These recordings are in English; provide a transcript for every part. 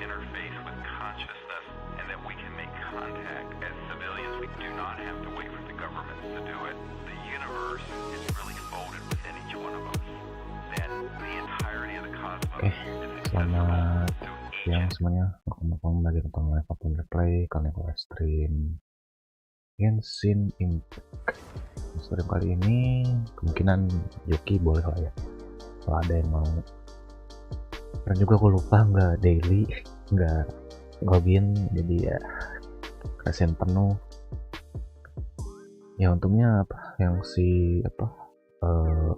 interface with consciousness and that we can make contact as civilians. We do not have to wait for the government to do it. The universe is really folded within each one of us. And the entirety of the cosmos is Selamat siang semuanya. Welcome lagi tentang live upload replay. Kalian aku stream GENSHIN Impact. Stream kali ini kemungkinan Yuki boleh lah ya, kalau ada yang mau. Dan juga aku lupa nggak daily, nggak login, jadi ya kasihan penuh. Ya untungnya yang si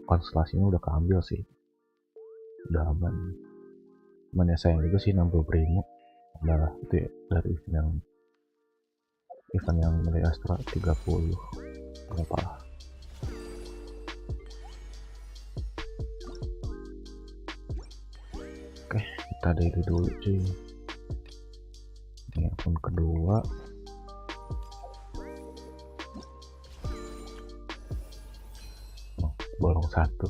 konstelasinya udah keambil sih, udah aman. Cuman ya sayang juga sih 60.000 adalah itu ya, dari event yang dari Astra 30 apa. Oke, kita daily dulu cuy. Ini akun kedua. Bolong satu.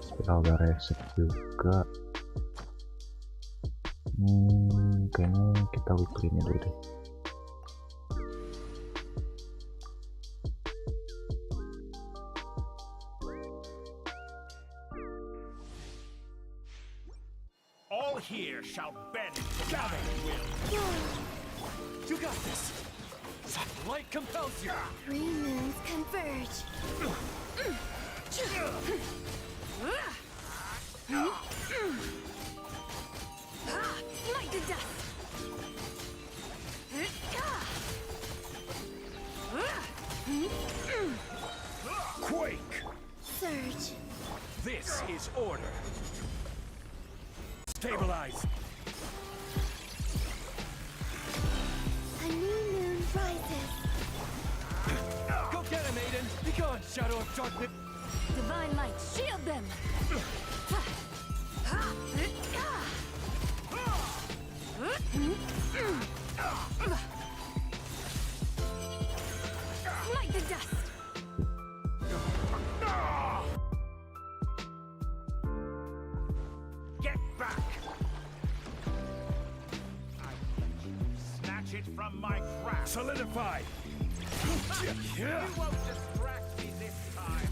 Spiral udah reset juga. Kayaknya kita weekly nya dulu deh. All here shall bend together. You got this. Light compels you. Three moons converge. Smite the dust. Quake. Surge. This is order. Stabilize. A new moon rises. Go get him, Aiden. Be gone, shadow of darkness. Divine light, shield them. Smite the dust. Get back. I let you snatch it from my grasp. Solidify. You won't distract me this time.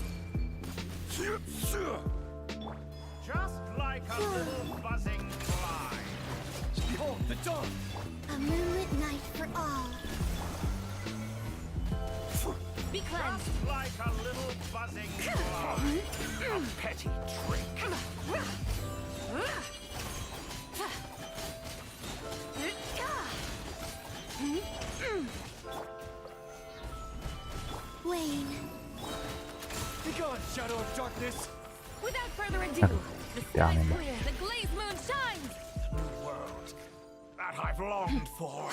Just like a little buzzing fly. Behold the dawn. A moonlit night for all. Be cleansed. Just like a little buzzing fly. A petty trick. Wane. Be gone, shadow of darkness. Without further ado, the sky is clear, the glazed moon shines. New world that I've longed for.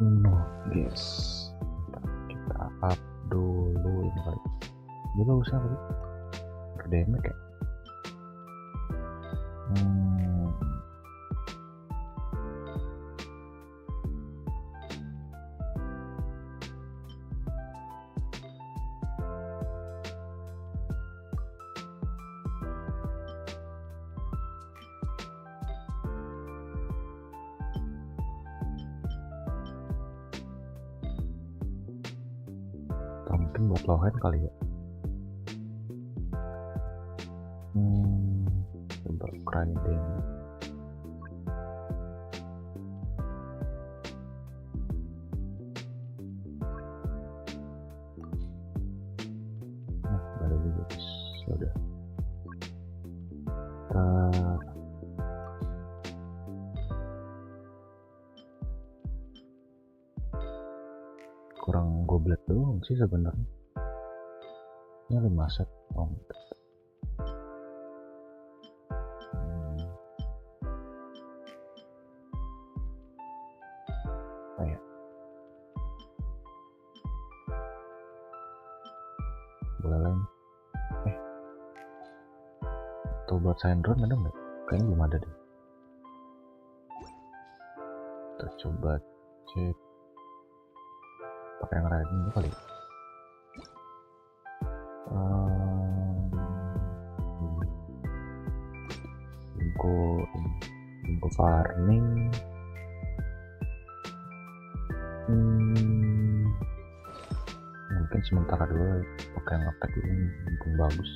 No, guys. Kita up dulu ini kali. Ini bagusnya kali. Berdamage ya. Mungkin buat lohen kali ya. Coba grinding. Nah, ada juga guys. Sudah. Kurang goblet doang sih sebenarnya. Ini 5 set. Oh, ya. Boleh lain. Atau buat syndrome ada nggak? Kayaknya belum ada deh. Kita coba cek pakai yang lain dulu kali. Info farming. Mungkin sementara dulu pakai ngetek dulu, mumpung bagus.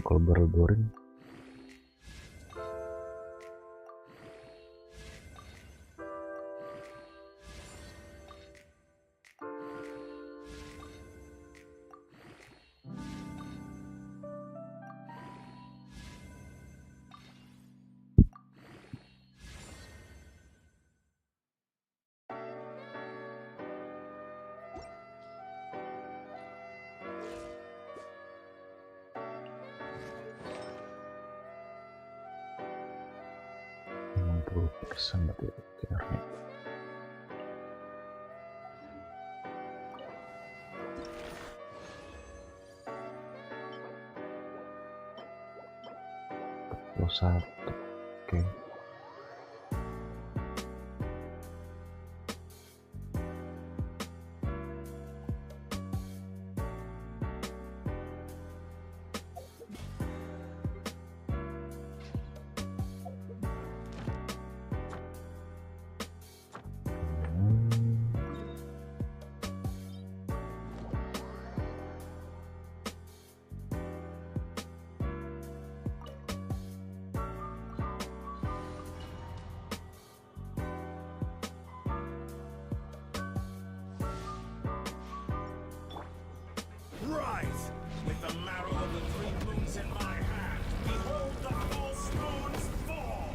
Kalau boring. Persen berarti akhirnya. Satu, oke. Rise! With the marrow of the 3 moons in my hand, behold the false moons fall!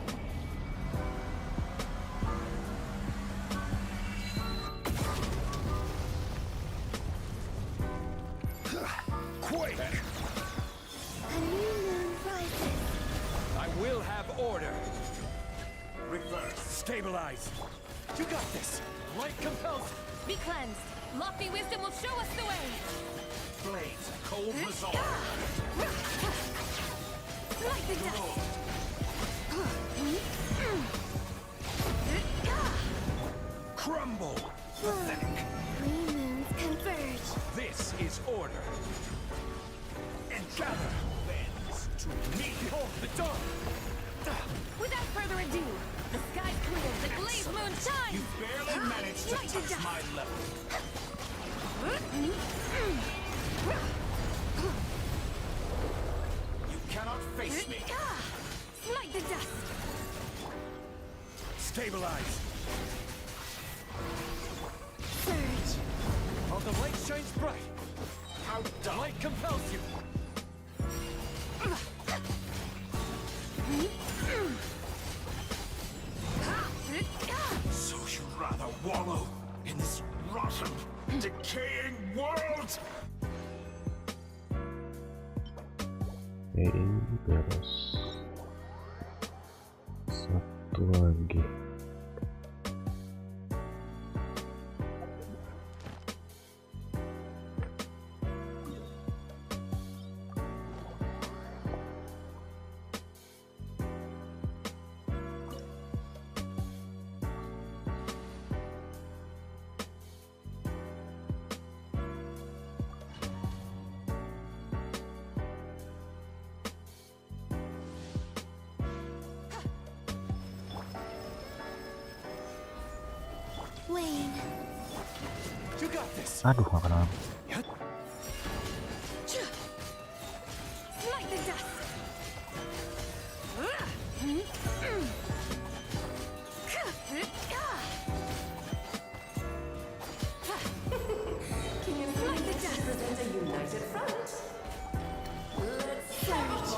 Quake! A new moon rises. I will have order! Reverse! Stabilize! You got this! Light compels! Be cleansed. Lofty wisdom will show us the way. Blades, cold resolve! Like the dust. Crumble! Pathetic! 3 moons converge. This is order! And gather bends to me! Behold the dawn! Without further ado, the sky's clear, the glazed moon shines. You barely managed to Like the touch dust. my level! You cannot face me! Like the dust. Stabilize! Surge. While the light shines bright, how the light compels you! So you'd rather wallow in this rotten, decaying world? Beres. Satu lagi. Wayne. You got this! Aduh, nggak kenal. Like the dust. Can you like the dust? Present a united front. Let's Surge.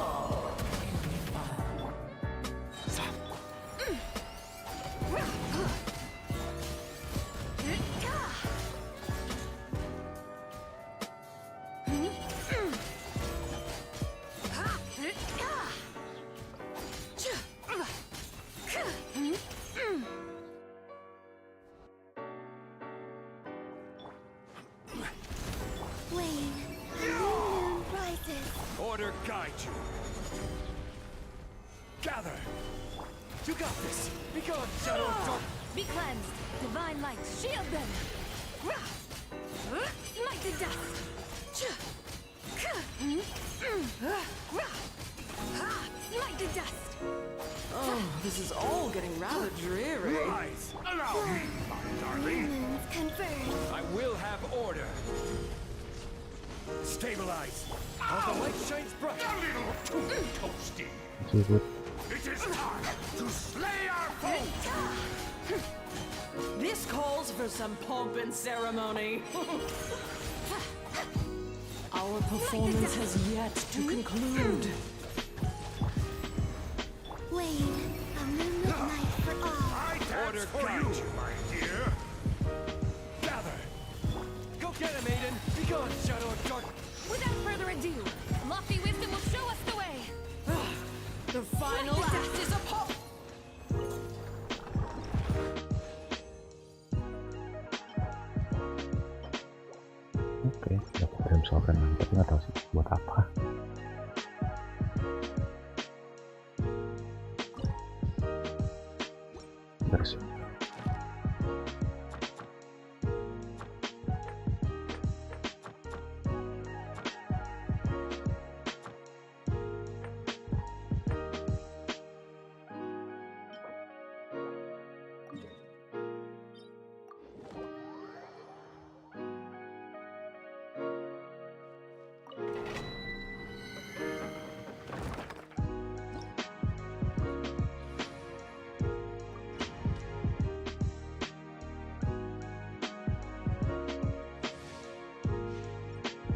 Wayne, a new moon rises. Order guide you! Gather! You got this. Be gone, shadow of dark. Be cleansed. Divine light, shield them. Smite the dust. Smite the dust. Oh, this is all getting rather dreary. Rise. Allow me, my darling. Humans confirmed. I will have order. Stabilize. As the light shines bright. A little too toasty. Masih good. It is time to slay our foe. This calls for some pomp and ceremony. Our performance has yet to conclude. Wade, a moonlit night for all. I dance for you, my dear. Gather. Go get him, Aiden. Be gone, shadow of dark. Without further ado, lofty wisdom will show us the way. The final act is upon. Oke, dapat frame sovereign, tapi nggak tahu sih buat apa. Bersih.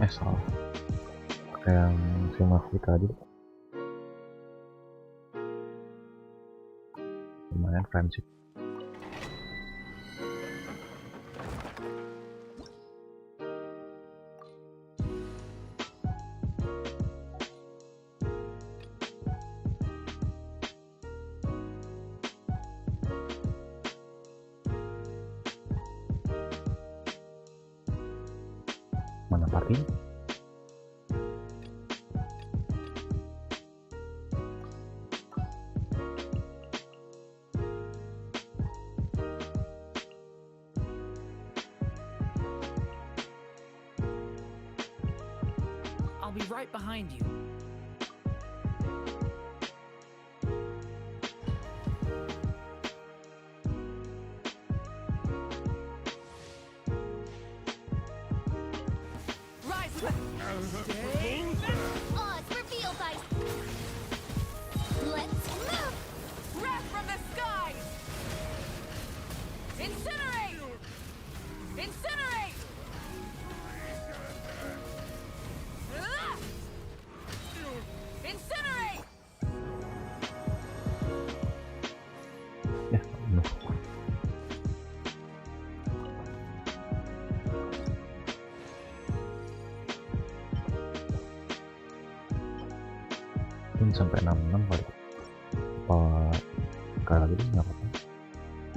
Salah kayak yang film aku tadi, lumayan friendship. Mana party? I'll be right behind you. Odds reveal dice. Let's move. Wrath from the skies! Incinerate! Incinerate! Incinerate! Ya, bener. Ini sampai 66 kali. Apa sekali lagi nggak apa-apa.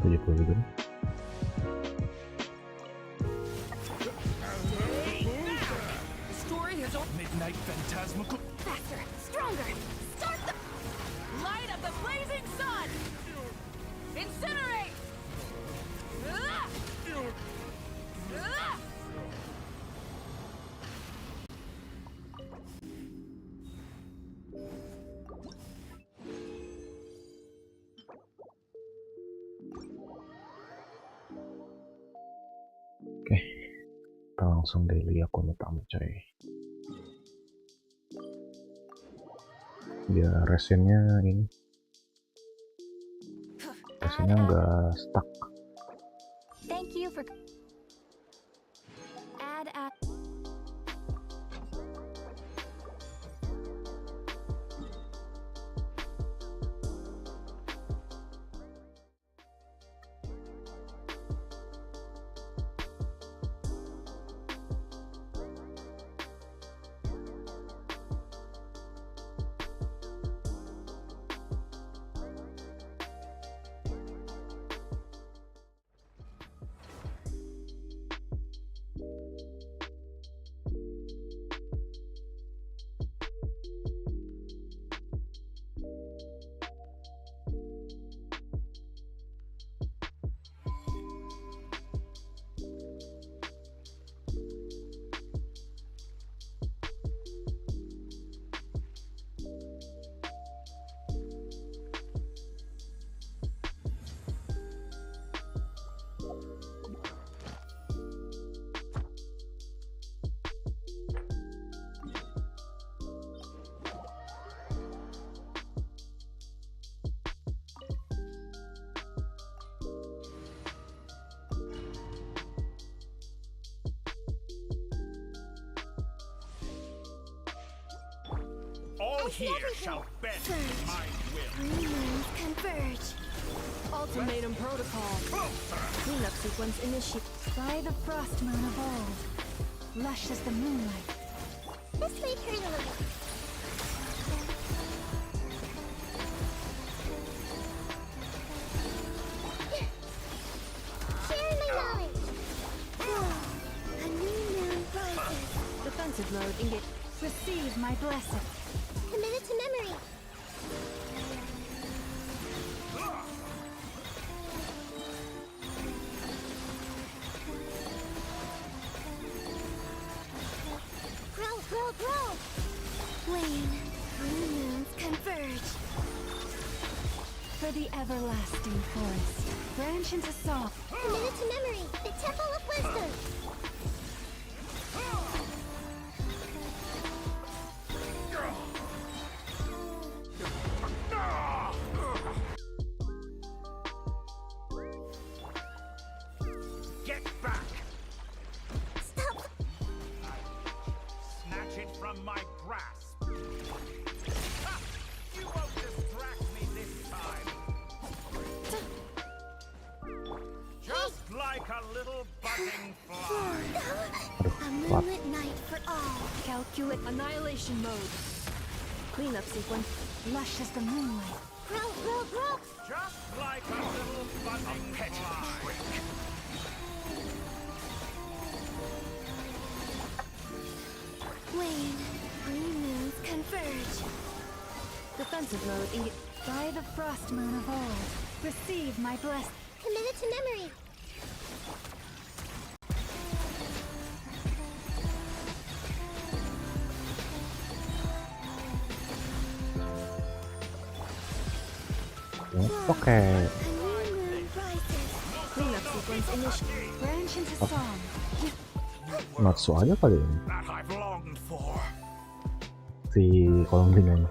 70 gitu nih. The story has opened. Midnight phantasmical. Faster, stronger. Start the Light of the blazing sun! Incinerate! Oke, kita langsung daily akun utama coy. Biar resinnya ini, resinnya nggak stuck. Thank you for add. All here shall bend my will. Three moons converge. Ultimatum protocol. Cleanup sequence initiated. By the frost moon of old, lush as the moonlight. This may hurt a little. Sharing my knowledge. A new moon rises. Defensive mode engaged. Receive my blessing. Committed to memory. Grow. Wane, three moons converge. For the everlasting forest, branch into song. Committed to memory. The temple of wisdom. Get back! Stop. Snatch it from my grasp! Ha! You won't distract me this time! Just like a little buzzing fly! A moonlit night for all. Calculate annihilation mode. Cleanup sequence, lush as the moonlight. Grow. Just like a little buzzing fly! Wane, three moons converge. Defensive mode engaged. By the frost moon of old, receive my blessing. Committed to memory. Oke, A new moon rises. Cleanup sequence initiated. Branch into song. Natsu aja kali ini That I've longed for! si kolom linganya.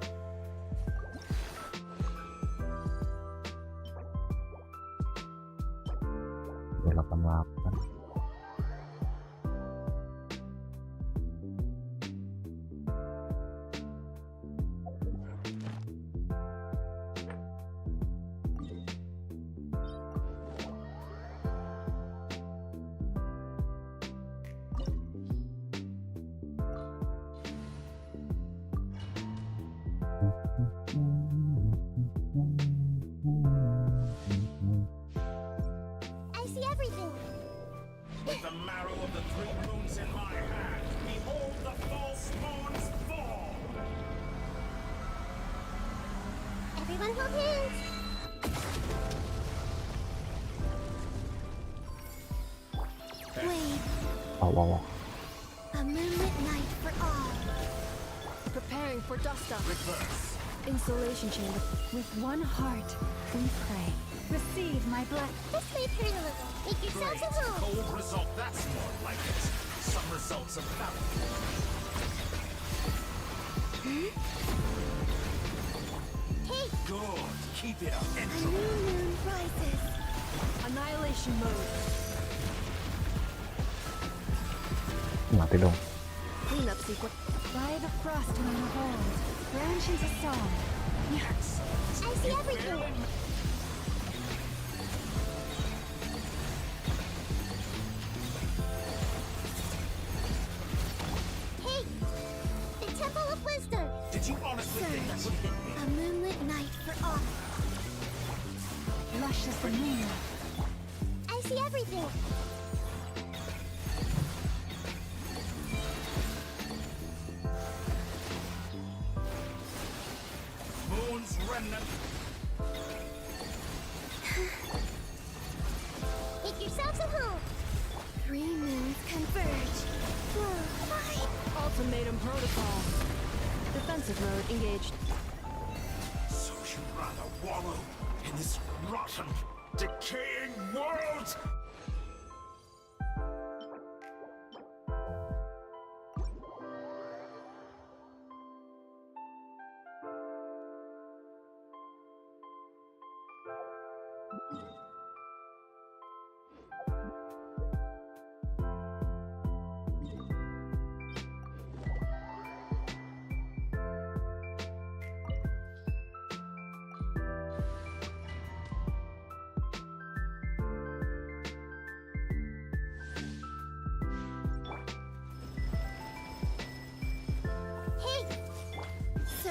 Ya 88. I see everything. With the marrow of the three moons in my hand, behold the false moons fall! Everyone hold hands. Wait, Wow. a moonlit night for all. Preparing for dust up. Reverse. Insulation chamber. With one heart, we pray. Receive my blessing. This may hurt a little. Make yourselves Great. at home. Cold result. That's more like it. Some results of valor. Hey, Good. Keep it up. a new moon rises. Annihilation mode. Mati dong. Cleanup sequence. By the frost moon of old, branch into song. Yes. I see everything. Hey, the temple of wisdom. Did you honestly think that would hit me? A moonlit night for all. Lush as the moonlight. I see everything. Moon's remnant. Make yourselves at home. Three moons converge. Fly. Ultimatum protocol. Defensive mode engaged. So you'd rather wallow in this rotten, decaying world?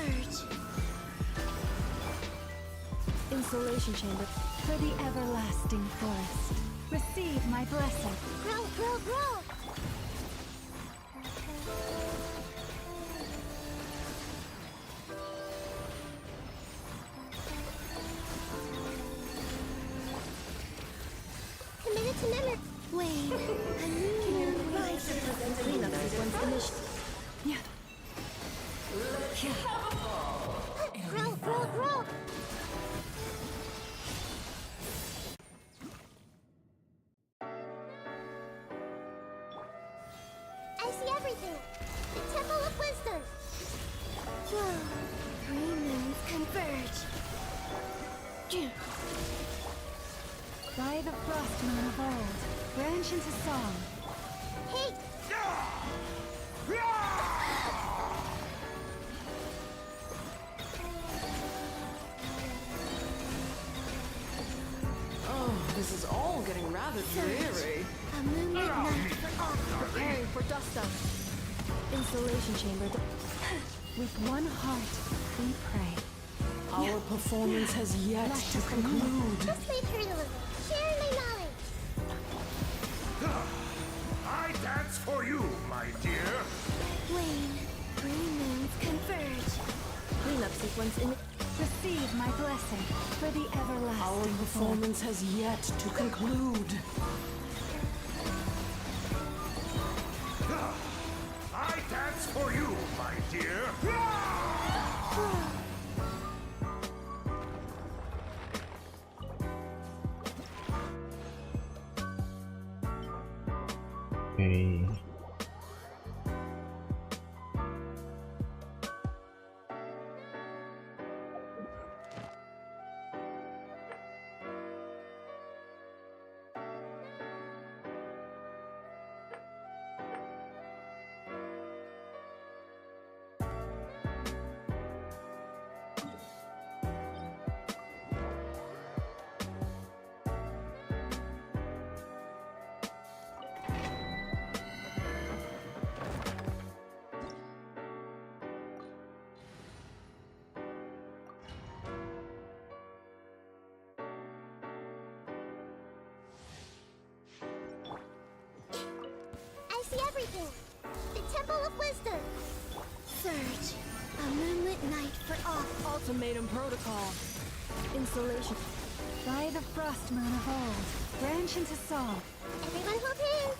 Surge. Insulation chamber for the everlasting forest. Receive my blessing. Grow, grow, grow. Committed to memory. Wait, a new moon rises. Cleanup sequence initiated. Yeah. Grow, grow, grow. I see everything. The Temple of Wisdom. Whoa. Three moons converge. By the frost moon of old, branch into song. Hey, Oh, this is all getting rather dreary. a moonlit night for all. Preparing for dust up. Insulation chamber. With one heart, we pray. Our performance has yet to conclude. Just leave her alone. Share my knowledge. I dance for you, my dear. Wayne, three moons converge. Cleanup sequence in. Receive my blessing for the Our everlasting forest. performance has yet to conclude. I dance for you, my dear. Oke. I see everything. The Temple of Wisdom. Surge, a moonlit night for all. Ultimatum protocol. Insulation. By the frost moon of old, branch into song. Everyone hold hands.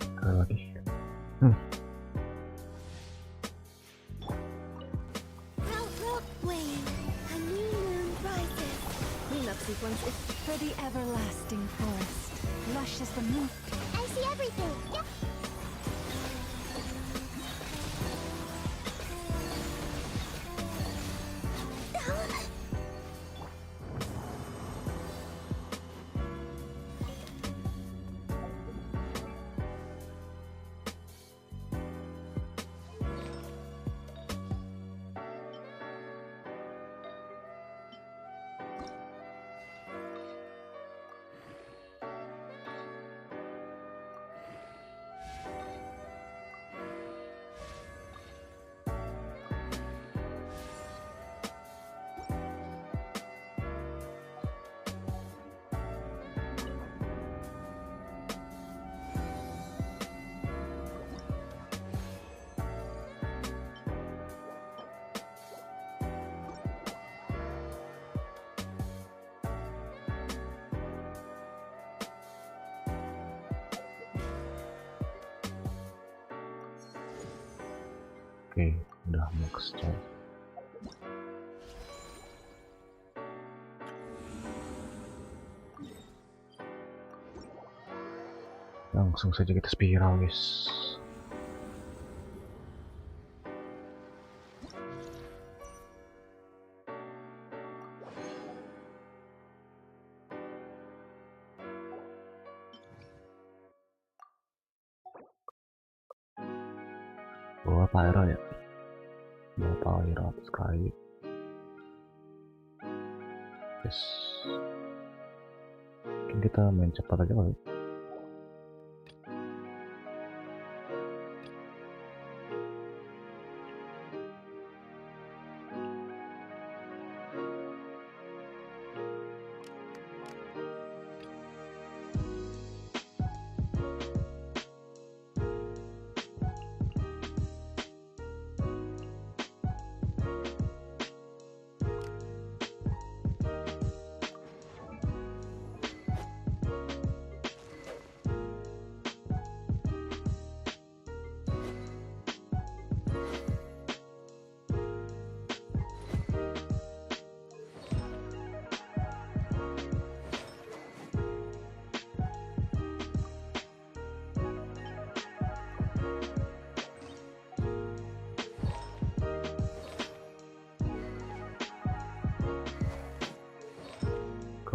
Sekali lagi. Grow, grow. Wayne, a new moon rises. Cleanup sequence is for the everlasting forest. Lush as the moon. I see everything. Yep. Oke, udah mau ke start. Langsung saja kita spiral, guys. Bawa pyro ya, bawa pyro atas kayu. Yes, mungkin kita main cepat aja kali.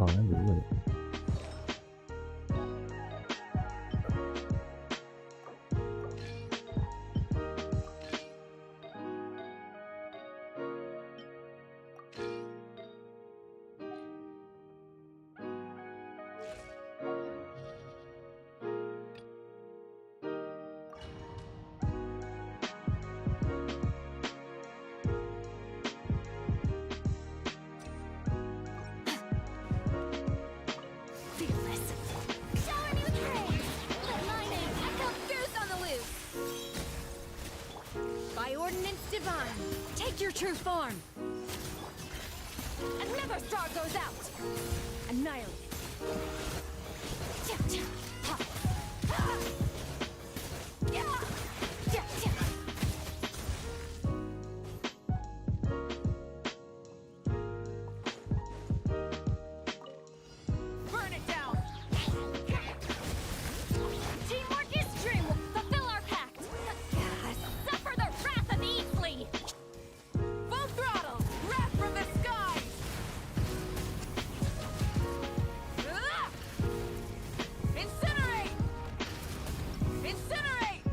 Soalnya dulu ya. Divine, take your true form. Another star goes out. Annihilate. Burn it down. Teamwork is dream. Fulfill our pact. Suffer the wrath of Easley. Full throttle. Wrath from the skies. Incinerate. Incinerate.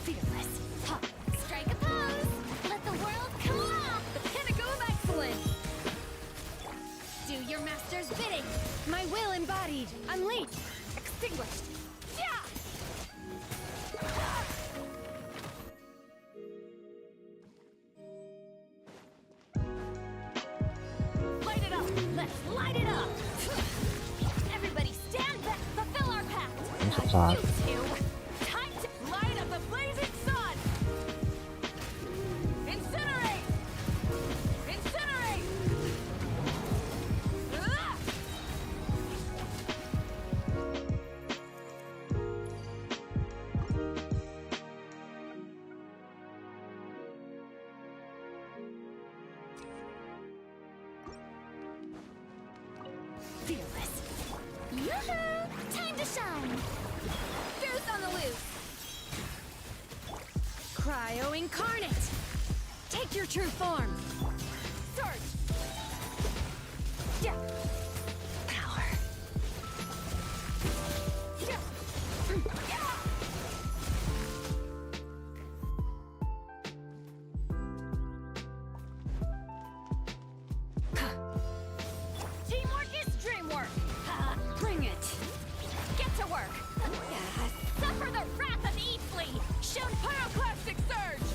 Fearless. Ha. Strike a pose. Let the world come alive. The pinnacle of excellence. Do your master's bidding. My will embodied. Unleashed. Extinguished. Yeah. Light it up. Let's light it up. Everybody stand back. Fulfill our pact. Susah. You two. Time to light up the blazing sun. Incinerate. Incinerate. Fearless. Yoo-hoo! Time to shine. Goose on the loose. Cryo incarnate. Take your true form. Surge. Yeah. Power. Yeah. Yeah. Teamwork is dreamwork. Bring it. Get to work. Suffer the wrath of Easley. Shoot pyroclastic surge.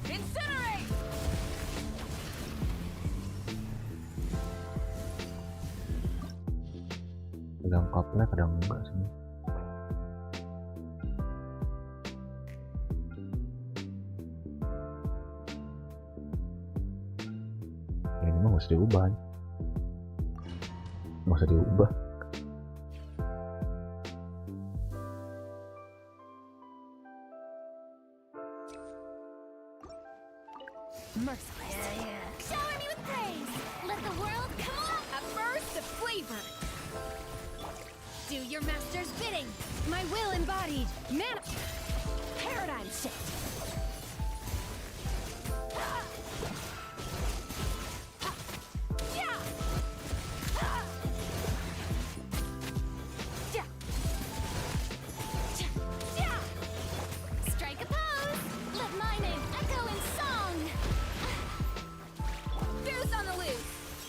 Incinerate. Kadang couple kadang enggak sih. Ya, ini mah nggak usah diubah. Nggak usah diubah. Merciless. Shower me with praise. Let the world come alive. A burst of flavor. Do your master's bidding. My will embodied. Man. Paradigm shift.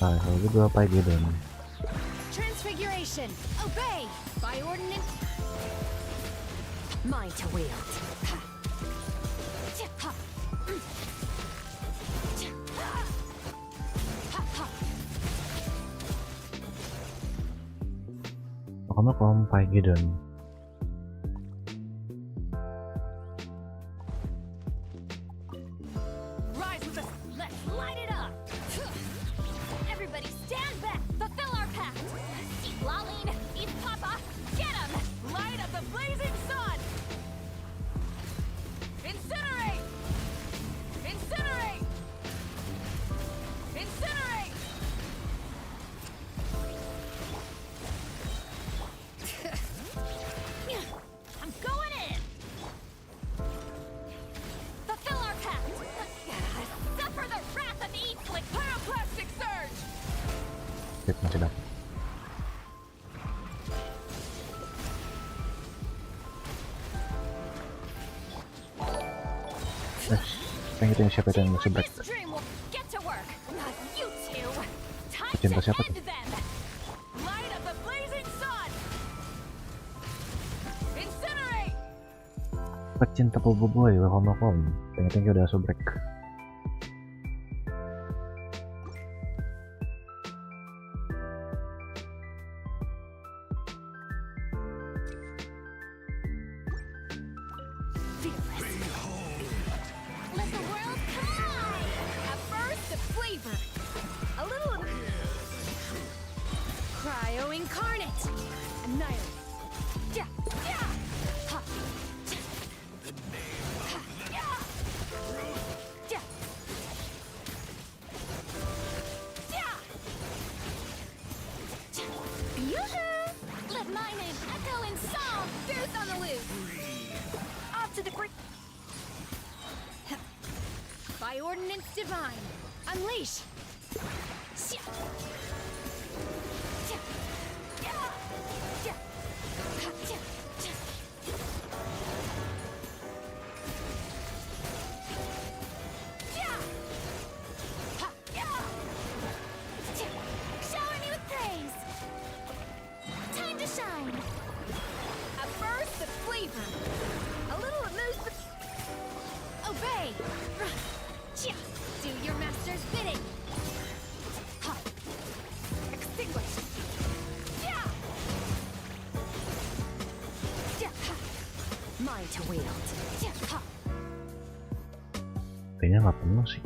Nah, kalau gitu apa aja dong? Transfiguration. Obey. By ordinance. Mine to wield. Agama kompai gitu. Rise with us. Let's light it up. Everybody stand back. Fulfill our pact. Lain, eat Papa. Get him. Light up the blazing sun. Incinerate. Incinerate. Incinerate. I'm going in. Fulfill our pact. Suffer the wrath of each like pyroclastic surge. Sip, masih dapat. Yang itu yang siapa itu yang musuh break? Dream will get to work. Not you two. Time Cinta to siapa tuh? end them. Light of the blazing sun. Incinerate. Pecinta boboiboy, welcome. Thank you udah subrek. Let the world collide. At first, the flavor. A little cryo incarnate. Annihilate. Yeah, yeah. Ha. Yeah. Yeah. Yeah. Yoo-hoo! Let my name echo in song. Fierce on the loose. Off to the great. By ordinance divine, unleash. Siap. Siap. Yeah. Siap. Ha, siap. Siap. Siap. Ha, yeah. Siap. Shower me with praise. Time to shine. At first, the flavor. A little amuse the. Obey. Yeah. Do your master's bidding. Ha. Extinguish. Yeah. Yeah. Ha. Mine to wield. Yeah. Ha. Kayaknya nggak penuh sih.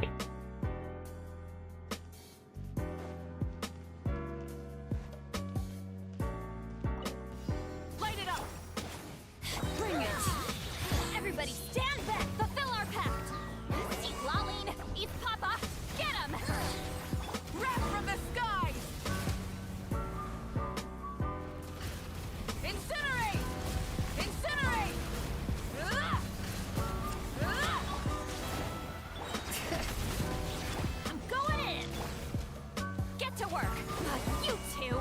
Light it up. Bring it. Everybody stand back. Fulfill our pact. Seek Lain, eat Papa. Get him. Wrath from the skies. Incinerate. Incinerate. Ugh. Ugh. I'm going in. Get to work. You two.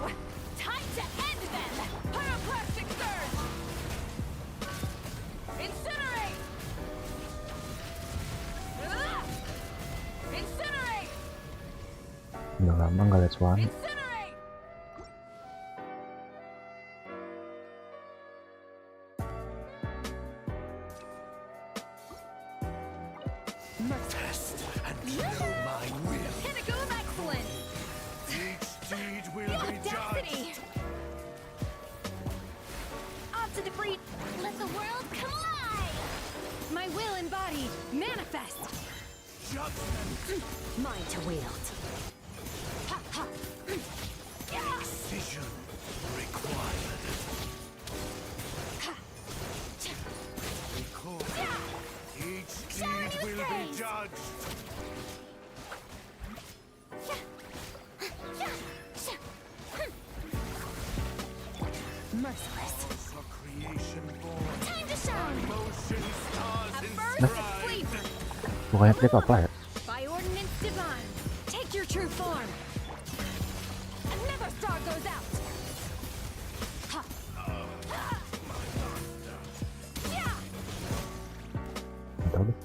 Time to end them. Pyroclastic surge. Incinerate. Ugh. Incinerate. Udah lama nggak lihat suara. Incinerate. Test and kill my will. Pinnacle of excellence. Each deed will The be audacity. judged. Off to the breed. Let the world collide. My will embodied. Manifest. Judgment. Mine to wield. Ha ha. Yeah. Decision required. Ha. Record. Yeah. Each Shower deed me with will be praise. judged. Merciless. For creation born. Time to shine. Motion stars At in first, the stride. flavor. Bukannya klik apa ya? By ordinance divine. Take your true form. Another star goes out. Ha. Yeah. Nggak tahu deh.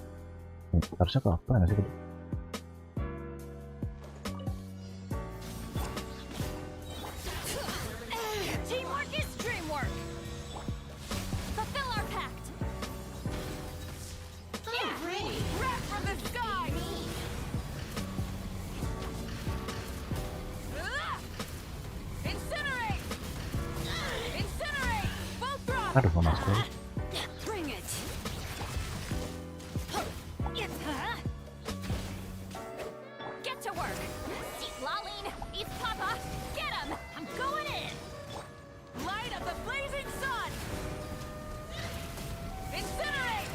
Harusnya ke apa nggak sih tadi? Aduh, nggak masuk lagi. Bring it. Get to work. Seek Laline, eat Papa. Get him. I'm going in. Light up the blazing sun! Incinerate.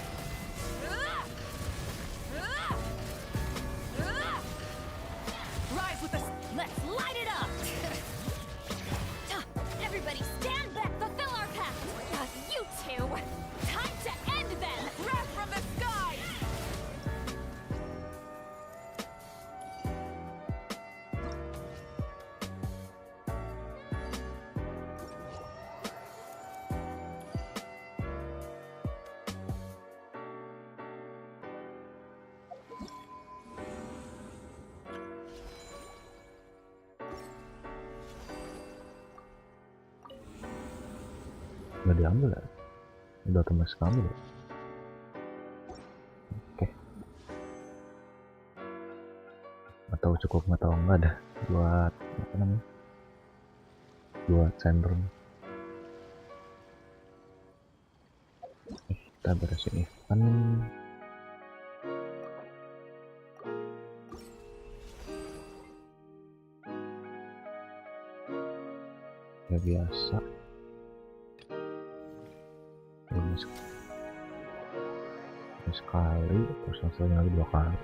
Rise with us! Let's light it up. Everybody stand back. Fulfill our pact. You two. Time to end them. Wrath from the sky! Nggak diambil ya? Udah otomatis ambil ya? Oke. Atau cukup atau enggak dah buat apa namanya? Buat sender. Kita beresin event. Ya biasa. Ini sekali, terus hasilnya lagi 2 kali.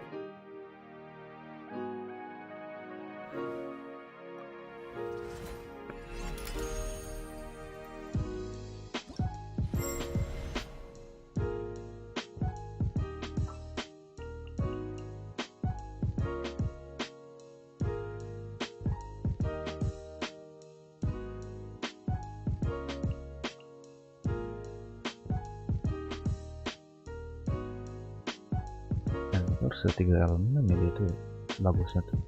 Harus 3 elemen ya dia tuh ya. Bagusnya tuh.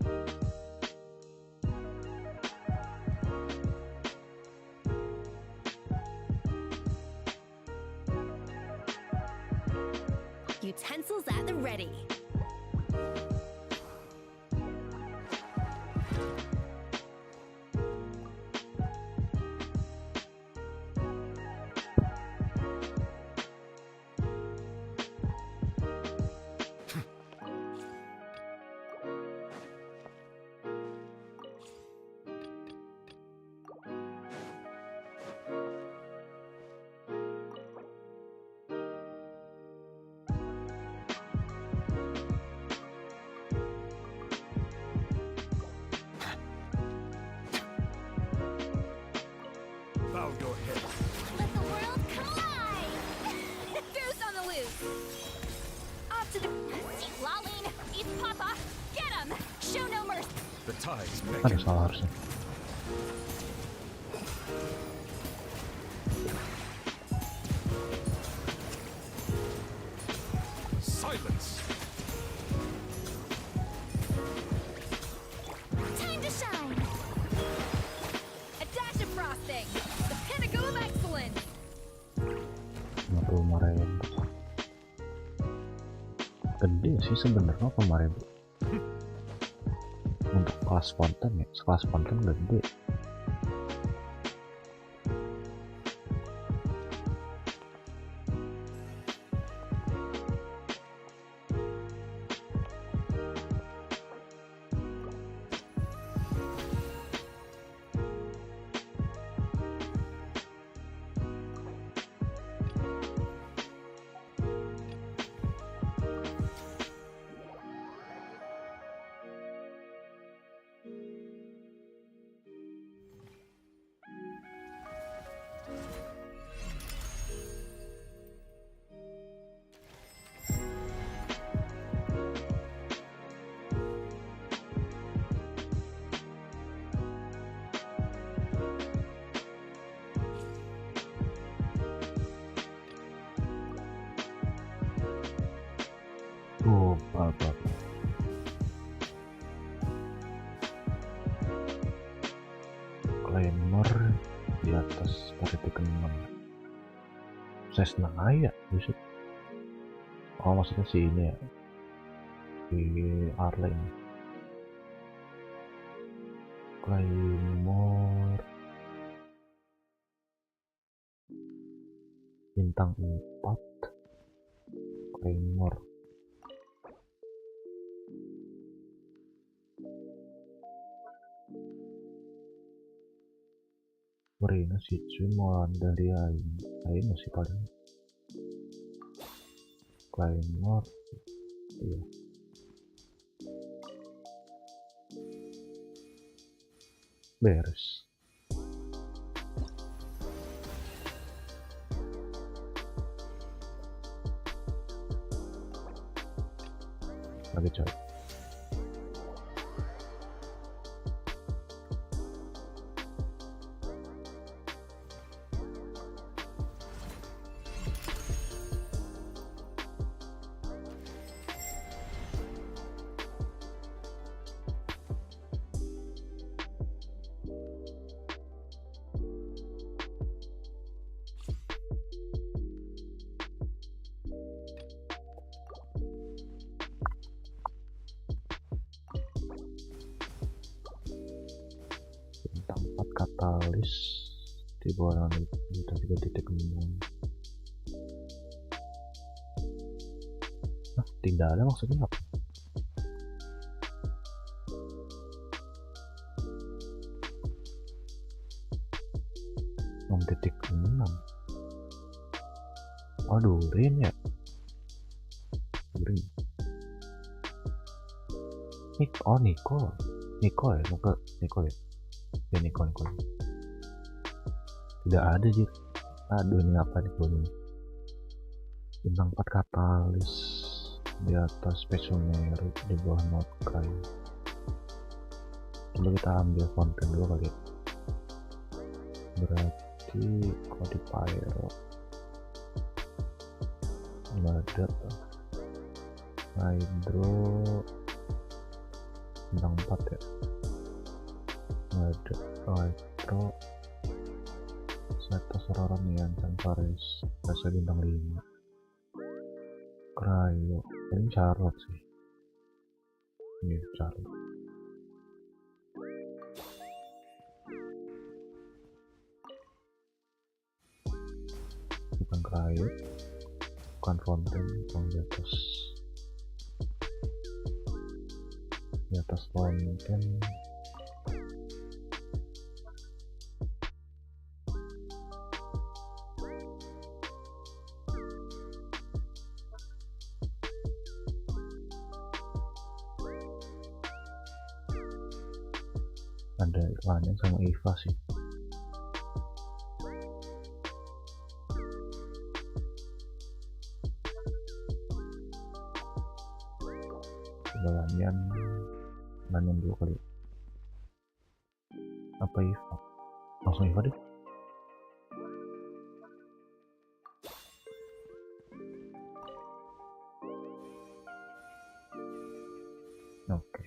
Utensils at the ready. Bow your head. Let the world collide! Deuce on the loose! Off to the... Seek Laline, eat Papa. Get him! Show no mercy! The tides Ada beckon. salah harusnya. Silence. Time to shine! A dash of frosting! The pinnacle of excellence! 55.000. Gede sih sebenarnya 5.000. Untuk kelas spontan ya, sekelas spontan gede. Apa? Claimer di atas politik ekonomi. Saya senang aja, bisa. Oh maksudnya si ini ya, di Arlene. Claymore bintang 4 Claymore. Mereka sih cuma dari lain masih paling Claymore, iya. Beres. Lagi coy. Bintang 4 katalis di bawah bintang 3 titik membangun. Tidak ada maksudnya apa? Titik 6. Waduh, green ya? Green. Niko ya? Niko ya? Ya Niko. Tidak ada sih. Aduh, ini apa nih belum? Bintang 4 katalis di atas stationery di bawah note kayu. Coba kita ambil konten dulu kali ya. Berarti codifier nggak ada. Hydro bintang 4 ya, nggak ada. Hydro Setas Roronian Sanvares rasa bintang 5. Cryo ini Charlotte sih, ini Charlotte. Bukan Cryo, bukan Fountain, bukan di atas Fountain. Ada iklannya sama Eva sih. Lanyan dulu kali. Apa Eva? Langsung Eva deh. Oke.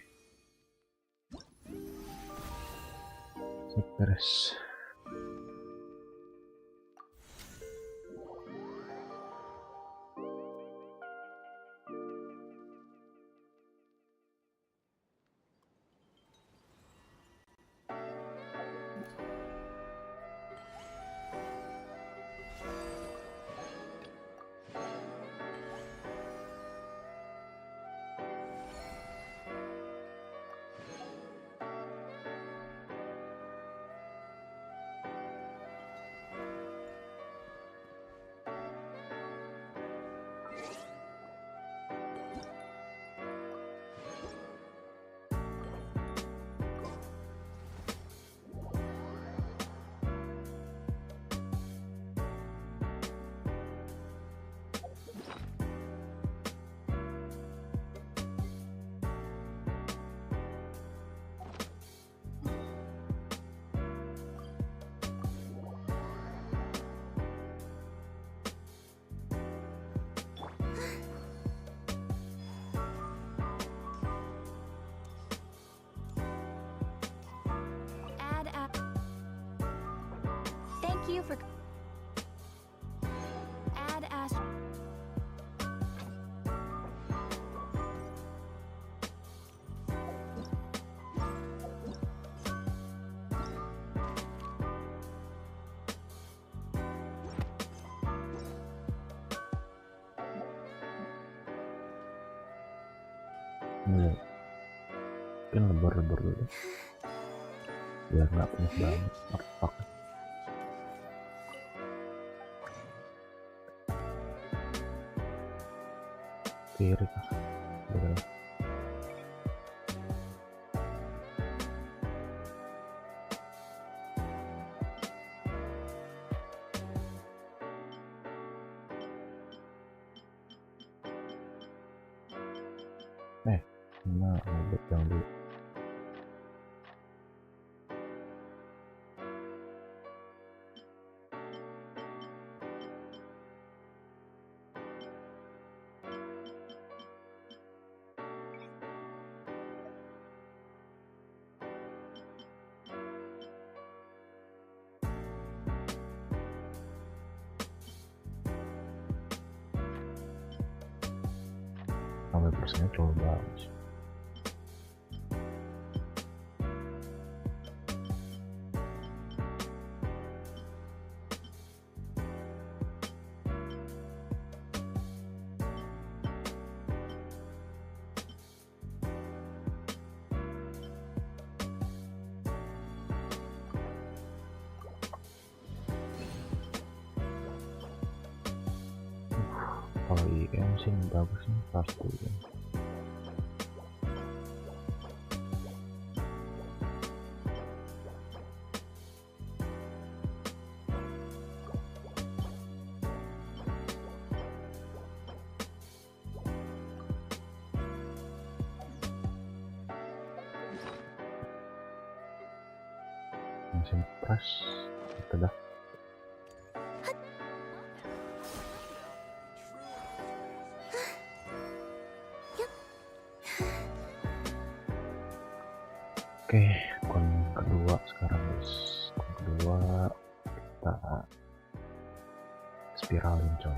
Beres. Thank you for add as Ini mungkin lebur-lebur dulu biar nggak penuh banget artefak. Kiri kah? Bener. Nah, robot yang dulu. Sampai persennya terlalu bagus. Kalau IM sih bagusnya satu ya. Mesin press itu dah. Oke, kon kedua sekarang guys. Kon kedua kita spiralin coy.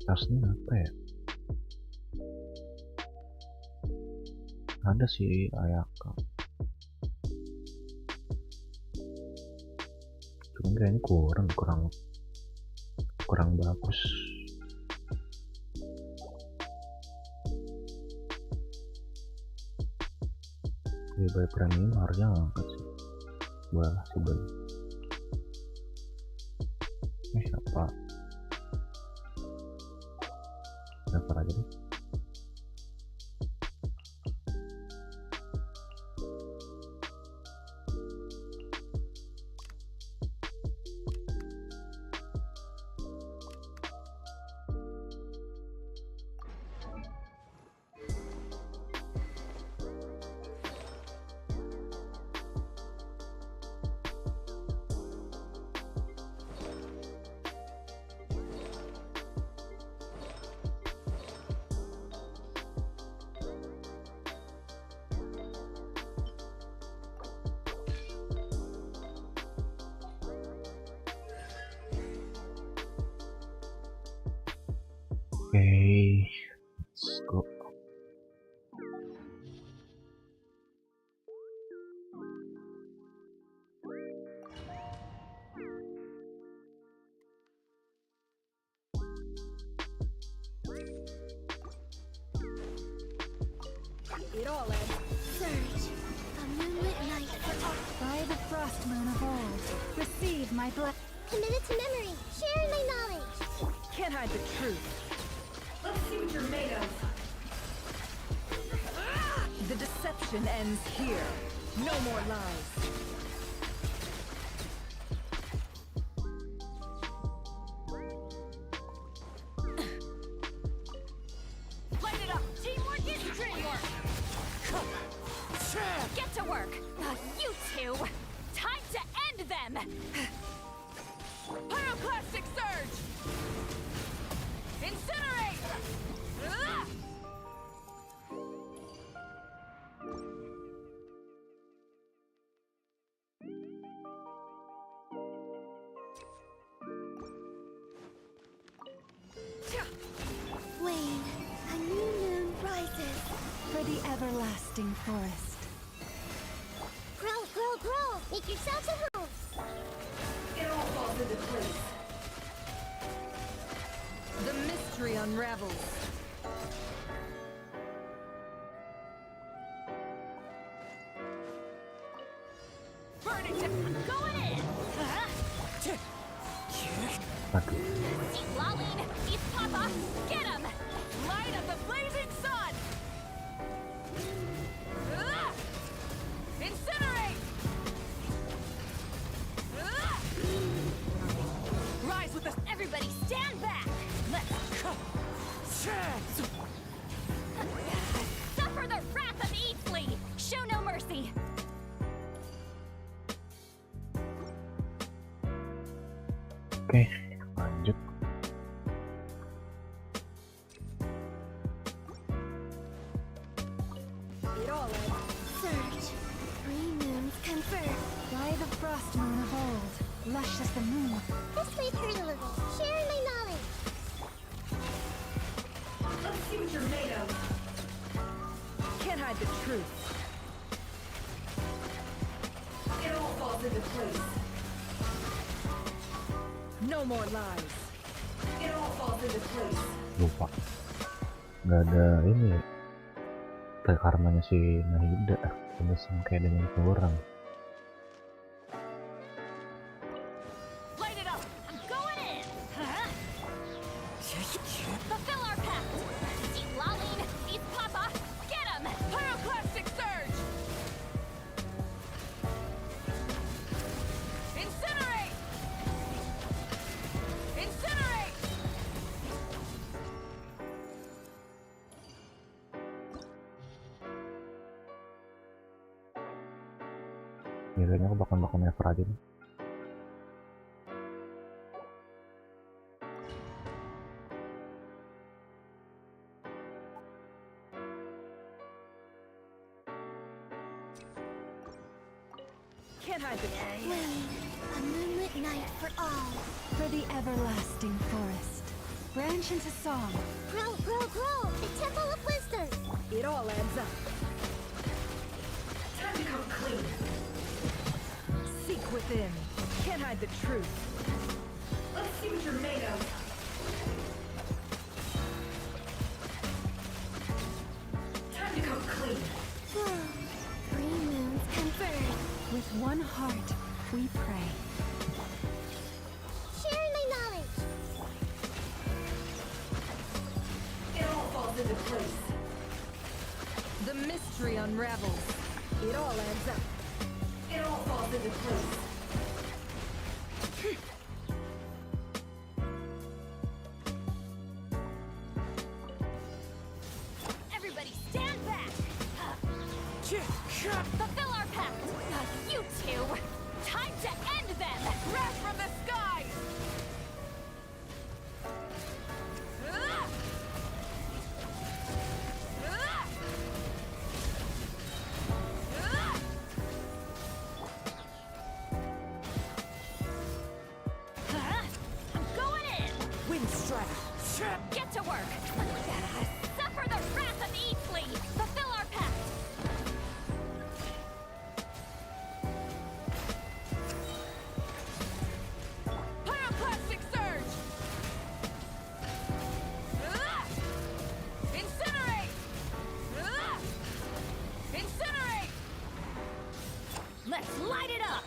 Tasnya apa ya? Ada sih Ayaka, cuman kayaknya kurang bagus. Lebih baik premium harusnya ngangkat sih. Wah sih beli. Apa? Daftar aja deh. Okay, let's go. It all ends. Surge, a moonlit night for all. By the frost moon of old, receive my blood. Committed to memory, sharing my knowledge. Can't hide the truth. Let's see what you're made of. The deception ends here. No more lies. Light it up! Teamwork is dreamwork! Get to work. You two. Time to end them. Pyroclastic surge! Incinerate! Ah! Wayne, a new moon rises. For the everlasting forest. Grow, grow, grow. Make yourselves at home. It all falls into place. The mystery unravels. Burn it to... Going in. Aduh, See Lain, East Papa. Get him. Light of the blazing sun! Ah! Incinerate! Ah! Rise with the... Everybody stand back. Let's suffer the wrath of Eatsley. Show no mercy. oke, lanjut. It all ends. Surge. 3 moons confer. By the frost moon of old, lush as the moon. This may hurt a little. Sharing my knowledge. Let's see what you're made of. Can't hide the truth. It all falls into place. No more lies. It all falls into place. Lupa. Nggak ada ini ya. Karmanya si Nahida. Udah kayak dengan orang. Light it up. I'm going in. Huh? Fulfill our pact. See Lain, East Papa. Get him. Pyroclastic surge! Incinerate! Incinerate! Kayaknya aku bakal never aja nih. Can't hide the Wayne, a moonlit night for all. For the everlasting forest. Branch into song. Grow, grow, grow. The temple of wisdom. It all adds up. Time to come clean. Seek within. Can't hide the truth. Let's see what you're made of. Time to come clean. 3 moons conferred. With one heart, we pray. Sharing my knowledge. It all falls into place. The mystery unravels. It all adds up. It all falls into place. Everybody stand back. Fulfill our pact. You two. Time to end them. Wrath from the skies! Ah! Ah! Ah! Huh? I'm going in. Wind strike. Get to work. Light it up!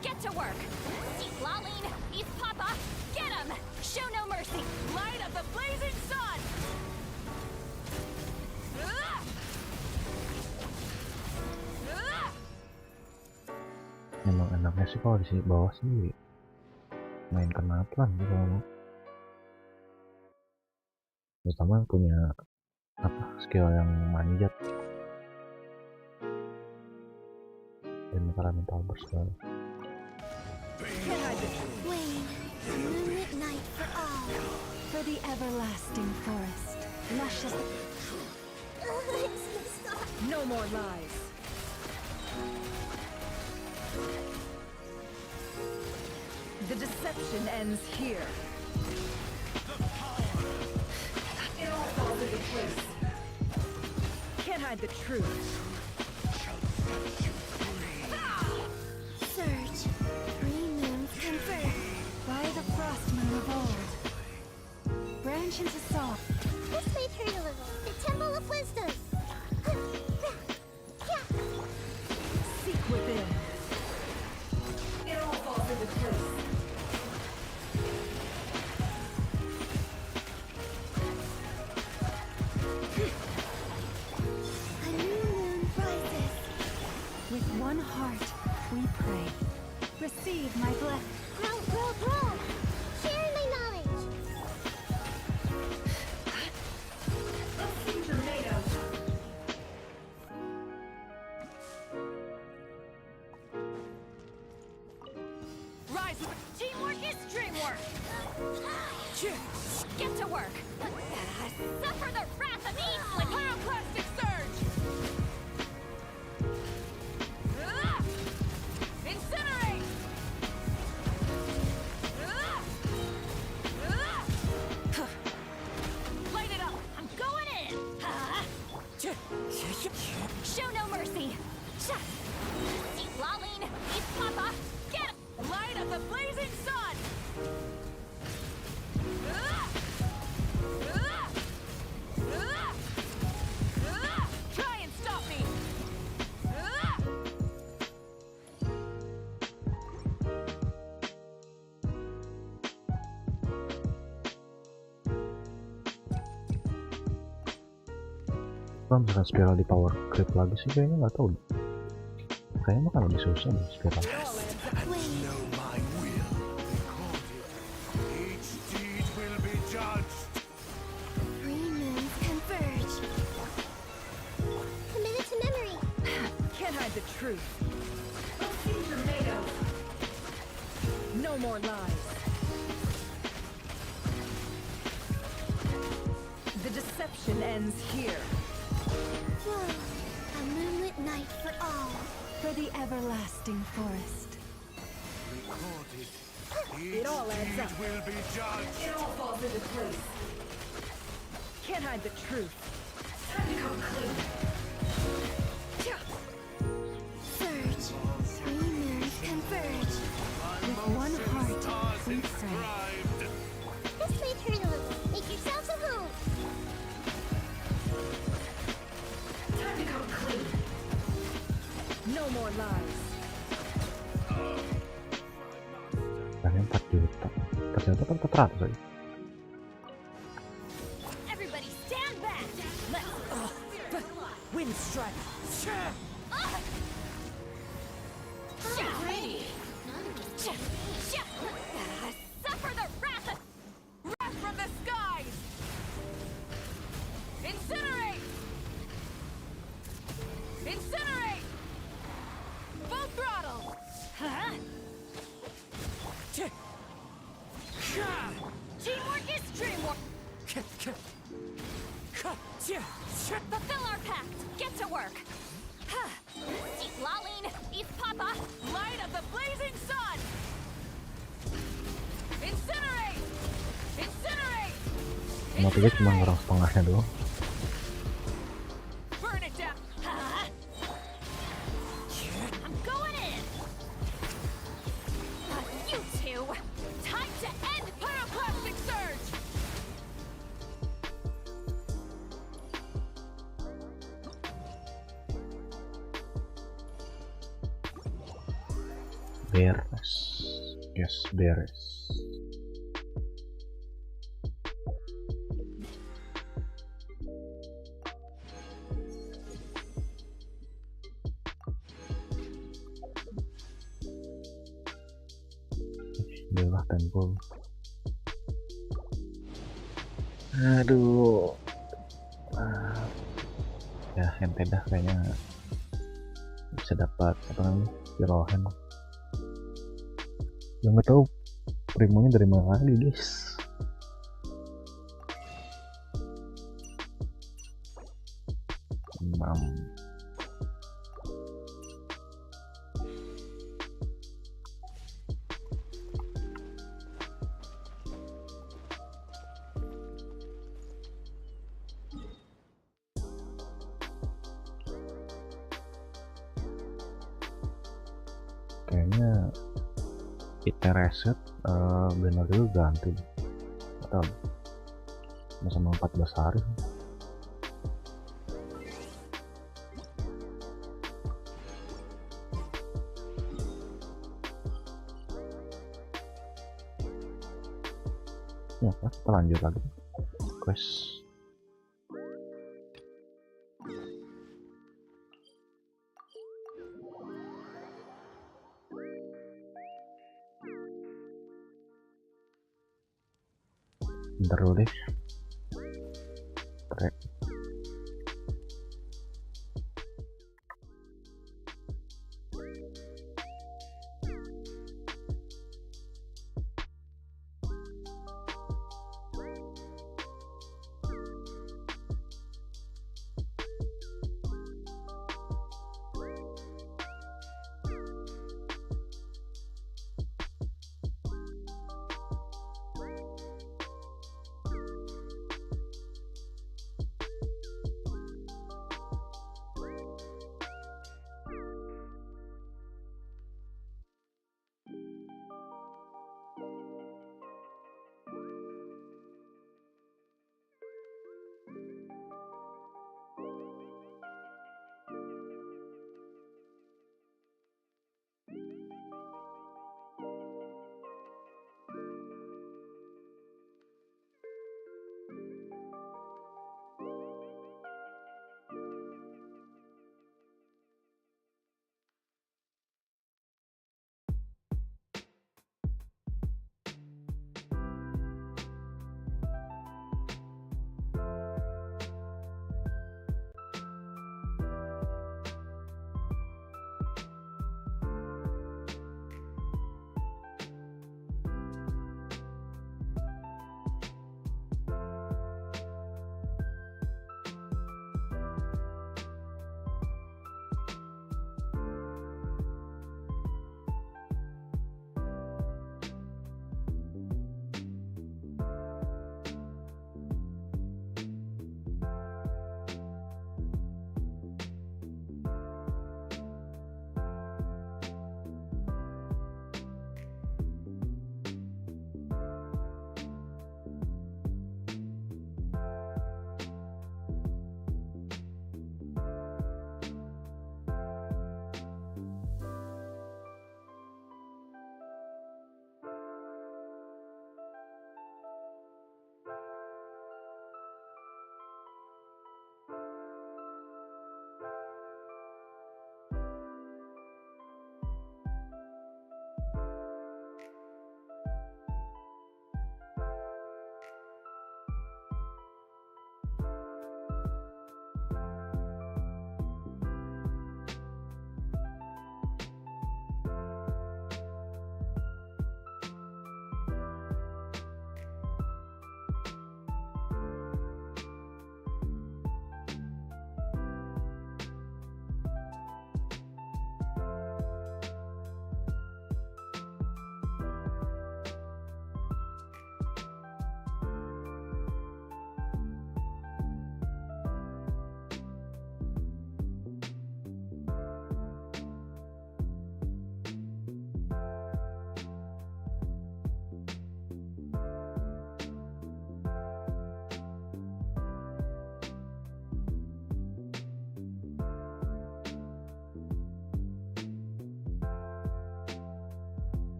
Get to work! See Lain, East Papa, get him! Show no mercy! Light up the blazing sun! Emang enaknya sih kalau di bawah sendiri main kenatuan gitu kalau terutama punya skill yang manjat dan mental bersekali. Wayne, moonlit night for all. For the everlasting forest, lush as the... No more lies. The deception ends here. It all falls into place. Can't hide the truth. Surge, 3 moons converge by the frost moon of old. Branch into song. This may hurt a little. The Temple of Wisdom! Seek within. It all falls into place. A new moon rises. With one heart, we pray. Receive my blessing. Grow! Share my knowledge! Let's see what you're made of. Rise with teamwork is dreamwork! Get to work! Suffer the wrath of East like pyroclastic surge! Incinerate! Light it up! I'm going in! Show no mercy! See Lain, East Papa, get him! Light up the blazing sun! Try and stop me! Kalau misalkan spiral di power creep lagi sih kayaknya nggak tahu. Kayaknya bakal lebih susah deh spiral. Know my will. Each deed will be judged. 3 moons converge. Committed to memory! Can't hide the truth. Let's see what you're made of. No more lies. The deception ends here. Whoa, a moonlit night for all. For the everlasting forest. Recorded. It all adds up. Will be judged. It all falls into place. Can't hide the truth. Time to come clean. Surge, 3 moons converge. With one heart, we pray. This may hurt a little. Make yourselves at home! Time to come clean. No more lies. Kayaknya 4 juta. Ternyata kan 400 aja. Everybody stand back! Wind strike. Ready! Suffer the wrath from the skies! Incinerate! Incinerate! Full throttle! Huh? Teamwork is dreamwork! Fulfill our pact! Get to work! See Lain, East Papa, light of the blazing sun! Incinerate! Incinerate! Matinya cuma orang setengahnya doang. Burn it down! I'm going in! You two! Time to end pyroclastic surge! beres. Yes, beres. Adalah tempo. Aduh. Ya ente dah kayaknya bisa dapat apa namanya Pirohan. Yang nggak tahu primonya dari mana lagi guys. Kayaknya kita reset benar dulu ganti atau sama 14 hari. Ya kita lanjut lagi quest. Bentar dulu deh.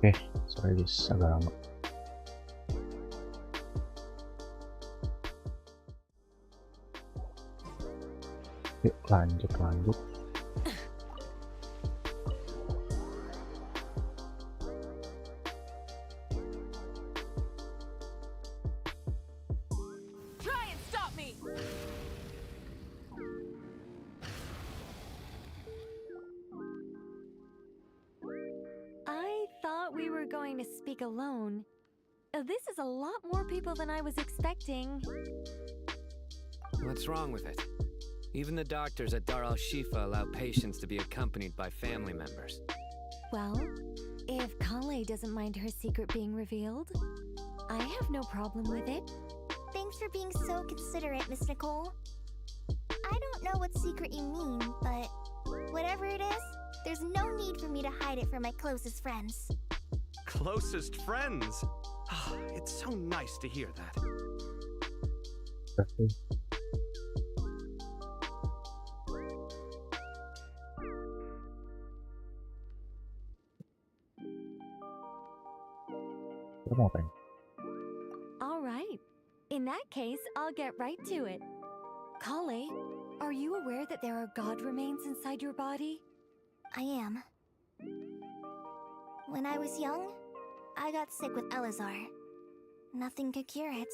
Oke, sorry guys, agak lama. Yuk lanjut. Try and stop me! I thought we were going to speak alone. This is a lot more people than I was expecting. What's wrong with it? Even the doctors at Dar al-Shifa allow patients to be accompanied by family members. Well, if Kale doesn't mind her secret being revealed, I have no problem with it. Thanks for being so considerate, Miss Nicole. I don't know what secret you mean, but whatever it is, there's no need for me to hide it from my closest friends. Closest friends? It's so nice to hear that. Oke. Kita mau ngapain? All right. In that case, I'll get right to it. Kale, are you aware that there are God remains inside your body? I am. When I was young, I got sick with Elazar. Nothing could cure it.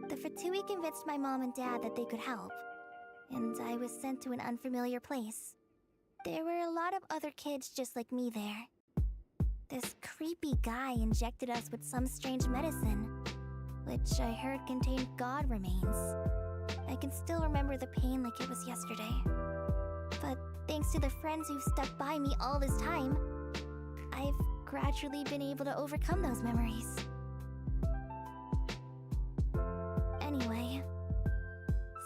The Fatui convinced my mom and dad that they could help, and I was sent to an unfamiliar place. There were a lot of other kids just like me there. This creepy guy injected us with some strange medicine, which I heard contained God remains. I can still remember the pain like it was yesterday. But thanks to the friends who've stuck by me all this time, I've gradually been able to overcome those memories. Anyway,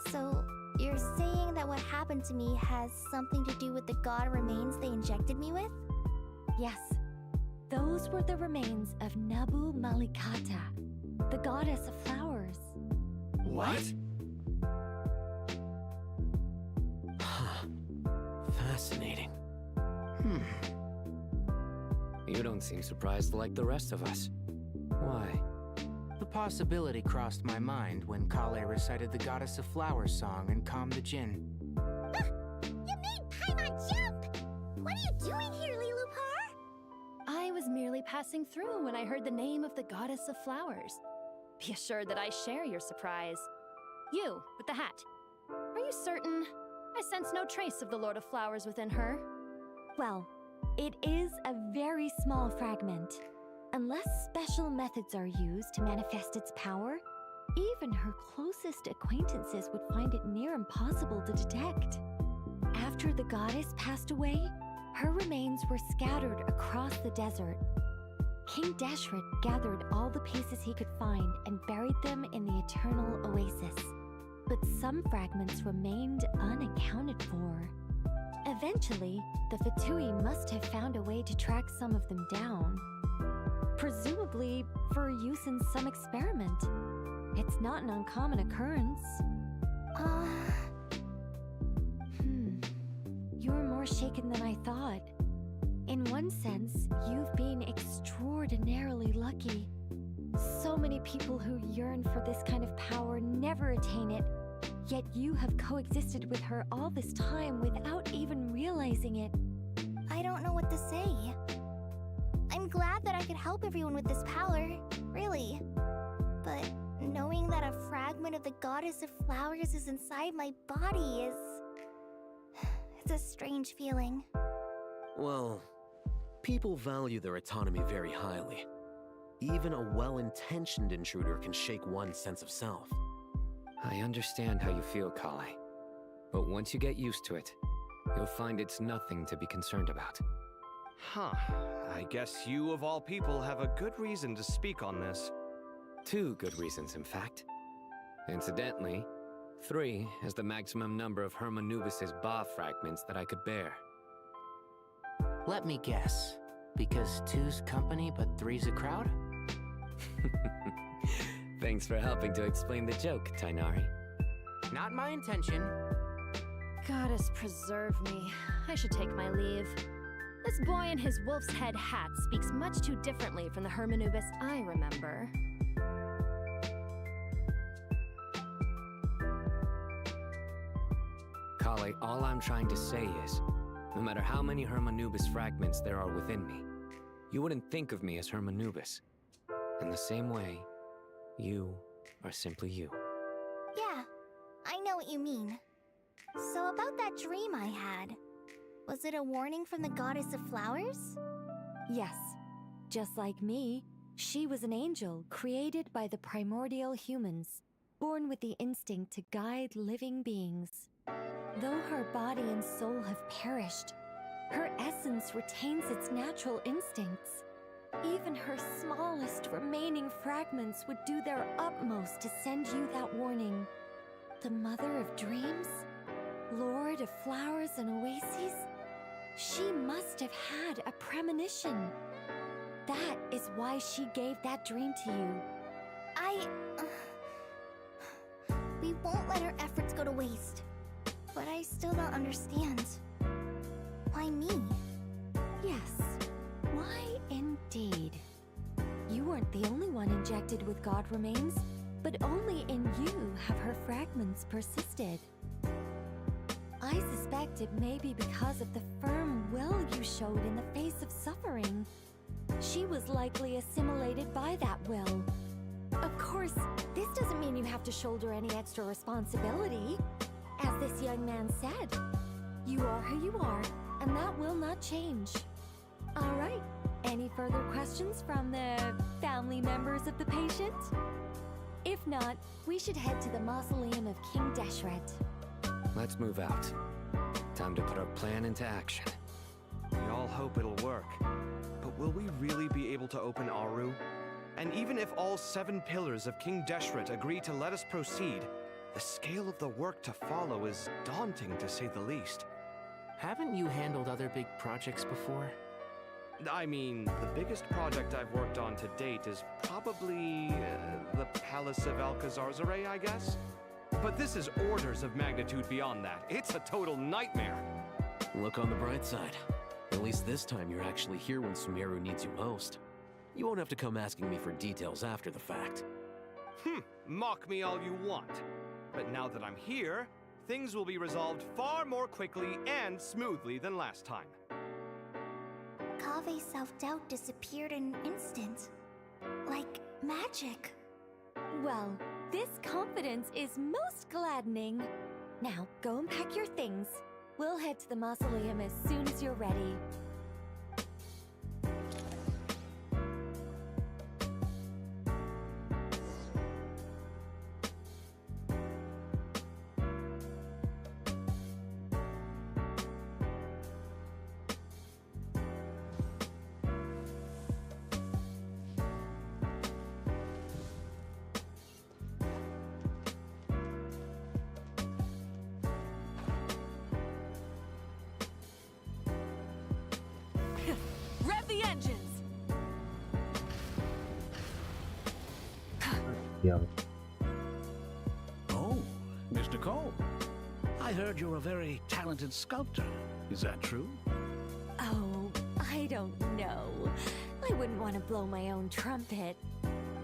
so you're saying that what happened to me has something to do with the God remains they injected me with? Yes. Those were the remains of Nabu Malikata, the goddess of flowers. What? Fascinating. You don't seem surprised like the rest of us. Why? The possibility crossed my mind when Kale recited the Goddess of Flowers song and calmed the djinn. You made Paimon jump! What are you doing here, Lilupar? I was merely passing through when I heard the name of the Goddess of Flowers. Be assured that I share your surprise. You, with the hat. Are you certain? I sense no trace of the Lord of Flowers within her. Well, it is a very small fragment. Unless special methods are used to manifest its power, even her closest acquaintances would find it near impossible to detect. After the goddess passed away, her remains were scattered across the desert. King Deshret gathered all the pieces he could find and buried them in the eternal oasis. But some fragments remained unaccounted for. Eventually, the Fatui must have found a way to track some of them down. Presumably for use in some experiment. It's not an uncommon occurrence. You're more shaken than I thought. In one sense, you've been extraordinarily lucky. So many people who yearn for this kind of power never attain it, yet you have coexisted with her all this time without even realizing it. I don't know what to say. I'm glad that I could help everyone with this power, really. But knowing that a fragment of the Goddess of Flowers is inside my body is... it's a strange feeling. Well, people value their autonomy very highly. Even a well-intentioned intruder can shake one's sense of self. I understand how you feel, Kale. But once you get used to it, you'll find it's nothing to be concerned about. I guess you of all people have a good reason to speak on this. 2 good reasons, in fact. Incidentally, 3 is the maximum number of Hermanubis's Ba fragments that I could bear. Let me guess. Because 2's company but 3's a crowd? Thanks for helping to explain the joke, Tainari. Not my intention. Goddess preserve me. I should take my leave. This boy in his wolf's head hat speaks much too differently from the Hermanubis I remember. Kale, all I'm trying to say is, no matter how many Hermanubis fragments there are within me, you wouldn't think of me as Hermanubis. In the same way, you are simply you. Yeah, I know what you mean. So about that dream I had, was it a warning from the goddess of flowers? Yes. Just like me, she was an angel created by the primordial humans, born with the instinct to guide living beings. Though her body and soul have perished, her essence retains its natural instincts. Even her smallest remaining fragments would do their utmost to send you that warning. The mother of dreams? Lord of flowers and oases? She must have had a premonition. That is why she gave that dream to you. We won't let her efforts go to waste. But I still don't understand. Why me? Yes. Why indeed? You weren't the only one injected with God remains, but only in you have her fragments persisted. I suspect it may be because of the firm will you showed in the face of suffering. She was likely assimilated by that will. Of course, this doesn't mean you have to shoulder any extra responsibility. As this young man said, you are who you are, and that will not change. All right, any further questions from the family members of the patient? If not, we should head to the mausoleum of King Deshret. Let's move out. Time to put our plan into action. We all hope it'll work. But will we really be able to open Aru? And even if all 7 pillars of King Deshret agree to let us proceed, the scale of the work to follow is daunting, to say the least. Haven't you handled other big projects before? I mean, the biggest project I've worked on to date is probably the Palace of Alcazarzaray, I guess? But this is orders of magnitude beyond that. It's a total nightmare. Look on the bright side. At least this time you're actually here when Sumeru needs you most. You won't have to come asking me for details after the fact. Mock me all you want. But now that I'm here, things will be resolved far more quickly and smoothly than last time. Kave's self-doubt disappeared in an instant. Like magic. Well, this confidence is most gladdening. Now, go and pack your things. We'll head to the mausoleum as soon as you're ready. Rev the engines! Siap. Oh, Mr. Cole. I heard you're a very talented sculptor. Is that true? Oh, I don't know. I wouldn't want to blow my own trumpet.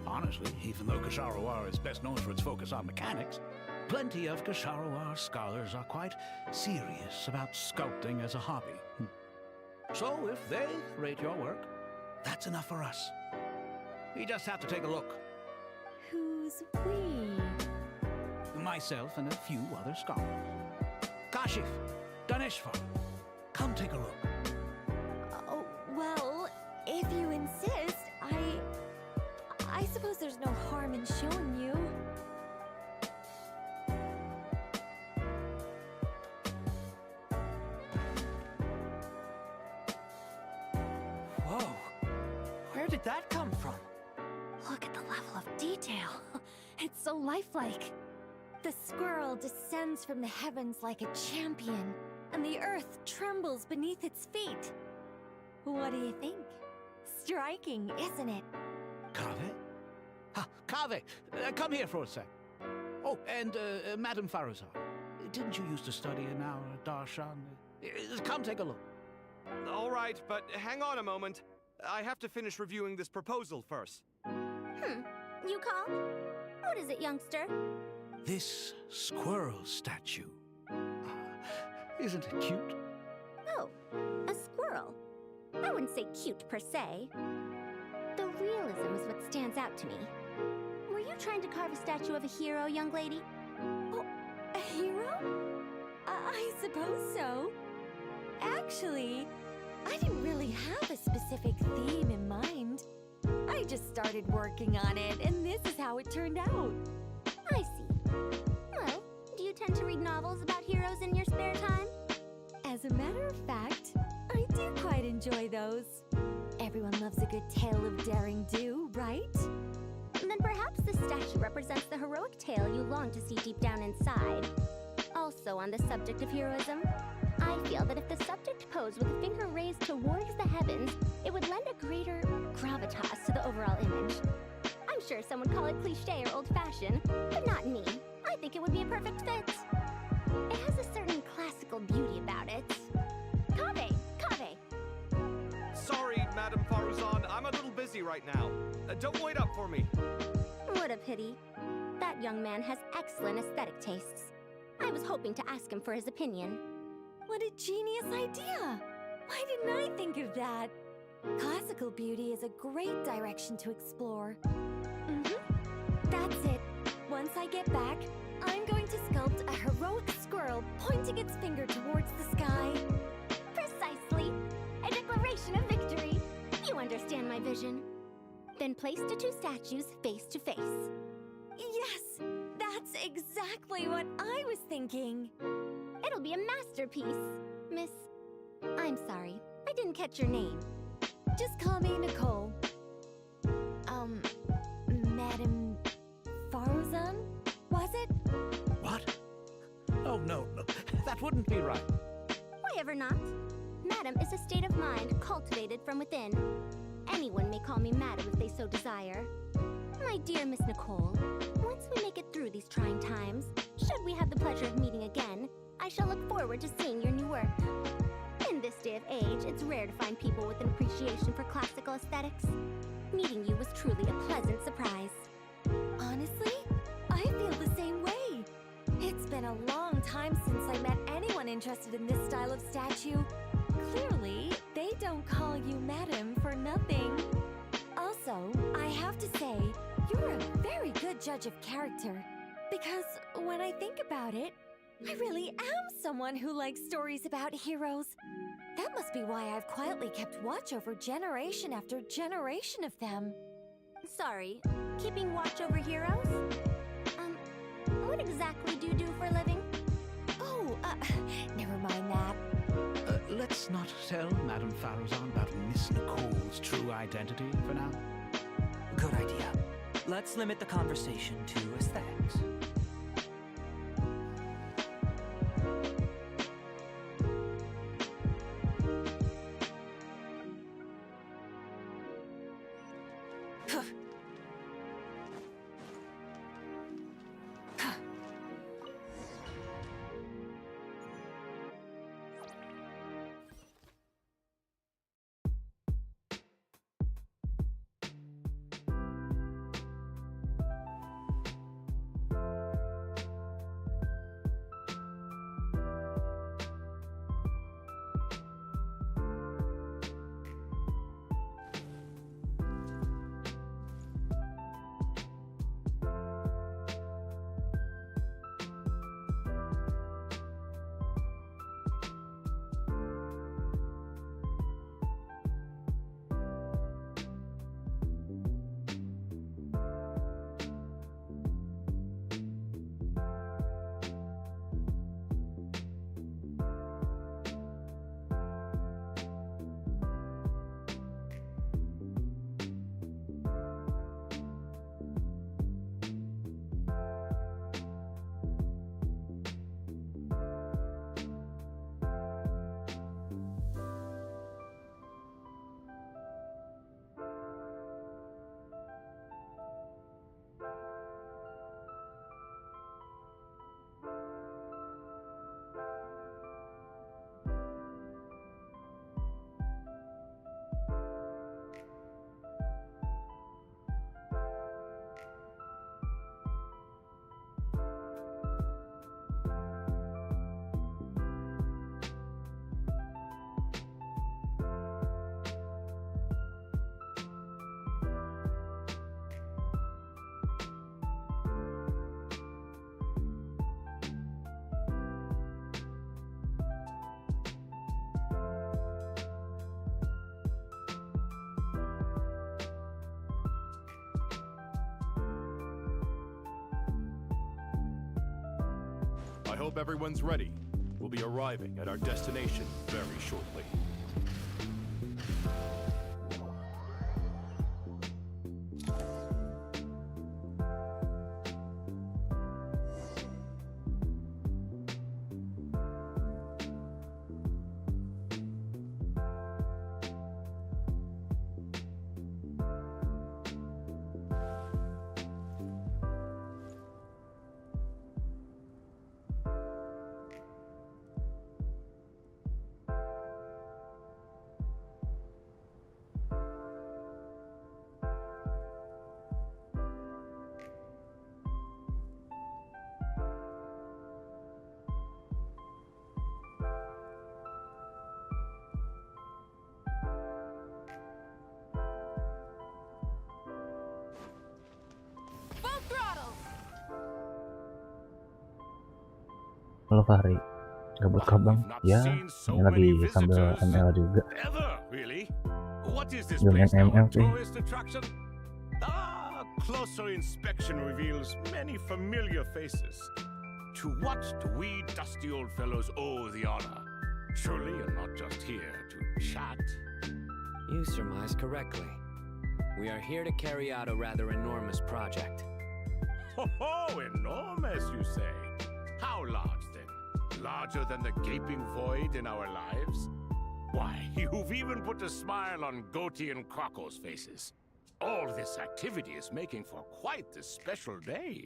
Honestly, even though Kasharawar is best known for its focus on mechanics, plenty of Kasharawar scholars are quite serious about sculpting as a hobby. So if they rate your work, that's enough for us. We just have to take a look. Who's we? Myself and a few other scholars. Kashif, Daneshvar, come take a look. Oh, well, if you insist, I suppose there's no harm in showing you. Whoa! Where did that come from? Look at the level of detail. It's so lifelike. The squirrel descends from the heavens like a champion, and the earth trembles beneath its feet. What do you think? Striking, isn't it? Kave? Kave, come here for a sec. Oh, and Madam Faruzar, didn't you used to study in our darshan? Come take a look. All right, but hang on a moment. I have to finish reviewing this proposal first. You called? What is it, youngster? This squirrel statue. Isn't it cute? Oh, a squirrel. I wouldn't say cute per se. The realism is what stands out to me. Were you trying to carve a statue of a hero, young lady? Oh, a hero? I suppose so. Actually, I didn't really have a specific theme in mind. I just started working on it, and this is how it turned out. I see. Well, do you tend to read novels about heroes in your spare time? As a matter of fact, I do quite enjoy those. Everyone loves a good tale of daring do, right? Then perhaps this statue represents the heroic tale you long to see deep down inside. Also on the subject of heroism, I feel that if the subject posed with a finger raised towards the heavens, it would lend a greater gravitas to the overall image. I'm sure some would call it cliché or old-fashioned, but not me. I think it would be a perfect fit. It has a certain classical beauty about it. Kaveh! Sorry, Madame Faruzan, I'm a little busy right now. Don't wait up for me. What a pity. That young man has excellent aesthetic tastes. I was hoping to ask him for his opinion. What a genius idea! Why didn't I think of that? Classical beauty is a great direction to explore. That's it. Once I get back, I'm going to sculpt a heroic squirrel pointing its finger towards the sky. Precisely. A declaration of victory. You understand my vision. Then place the two statues face to face. Yes! That's exactly what I was thinking. It'll be a masterpiece, Miss... I'm sorry, I didn't catch your name. Just call me Nicole. Madame Faruzan? Was it? What? Oh, no, that wouldn't be right. Why ever not? Madam is a state of mind cultivated from within. Anyone may call me Madam if they so desire. My dear Miss Nicole, once we make it through these trying times, should we have the pleasure of meeting again, I shall look forward to seeing your new work. In this day of age, it's rare to find people with an appreciation for classical aesthetics. Meeting you was truly a pleasant surprise. Honestly, I feel the same way. It's been a long time since I met anyone interested in this style of statue. Clearly, they don't call you Madam for nothing. Also, I have to say, you're a very good judge of character. Because when I think about it, I really am someone who likes stories about heroes. That must be why I've quietly kept watch over generation after generation of them. Sorry, keeping watch over heroes? What exactly do you do for a living? Oh, never mind that. Let's not tell Madame Faruzan about Miss Nicole's true identity for now. Good idea. Let's limit the conversation to aesthetics. I hope everyone's ready. We'll be arriving at our destination very shortly. Halo Fahri, gabut kah bang? Ya, ini lagi sambil ML juga. Belum ML sih. Closer inspection reveals many familiar faces. To what do we dusty old fellows owe the honor? Surely you're not just here to chat. You surmise correctly. We are here to carry out a rather enormous project. Oh, enormous, you say? How large, then? Larger than the gaping void in our lives? Why, you've even put a smile on Goatee and Crocco's faces. All this activity is making for quite the special day.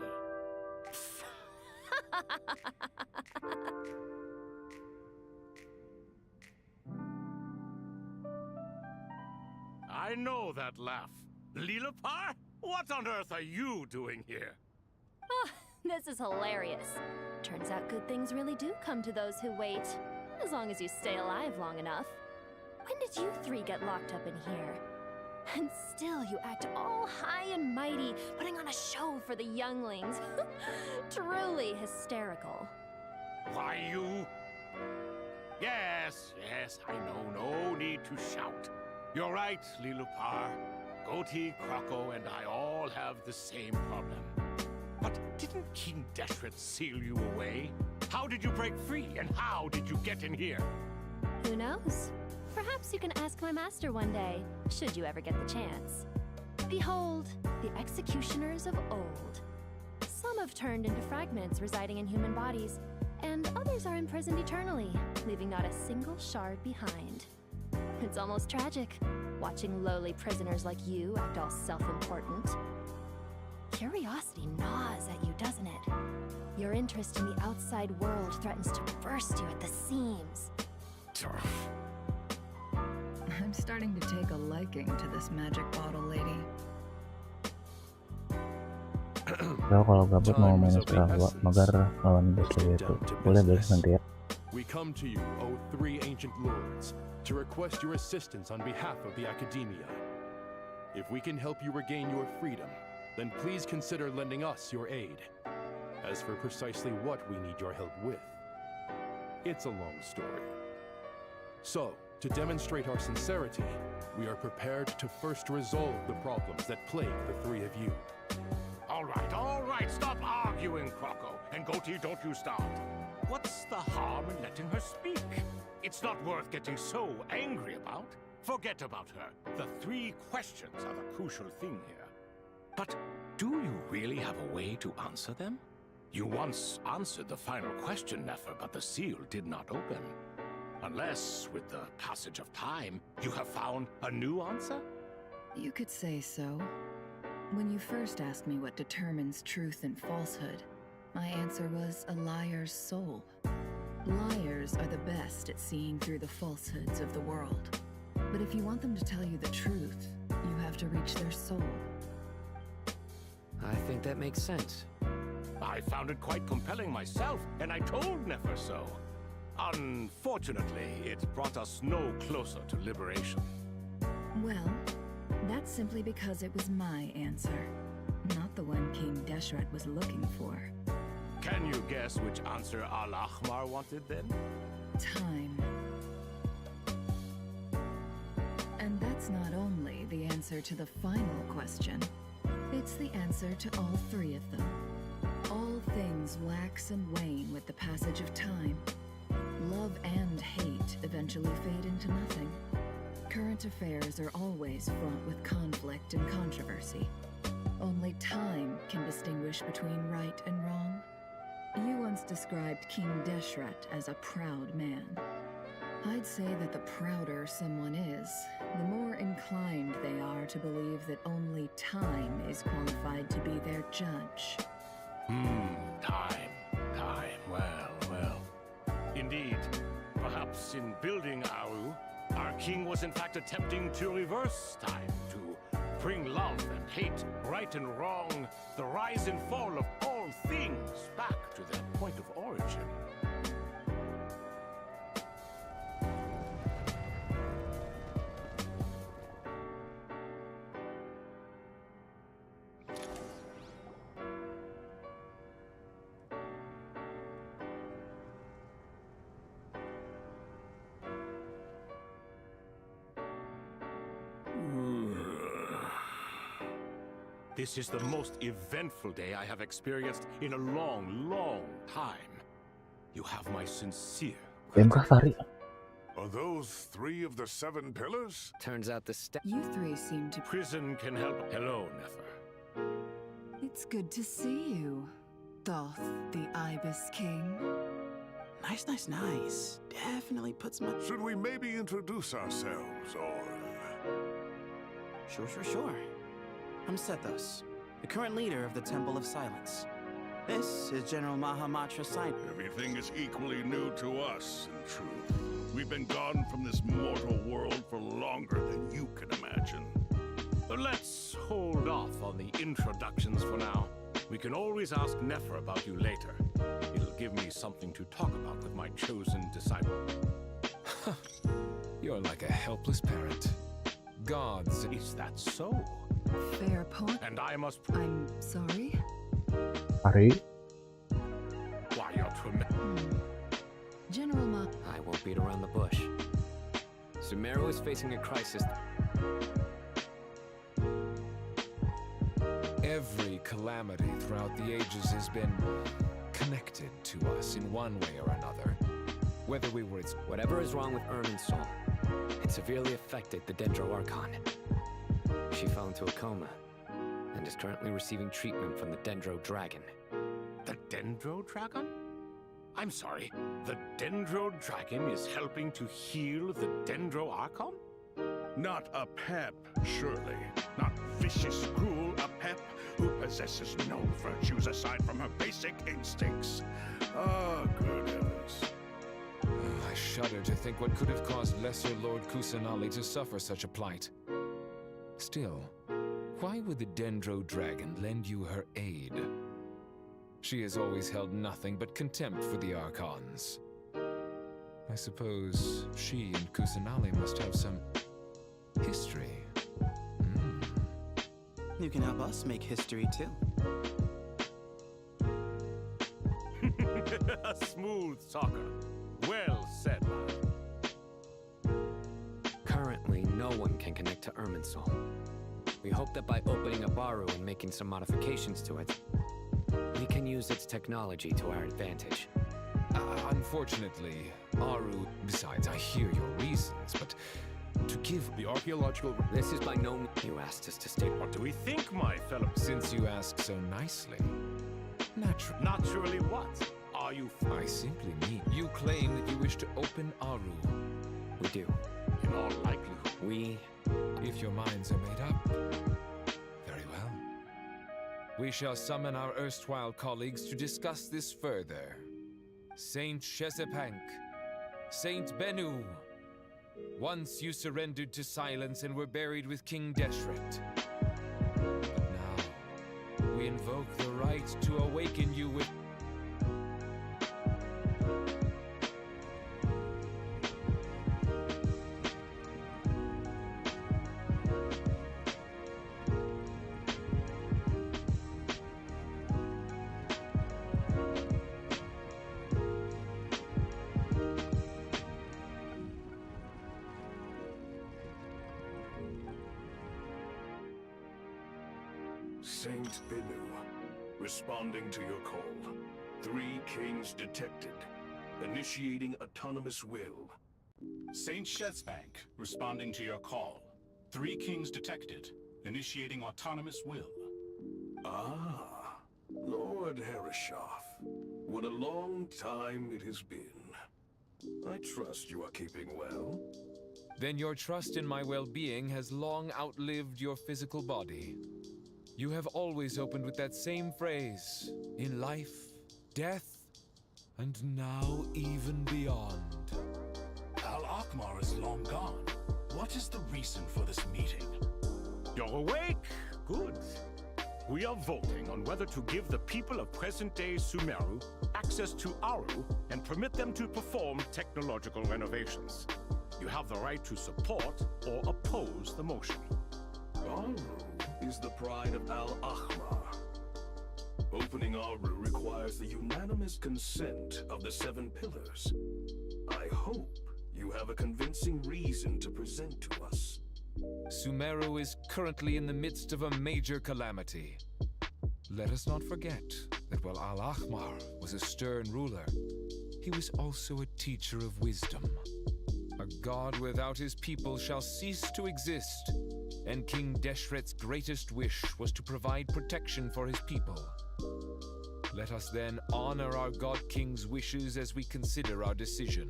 I know that laugh. Lilipar? What on earth are you doing here? Oh, this is hilarious. Turns out good things really do come to those who wait. As long as you stay alive long enough. When did you three get locked up in here? And still you act all high and mighty, putting on a show for the younglings. Truly hysterical. Why, you... Yes, I know. No need to shout. You're right, Lilipar. Goatee, Crocco, and I all have the same problem. But didn't King Deshret seal you away? How did you break free, and how did you get in here? Who knows? Perhaps you can ask my master one day, should you ever get the chance. Behold, the executioners of old. Some have turned into fragments residing in human bodies, and others are imprisoned eternally, leaving not a single shard behind. It's almost tragic, watching lowly prisoners like you act all self-important. Curiosity gnaws at you, doesn't it? Your interest in the outside world threatens to burst you at the seams. I'm starting to take a liking to this magic bottle lady. So kalau gabut mau main magar lawan bos itu, boleh nanti ya. We come to you, O three ancient lords, to request your assistance on behalf of the Academia. If we can help you regain your freedom, then please consider lending us your aid. As for precisely what we need your help with, it's a long story. So, to demonstrate our sincerity, we are prepared to first resolve the problems that plague the three of you. All right, stop arguing, Crocco. And Goatee, don't you start. What's the harm in letting her speak? It's not worth getting so angry about. Forget about her. The three questions are the crucial thing here. But do you really have a way to answer them? You once answered the final question, Nefer, but the seal did not open. Unless, with the passage of time, you have found a new answer? You could say so. When you first asked me what determines truth and falsehood, my answer was a liar's soul. Liars are the best at seeing through the falsehoods of the world. But if you want them to tell you the truth, you have to reach their soul. I think that makes sense. I found it quite compelling myself, and I told Nefer so. Unfortunately, it brought us no closer to liberation. Well, that's simply because it was my answer, not the one King Deshret was looking for. Can you guess which answer Al-Ahmar wanted then? Time. And that's not only the answer to the final question, it's the answer to all three of them. All things wax and wane with the passage of time. Love and hate eventually fade into nothing. Current affairs are always fraught with conflict and controversy. Only time can distinguish between right and wrong. You once described King Deshret as a proud man. I'd say that the prouder someone is, the more inclined they are to believe that only time is qualified to be their judge. Time. Well. Indeed, perhaps in building Aru, our king was in fact attempting to reverse time, to bring love and hate, right and wrong, the rise and fall of all things back to their point of origin. This is the most eventful day I have experienced in a long time. You have my sincere Fari. Are those 3 of the 7 pillars? Turns out the You three seem to... Prison can help. Hello, Nefer. It's good to see you, Thoth the Ibis King. Nice. Definitely puts my... Should we maybe introduce ourselves, or... Sure. I'm Sethos, the current leader of the Temple of Silence. This is General Mahamatra Sain. Everything is equally new to us, in truth. We've been gone from this mortal world for longer than you can imagine. But let's hold off on the introductions for now. We can always ask Nefer about you later. It'll give me something to talk about with my chosen disciple. You're like a helpless parent. Gods. Is that so? Fair point. And I must... I'm sorry? Ari? Why, you're tremendous. General Ma... I won't beat around the bush. Sumeru is facing a crisis. Every calamity throughout the ages has been connected to us in one way or another. Whether we were its... Whatever is wrong with Ernan's soul, it severely affected the Dendro Archon. She fell into a coma and is currently receiving treatment from the Dendro Dragon. The Dendro Dragon? I'm sorry, the Dendro Dragon is helping to heal the Dendro Archon? Not a pep, surely. Not vicious, cruel a pep who possesses no virtues aside from her basic instincts. Ah, good heavens. I shudder to think what could have caused Lesser Lord Kusanali to suffer such a plight. Still, why would the Dendro Dragon lend you her aid? She has always held nothing but contempt for the Archons. I suppose she and Kusanali must have some history. You can help us make history too. A smooth talker. Well said, lad. Currently, no one can connect to Irminsul. We hope that by opening up Aru and making some modifications to it, we can use its technology to our advantage. Unfortunately, Aru... Besides, I hear your reasons, but to give the archaeological... This is by no means... You asked us to state... What do we think, my fellow? Since you ask so nicely. Naturally what? Are you... I simply mean... You claim that you wish to open Aru. We do. In all likelihood. We... If your minds are made up, very well. We shall summon our erstwhile colleagues to discuss this further. Saint Shesepank, Saint Bennu, once you surrendered to silence and were buried with King Deshret. But now, we invoke the right to awaken you with... Saint Bennu, Responding to your call. 3 kings detected. Initiating autonomous will. Saint Shesbank, responding to your call. 3 kings detected. Initiating autonomous will. Ah, Lord Herreshoff. What a long time it has been. I trust you are keeping well. Then your trust in my well-being has long outlived your physical body. You have always opened with that same phrase, in life, death, and now even beyond. Al-Akmar is long gone. What is the reason for this meeting? You're awake? Good. We are voting on whether to give the people of present-day Sumeru access to Aru and permit them to perform technological renovations. You have the right to support or oppose the motion. Aru is the pride of Al-Akmar. Opening Aru requires the unanimous consent of the 7 pillars. I hope you have a convincing reason to present to us. Sumeru is currently in the midst of a major calamity. Let us not forget that while Al-Akmar was a stern ruler, he was also a teacher of wisdom. A god without his people shall cease to exist, and King Deshret's greatest wish was to provide protection for his people. Let us then honor our God King's wishes as we consider our decision.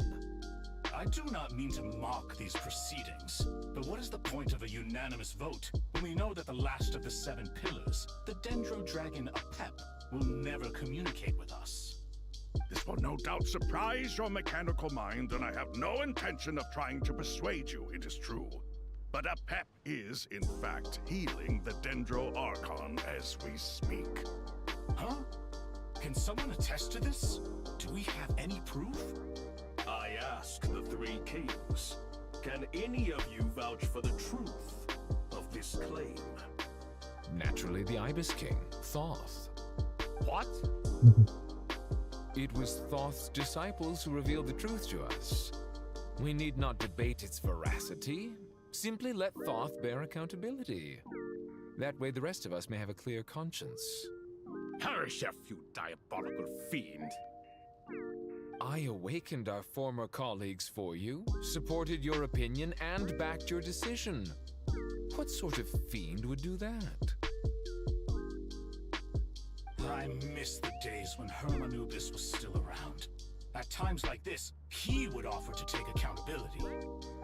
I do not mean to mock these proceedings, but what is the point of a unanimous vote when we know that the last of the 7 pillars, the Dendro Dragon Apep, will never communicate with us? This will no doubt surprise your mechanical mind, and I have no intention of trying to persuade you it is true. But Apep is, in fact, healing the Dendro Archon as we speak. Huh? Can someone attest to this? Do we have any proof? I ask the 3 kings, can any of you vouch for the truth of this claim? Naturally, the Ibis King, Thoth. What? It was Thoth's disciples who revealed the truth to us. We need not debate its veracity. Simply let Thoth bear accountability. That way the rest of us may have a clear conscience. Hereshef, you diabolical fiend! I awakened our former colleagues for you, supported your opinion, and backed your decision. What sort of fiend would do that? I miss the days when Hermanubis was still around. At times like this, he would offer to take accountability.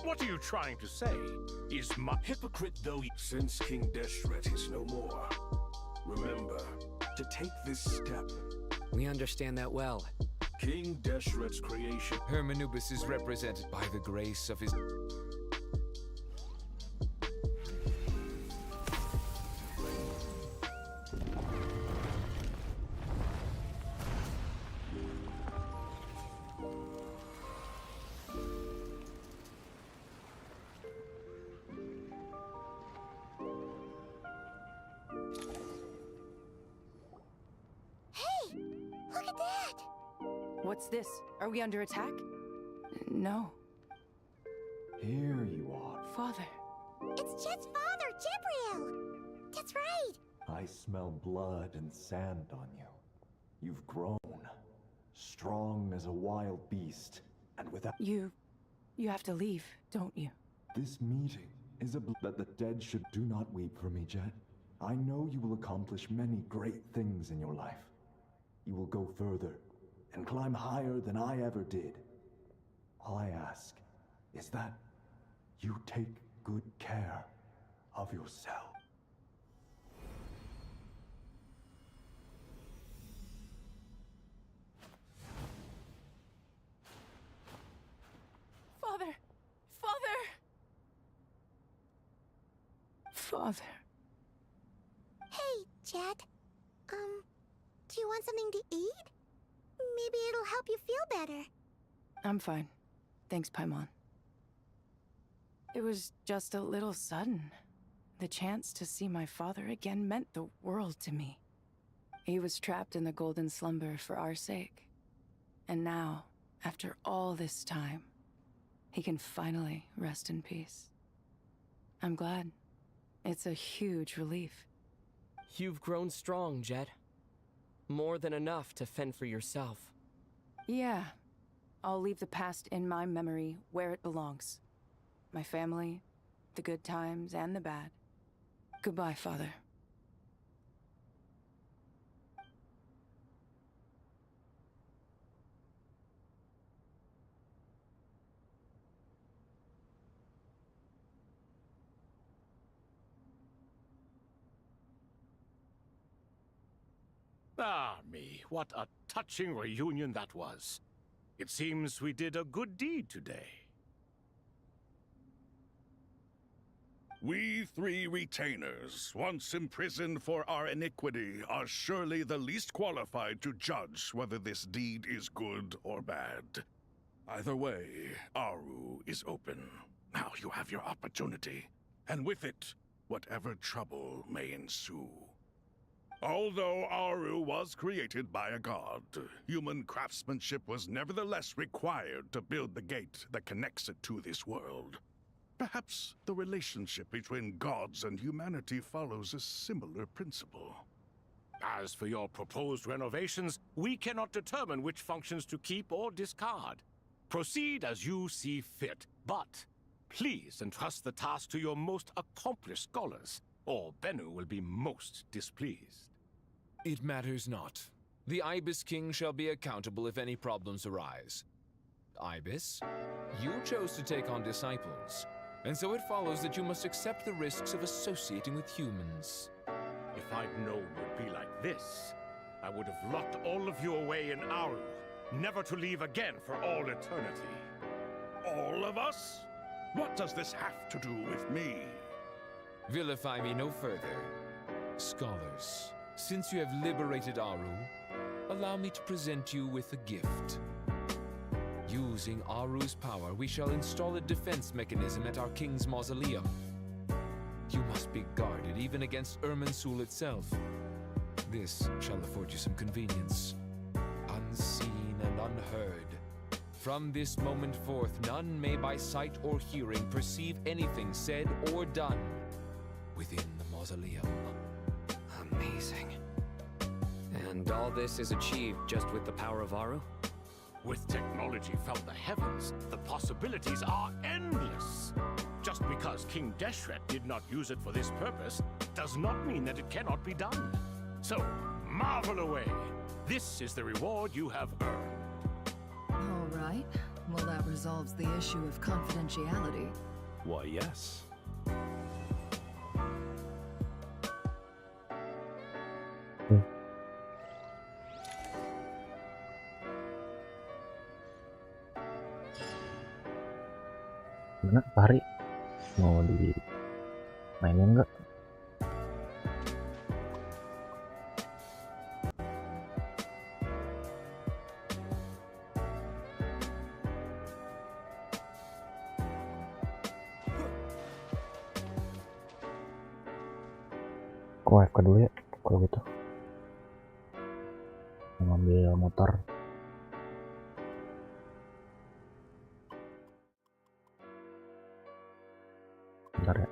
What are you trying to say? Is my hypocrite though he— Since King Deshret is no more, remember to take this step. We understand that well. King Deshret's creation. Hermanubis is represented by the grace of his... What's this? Are we under attack? No. Here you are. Father. It's Jet's father, Jibriel! That's right! I smell blood and sand on you. You've grown. Strong as a wild beast, and without— You have to leave, don't you? This meeting is that the dead should do not weep for me, Jet. I know you will accomplish many great things in your life. You will go further and climb higher than I ever did. All I ask is that you take good care of yourself. Father! Father! Father. Hey, Jet. Do you want something to eat? Maybe it'll help you feel better. I'm fine. Thanks, Paimon. It was just a little sudden. The chance to see my father again meant the world to me. He was trapped in the golden slumber for our sake. And now, after all this time, he can finally rest in peace. I'm glad. It's a huge relief. You've grown strong, Jet. more than enough to fend for yourself. Yeah. I'll leave the past in my memory where it belongs. My family, the good times and the bad. Goodbye, Father. Ah, me, what a touching reunion that was. It seems we did a good deed today. We three retainers, once imprisoned for our iniquity, are surely the least qualified to judge whether this deed is good or bad. Either way, Aru is open. Now you have your opportunity, and with it, whatever trouble may ensue. Although Aru was created by a god, human craftsmanship was nevertheless required to build the gate that connects it to this world. Perhaps the relationship between gods and humanity follows a similar principle. As for your proposed renovations, we cannot determine which functions to keep or discard. Proceed as you see fit, but please entrust the task to your most accomplished scholars, or Bennu will be most displeased. It matters not. The Ibis King shall be accountable if any problems arise. Ibis, you chose to take on disciples, and so it follows that you must accept the risks of associating with humans. If I'd known it would be like this, I would have locked all of you away in Aru, never to leave again for all eternity. All of us? What does this have to do with me? Vilify me no further. Scholars, since you have liberated Aru, allow me to present you with a gift. Using Aru's power, we shall install a defense mechanism at our king's mausoleum. You must be guarded even against Irminsul itself. This shall afford you some convenience. Unseen and unheard. From this moment forth, none may by sight or hearing perceive anything said or done within the mausoleum. Amazing. And all this is achieved just with the power of Aru? With technology from the heavens, the possibilities are endless. Just because King Deshret did not use it for this purpose does not mean that it cannot be done. So, marvel away. This is the reward you have earned. All right. Well, that resolves the issue of confidentiality. Why, yes. Mana Pari mau di mainin nggak? Aku AFK dulu ya kalau gitu. Ngambil motor. Bentar ya.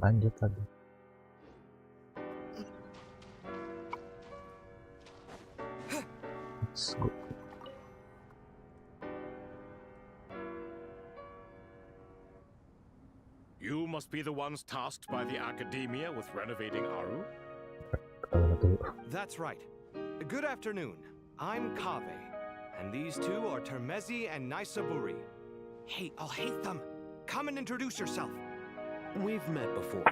Lanjut lagi. Let's go. You must be the ones tasked by the Academia with renovating Aru? That's right. Good afternoon. I'm Kave, and these two are Termezi and Naisaburi. Hey, I'll hate them. Come and introduce yourself. We've met before.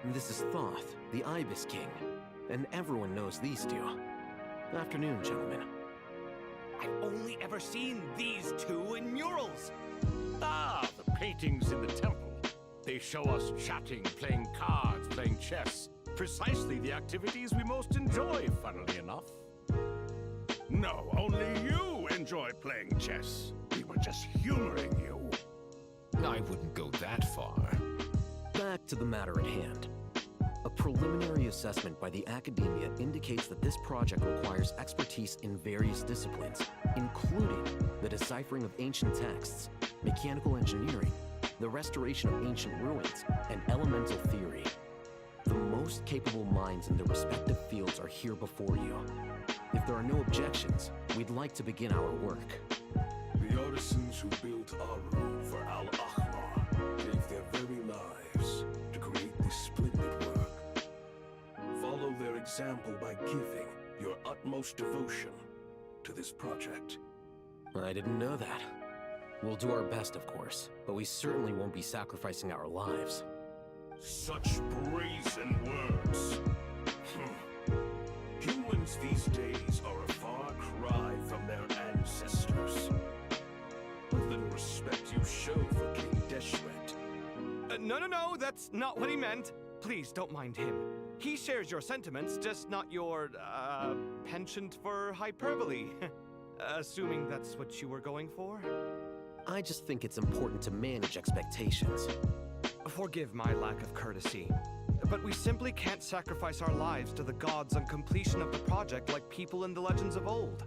This is Thoth, the Ibis King, and everyone knows these two. Afternoon, gentlemen. I've only ever seen these two in murals. Ah, the paintings in the temple. They show us chatting, playing cards, playing chess. Precisely the activities we most enjoy, funnily enough. No, only you enjoy playing chess. We were just humoring you. I wouldn't go that far. Back to the matter at hand. A preliminary assessment by the Academia indicates that this project requires expertise in various disciplines, including the deciphering of ancient texts, mechanical engineering, the restoration of ancient ruins, and elemental theory. The most capable minds in their respective fields are here before you. If there are no objections, we'd like to begin our work. The artisans who built Aru for Al-Ahmar gave their very lives to create this splendid work. Follow their example by giving your utmost devotion to this project. I didn't know that. We'll do our best, of course, but we certainly won't be sacrificing our lives. Such brazen words. Humans these days are a far cry from their ancestors. What little respect you show for King Deshret. No, that's not what he meant. Please don't mind him. He shares your sentiments, just not your, penchant for hyperbole. Assuming that's what you were going for? I just think it's important to manage expectations. Forgive my lack of courtesy, but we simply can't sacrifice our lives to the gods on completion of the project like people in the legends of old.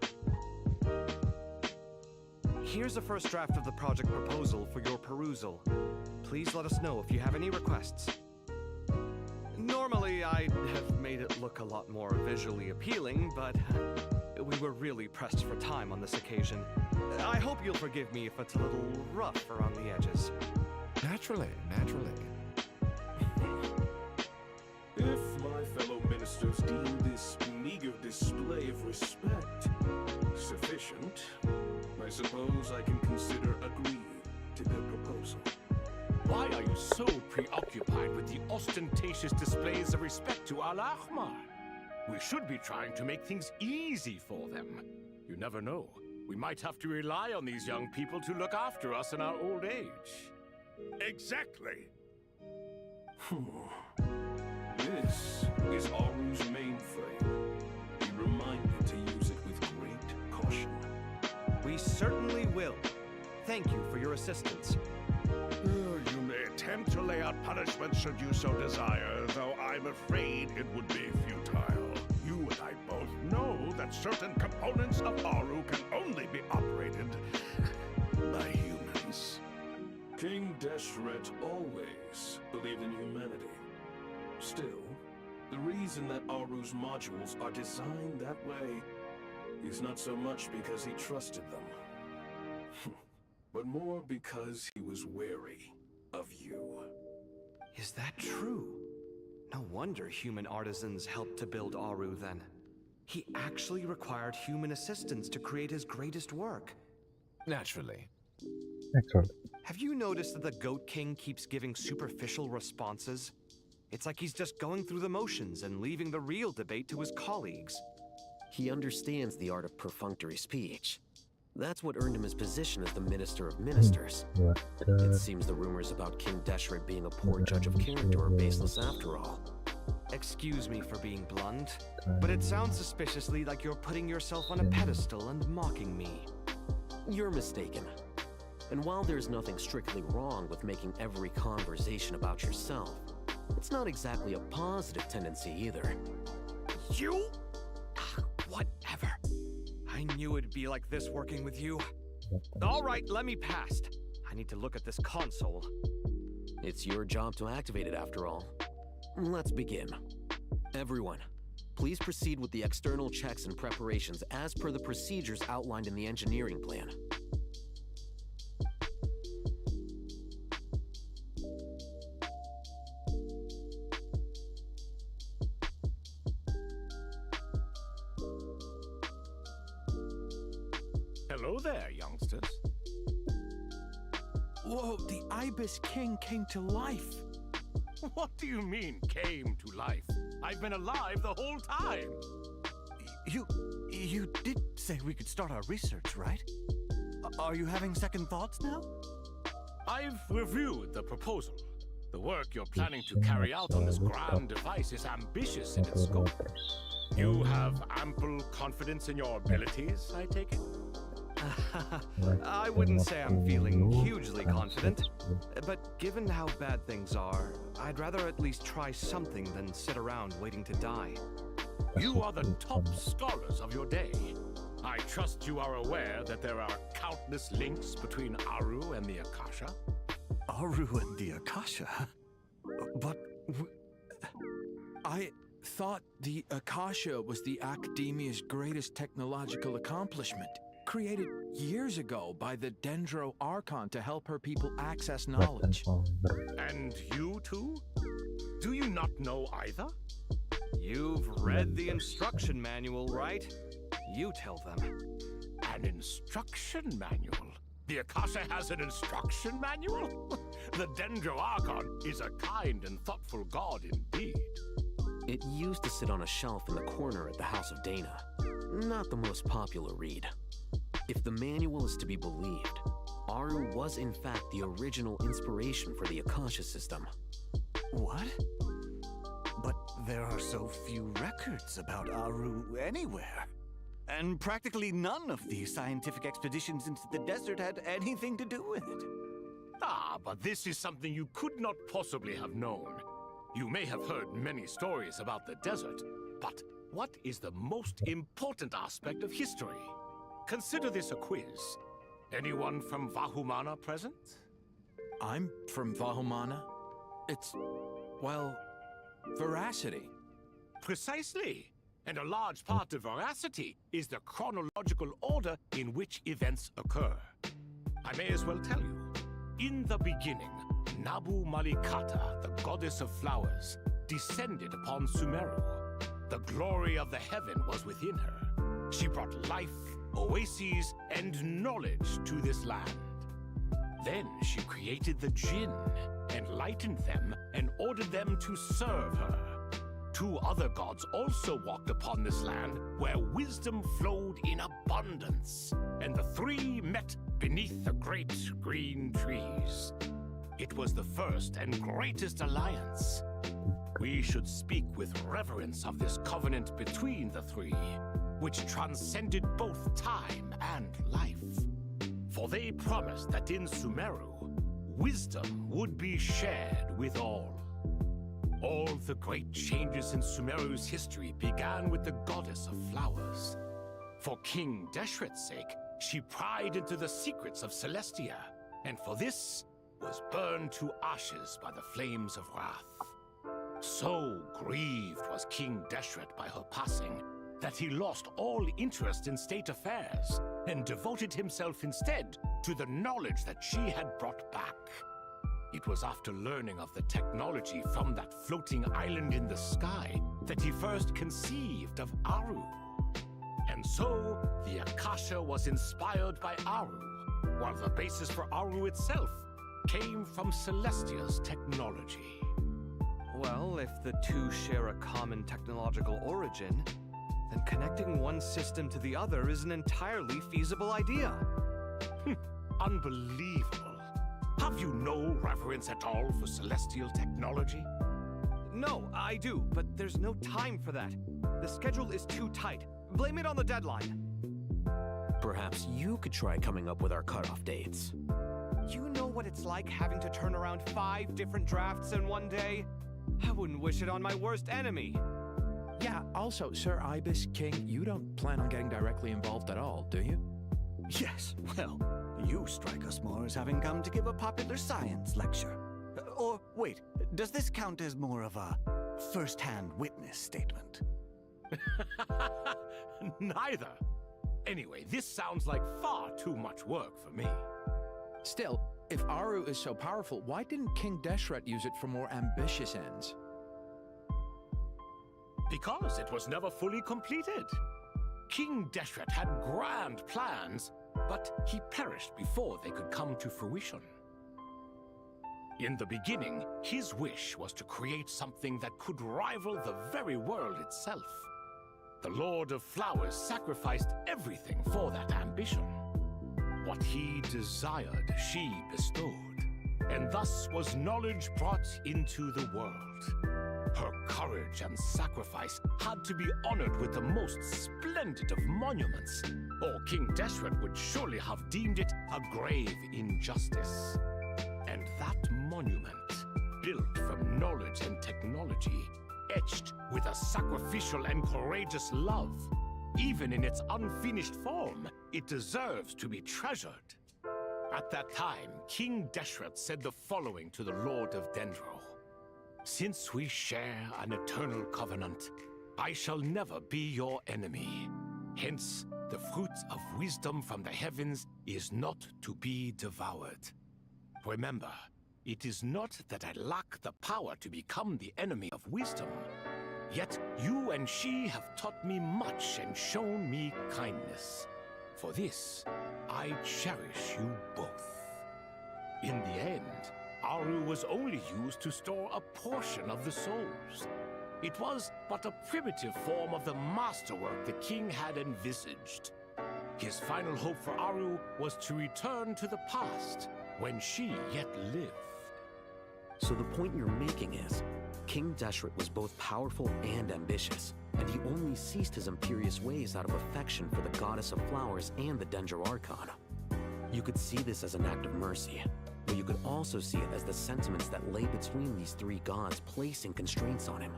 Here's a first draft of the project proposal for your perusal. Please let us know if you have any requests. Normally, I'd have made it look a lot more visually appealing, but we were really pressed for time on this occasion. I hope you'll forgive me if it's a little rough around the edges. Naturally. If my fellow ministers deem this meager display of respect sufficient, I suppose I can consider agreeing to their proposal. Why are you so preoccupied with the ostentatious displays of respect to Al-Ahmar? We should be trying to make things easy for them. You never know. We might have to rely on these young people to look after us in our old age. Exactly. This is Aru's mainframe. Be reminded to use it with great caution. We certainly will. Thank you for your assistance. You may attempt to lay out punishment should you so desire, though I'm afraid it would be futile. You and I both know that certain components of Aru can only be operated by humans. King Deshret always believed in humanity. Still, the reason that Aru's modules are designed that way is not so much because he trusted them, but more because he was wary of you. Is that true? No wonder human artisans helped to build Aru then. He actually required human assistance to create his greatest work. Naturally. Have you noticed that the Goat King keeps giving superficial responses? It's like he's just going through the motions and leaving the real debate to his colleagues. He understands the art of perfunctory speech. That's what earned him his position as the Minister of Ministers. It seems the rumors about King Deshret being a poor judge of character are baseless after all. Excuse me for being blunt, but it sounds suspiciously like you're putting yourself on a pedestal and mocking me. You're mistaken. And while there's nothing strictly wrong with making every conversation about yourself, it's not exactly a positive tendency either. You? Whatever. I knew it'd be like this working with you. All right, let me past. I need to look at this console. It's your job to activate it after all. Let's begin. Everyone, please proceed with the external checks and preparations as per the procedures outlined in the engineering plan. Hello there, youngsters. Whoa, the Ibis King came to life. What do you mean, came to life? I've been alive the whole time. You did say we could start our research, right? Are you having second thoughts now? I've reviewed the proposal. The work you're planning to carry out on this grand device is ambitious in its scope. You have ample confidence in your abilities, I take it? I wouldn't say I'm feeling hugely confident, but given how bad things are, I'd rather at least try something than sit around waiting to die. You are the top scholars of your day. I trust you are aware that there are countless links between Aru and the Akasha. Aru and the Akasha? But I thought the Akasha was the Academia's greatest technological accomplishment, created years ago by the Dendro Archon to help her people access knowledge. And you too? Do you not know either? You've read the instruction manual, right? You tell them. An instruction manual? The Akasha has an instruction manual? The Dendro Archon is a kind and thoughtful god indeed. It used to sit on a shelf in the corner at the House of Dana. Not the most popular read. If the manual is to be believed, Aru was in fact the original inspiration for the Akasha system. What? But there are so few records about Aru anywhere. And practically none of the scientific expeditions into the desert had anything to do with it. Ah, but this is something you could not possibly have known. You may have heard many stories about the desert, but what is the most important aspect of history? Consider this a quiz. Anyone from Vahumana present? I'm from Vahumana. It's, well, veracity. Precisely. And a large part of veracity is the chronological order in which events occur. I may as well tell you. In the beginning, Nabu Malikata, the goddess of flowers, descended upon Sumeru. The glory of the heaven was within her. She brought life, oases, and knowledge to this land. Then she created the Jinn, enlightened them, and ordered them to serve her. Two other gods also walked upon this land where wisdom flowed in abundance, and the three met beneath the great green trees. It was the first and greatest alliance. We should speak with reverence of this covenant between the three, which transcended both time and life. For they promised that in Sumeru, wisdom would be shared with all. All the great changes in Sumeru's history began with the goddess of flowers. For King Deshret's sake, she pried into the secrets of Celestia, and for this was burned to ashes by the flames of wrath. So grieved was King Deshret by her passing that he lost all interest in state affairs and devoted himself instead to the knowledge that she had brought back. It was after learning of the technology from that floating island in the sky that he first conceived of Aru. And so, the Akasha was inspired by Aru, while the basis for Aru itself came from Celestia's technology. Well, if the two share a common technological origin, then connecting one system to the other is an entirely feasible idea. Unbelievable. Have you no reverence at all for celestial technology? No, I do, but there's no time for that. The schedule is too tight. Blame it on the deadline. Perhaps you could try coming up with our cutoff dates. You know what it's like having to turn around 5 different drafts in one day? I wouldn't wish it on my worst enemy. Yeah, also, Sir Ibis King, you don't plan on getting directly involved at all, do you? Yes, well, you strike us more as having come to give a popular science lecture. Or wait, does this count as more of a first-hand witness statement? Neither. Anyway, this sounds like far too much work for me. Still, if Aru is so powerful, why didn't King Deshret use it for more ambitious ends? Because it was never fully completed. King Deshret had grand plans, but he perished before they could come to fruition. In the beginning, his wish was to create something that could rival the very world itself. The Lord of Flowers sacrificed everything for that ambition. What he desired, she bestowed, and thus was knowledge brought into the world. Her courage and sacrifice had to be honored with the most splendid of monuments, or King Deshret would surely have deemed it a grave injustice. And that monument, built from knowledge and technology, etched with a sacrificial and courageous love, even in its unfinished form, it deserves to be treasured. At that time, King Deshret said the following to the Lord of Dendro. Since we share an eternal covenant, I shall never be your enemy. Hence, the fruit of wisdom from the heavens is not to be devoured. Remember, it is not that I lack the power to become the enemy of wisdom. Yet you and she have taught me much and shown me kindness. For this, I cherish you both. In the end, Aru was only used to store a portion of the souls. It was but a primitive form of the masterwork the king had envisaged. His final hope for Aru was to return to the past, when she yet lived. So the point you're making is, King Deshret was both powerful and ambitious, and he only ceased his imperious ways out of affection for the Goddess of Flowers and the Dendro Archon. You could see this as an act of mercy, but you could also see it as the sentiments that lay between these three gods placing constraints on him.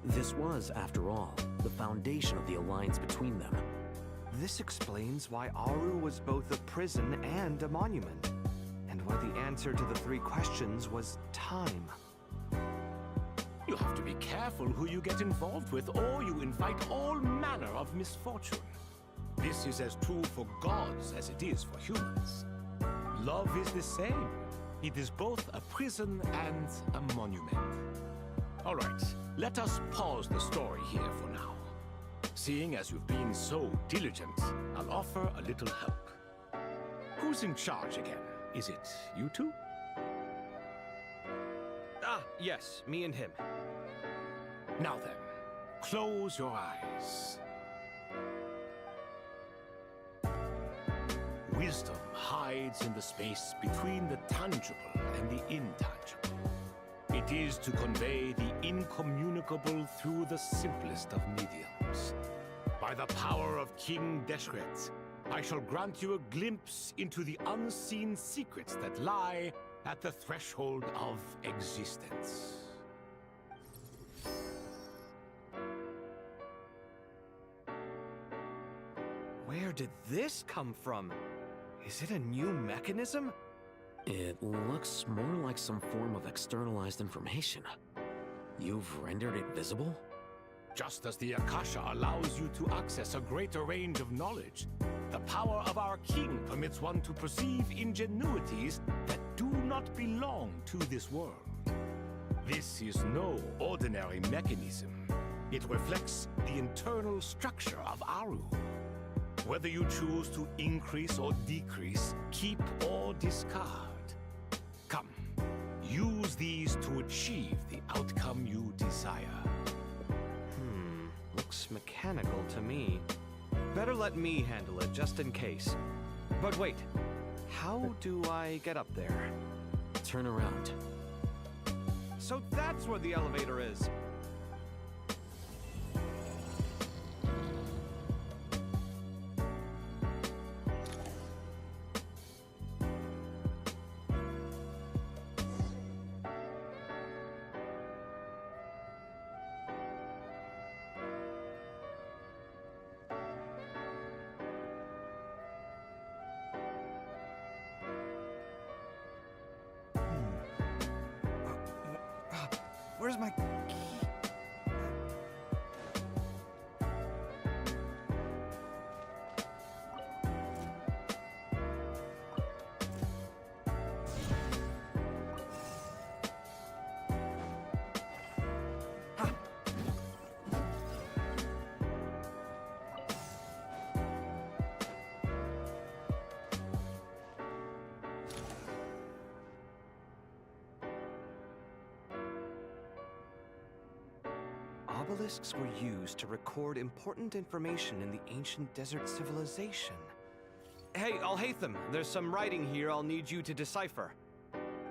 This was, after all, the foundation of the alliance between them. This explains why Aru was both a prison and a monument, and why the answer to the three questions was time. You have to be careful who you get involved with, or you invite all manner of misfortune. This is as true for gods as it is for humans. Love is the same. It is both a prison and a monument. All right, let us pause the story here for now. Seeing as you've been so diligent, I'll offer a little help. Who's in charge again? Is it you two? Ah, yes, me and him. Now then, close your eyes. Wisdom hides in the space between the tangible and the intangible. It is to convey the incommunicable through the simplest of mediums. By the power of King Deshret, I shall grant you a glimpse into the unseen secrets that lie at the threshold of existence. Where did this come from? Is it a new mechanism? It looks more like some form of externalized information. You've rendered it visible? Just as the Akasha allows you to access a greater range of knowledge, the power of our king permits one to perceive ingenuities that do not belong to this world. This is no ordinary mechanism. It reflects the internal structure of Aru. Whether you choose to increase or decrease, keep or discard. Come, use these to achieve the outcome you desire. Looks mechanical to me. Better let me handle it, just in case. But wait, how do I get up there? Turn around. So that's where the elevator is. Where's my key? Obelisks were used to record important information in the ancient desert civilization. Hey, Al-Haytham, there's some writing here I'll need you to decipher.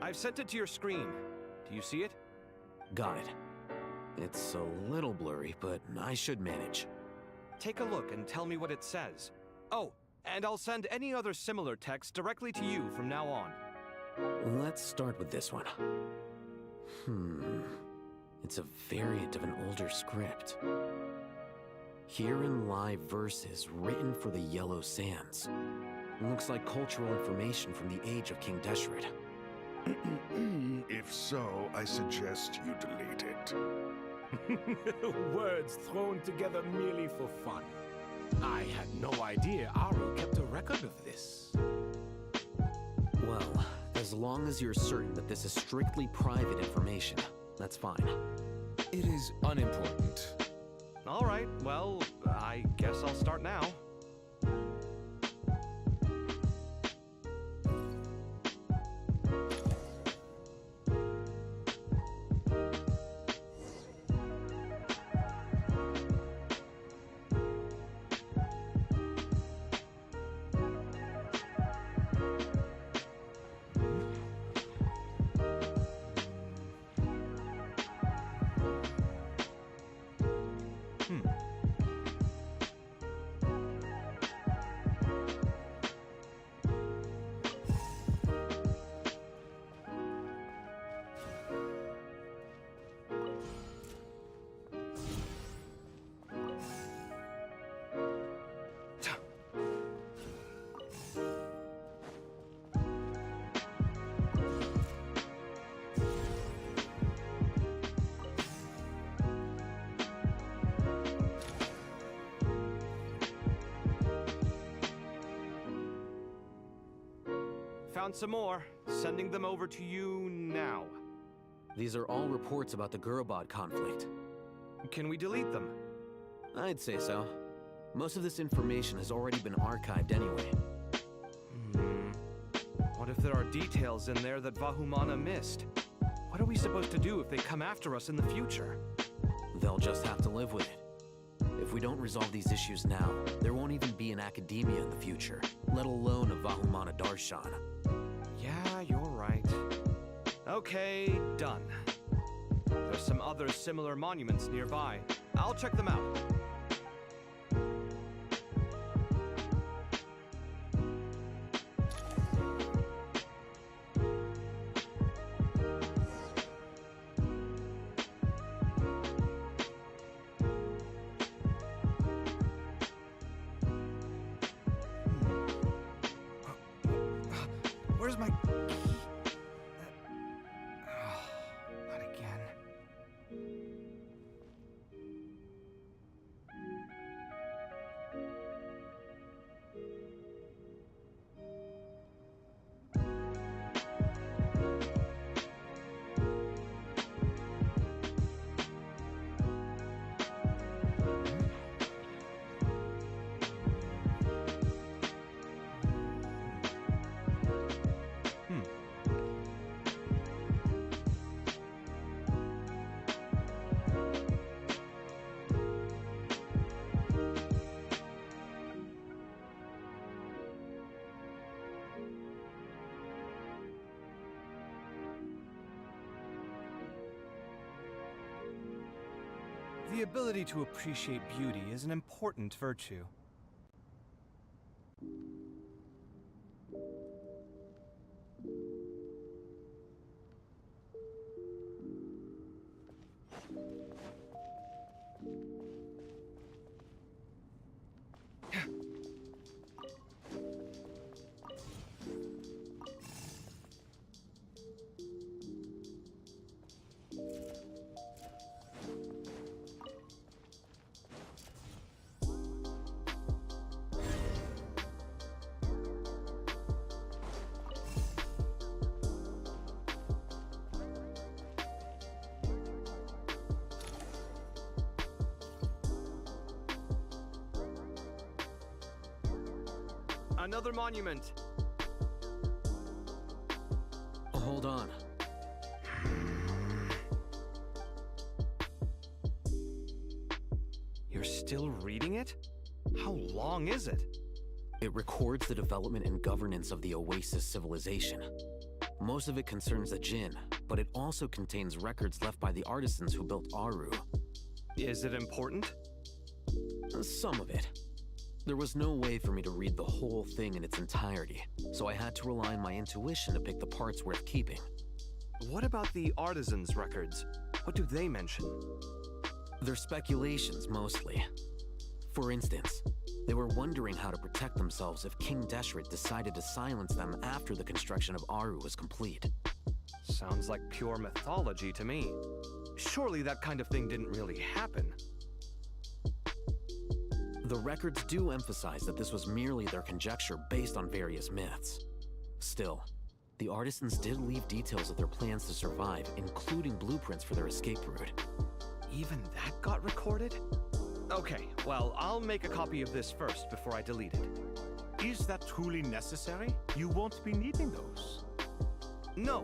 I've sent it to your screen. Do you see it? Got it. It's a little blurry, but I should manage. Take a look and tell me what it says. Oh, and I'll send any other similar text directly to you from now on. Let's start with this one. It's a variant of an older script. Herein lie verses written for the Yellow Sands. Looks like cultural information from the age of King Deshret. If so, I suggest you delete it. Words thrown together merely for fun. I had no idea Aru kept a record of this. Well, as long as you're certain that this is strictly private information, that's fine. It is unimportant. All right, well, I guess I'll start now. Found some more. Sending them over to you now. These are all reports about the Gurubad conflict. Can we delete them? I'd say so. Most of this information has already been archived anyway. What if there are details in there that Vahumana missed? What are we supposed to do if they come after us in the future? They'll just have to live with it. If we don't resolve these issues now, there won't even be an academia in the future, let alone a Vahumana Darshan. Yeah, you're right. Okay, done. There's some other similar monuments nearby. I'll check them out. Where's my key? Not again. The ability to appreciate beauty is an important virtue. Another monument. Hold on. You're still reading it? How long is it? It records the development and governance of the Oasis civilization. Most of it concerns the Jinn, but it also contains records left by the artisans who built Aru. Is it important? Some of it. There was no way for me to read the whole thing in its entirety, so I had to rely on my intuition to pick the parts worth keeping. What about the artisans' records? What do they mention? They're speculations, mostly. For instance, they were wondering how to protect themselves if King Deshret decided to silence them after the construction of Aru was complete. Sounds like pure mythology to me. Surely that kind of thing didn't really happen. The records do emphasize that this was merely their conjecture based on various myths. Still, the artisans did leave details of their plans to survive, including blueprints for their escape route. Even that got recorded? Okay, well, I'll make a copy of this first before I delete it. Is that truly necessary? You won't be needing those. No,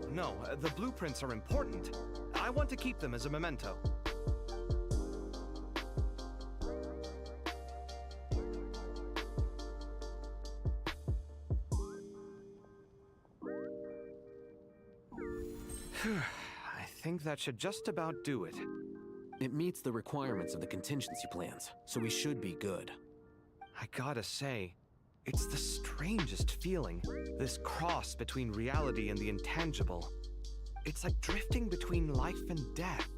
the blueprints are important. I want to keep them as a memento. I think that should just about do it. It meets the requirements of the contingency plans, so we should be good. I gotta say, it's the strangest feeling, this cross between reality and the intangible. It's like drifting between life and death,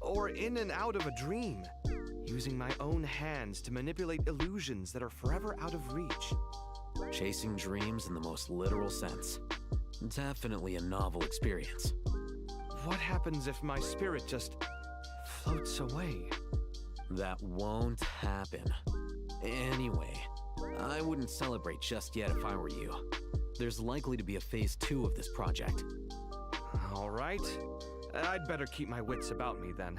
or in and out of a dream, using my own hands to manipulate illusions that are forever out of reach. Chasing dreams in the most literal sense. Definitely a novel experience. What happens if my spirit just floats away? That won't happen. Anyway, I wouldn't celebrate just yet if I were you. There's likely to be a phase 2 of this project. All right. I'd better keep my wits about me then.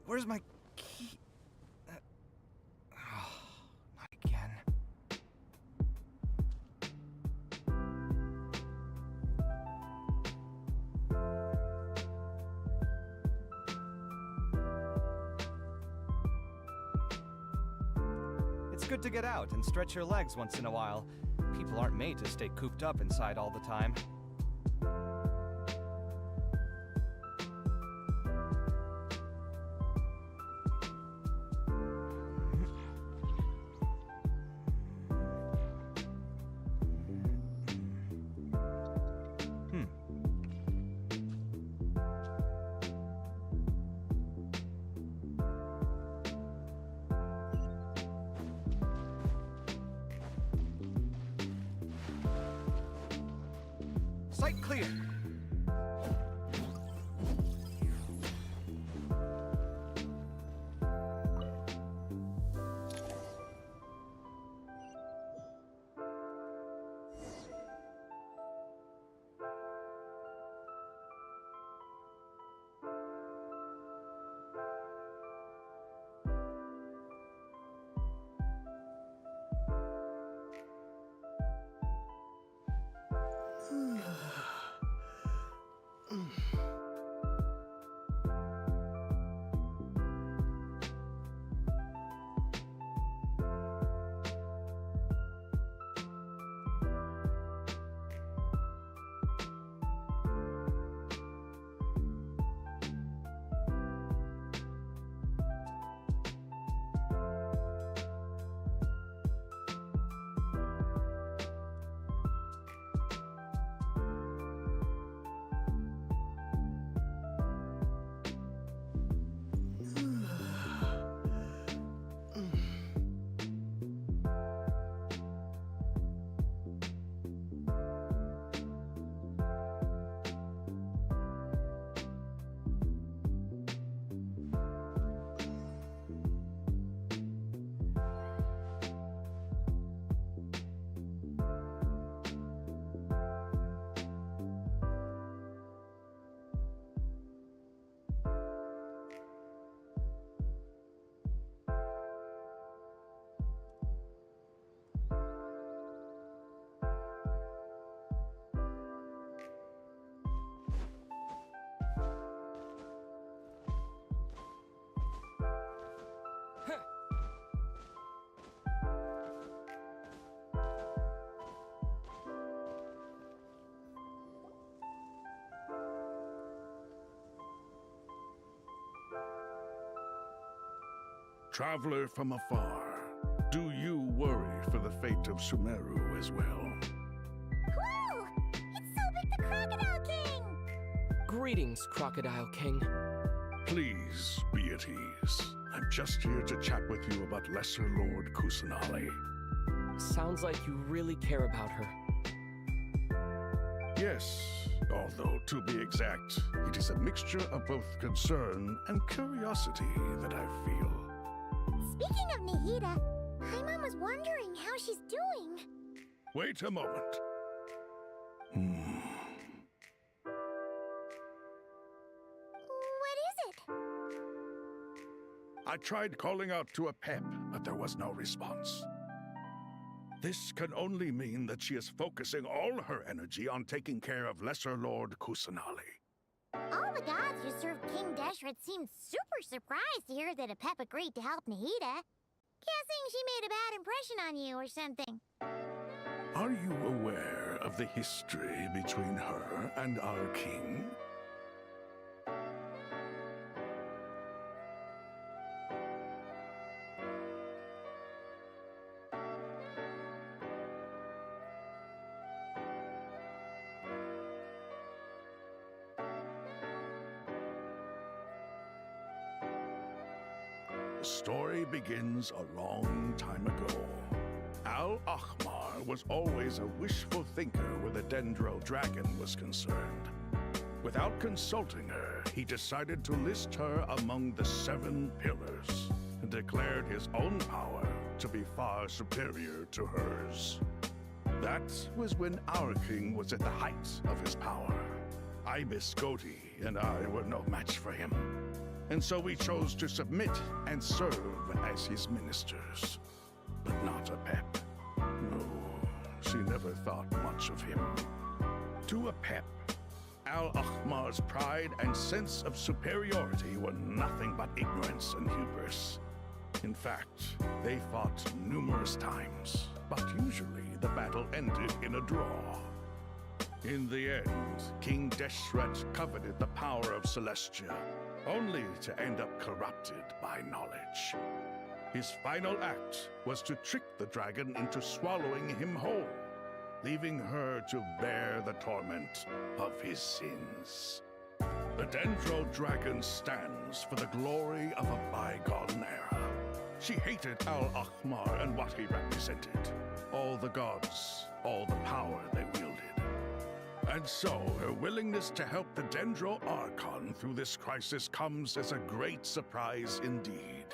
Where's my key? Not again. It's good to get out and stretch your legs once in a while. People aren't made to stay cooped up inside all the time. Sight clear. Traveler from afar, do you worry for the fate of Sumeru as well? Whoa! It's Sobek the Crocodile King! Greetings, Crocodile King. Please be at ease. I'm just here to chat with you about Lesser Lord Kusanali. Sounds like you really care about her. Yes, although to be exact, it is a mixture of both concern and curiosity that I feel. Speaking of Nihida, Paimon was wondering how she's doing. Wait a moment. What is it? I tried calling out to a pep, but there was no response. This can only mean that she is focusing all her energy on taking care of Lesser Lord Kusanali. All the gods who served King Deshret seemed super surprised to hear that a pep agreed to help Nihida. Guessing she made a bad impression on you or something. Are you aware of the history between her and our king? The story begins a long time ago. Al-Ahmar was always a wishful thinker where the Dendro dragon was concerned. Without consulting her, he decided to list her among the 7 pillars and declared his own power to be far superior to hers. That was when our king was at the height of his power. Ibis Goti and I were no match for him. And so we chose to submit and serve as his ministers. But not a pep. No, she never thought much of him. To a pep, Al-Ahmar's pride and sense of superiority were nothing but ignorance and hubris. In fact, they fought numerous times, but usually the battle ended in a draw. In the end, King Deshret coveted the power of Celestia, only to end up corrupted by knowledge. His final act was to trick the dragon into swallowing him whole, leaving her to bear the torment of his sins. The Dendro dragon stands for the glory of a bygone era. She hated Al-Ahmar and what he represented. All the gods, all the power they wielded. And so, her willingness to help the Dendro Archon through this crisis comes as a great surprise indeed.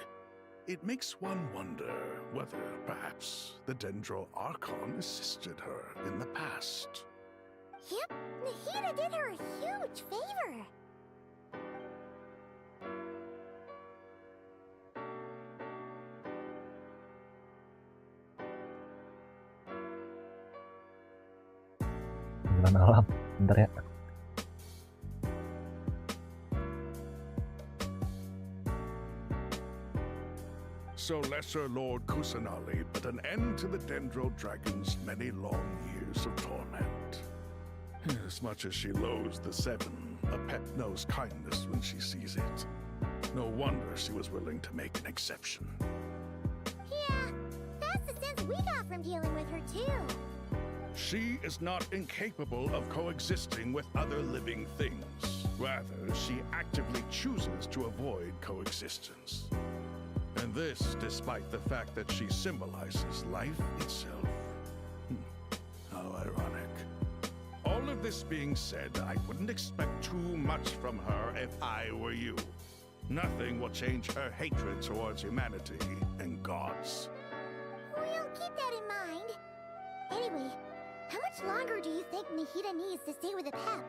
It makes one wonder whether, perhaps, the Dendro Archon assisted her in the past. Yep, Nihida did her a huge favor. Jalan alam, bentar ya. So Lesser Lord Kusanali put an end to the Dendro Dragon's many long years of torment. As much as she loathes the 7, a pep knows kindness when she sees it. No wonder she was willing to make an exception. Yeah, that's the sense we got from dealing with her too. She is not incapable of coexisting with other living things. Rather, she actively chooses to avoid coexistence. And this despite the fact that she symbolizes life itself. How ironic. All of this being said, I wouldn't expect too much from her if I were you. Nothing will change her hatred towards humanity and gods. We'll keep that in mind. Anyway, how much longer do you think Nihida needs to stay with the pep?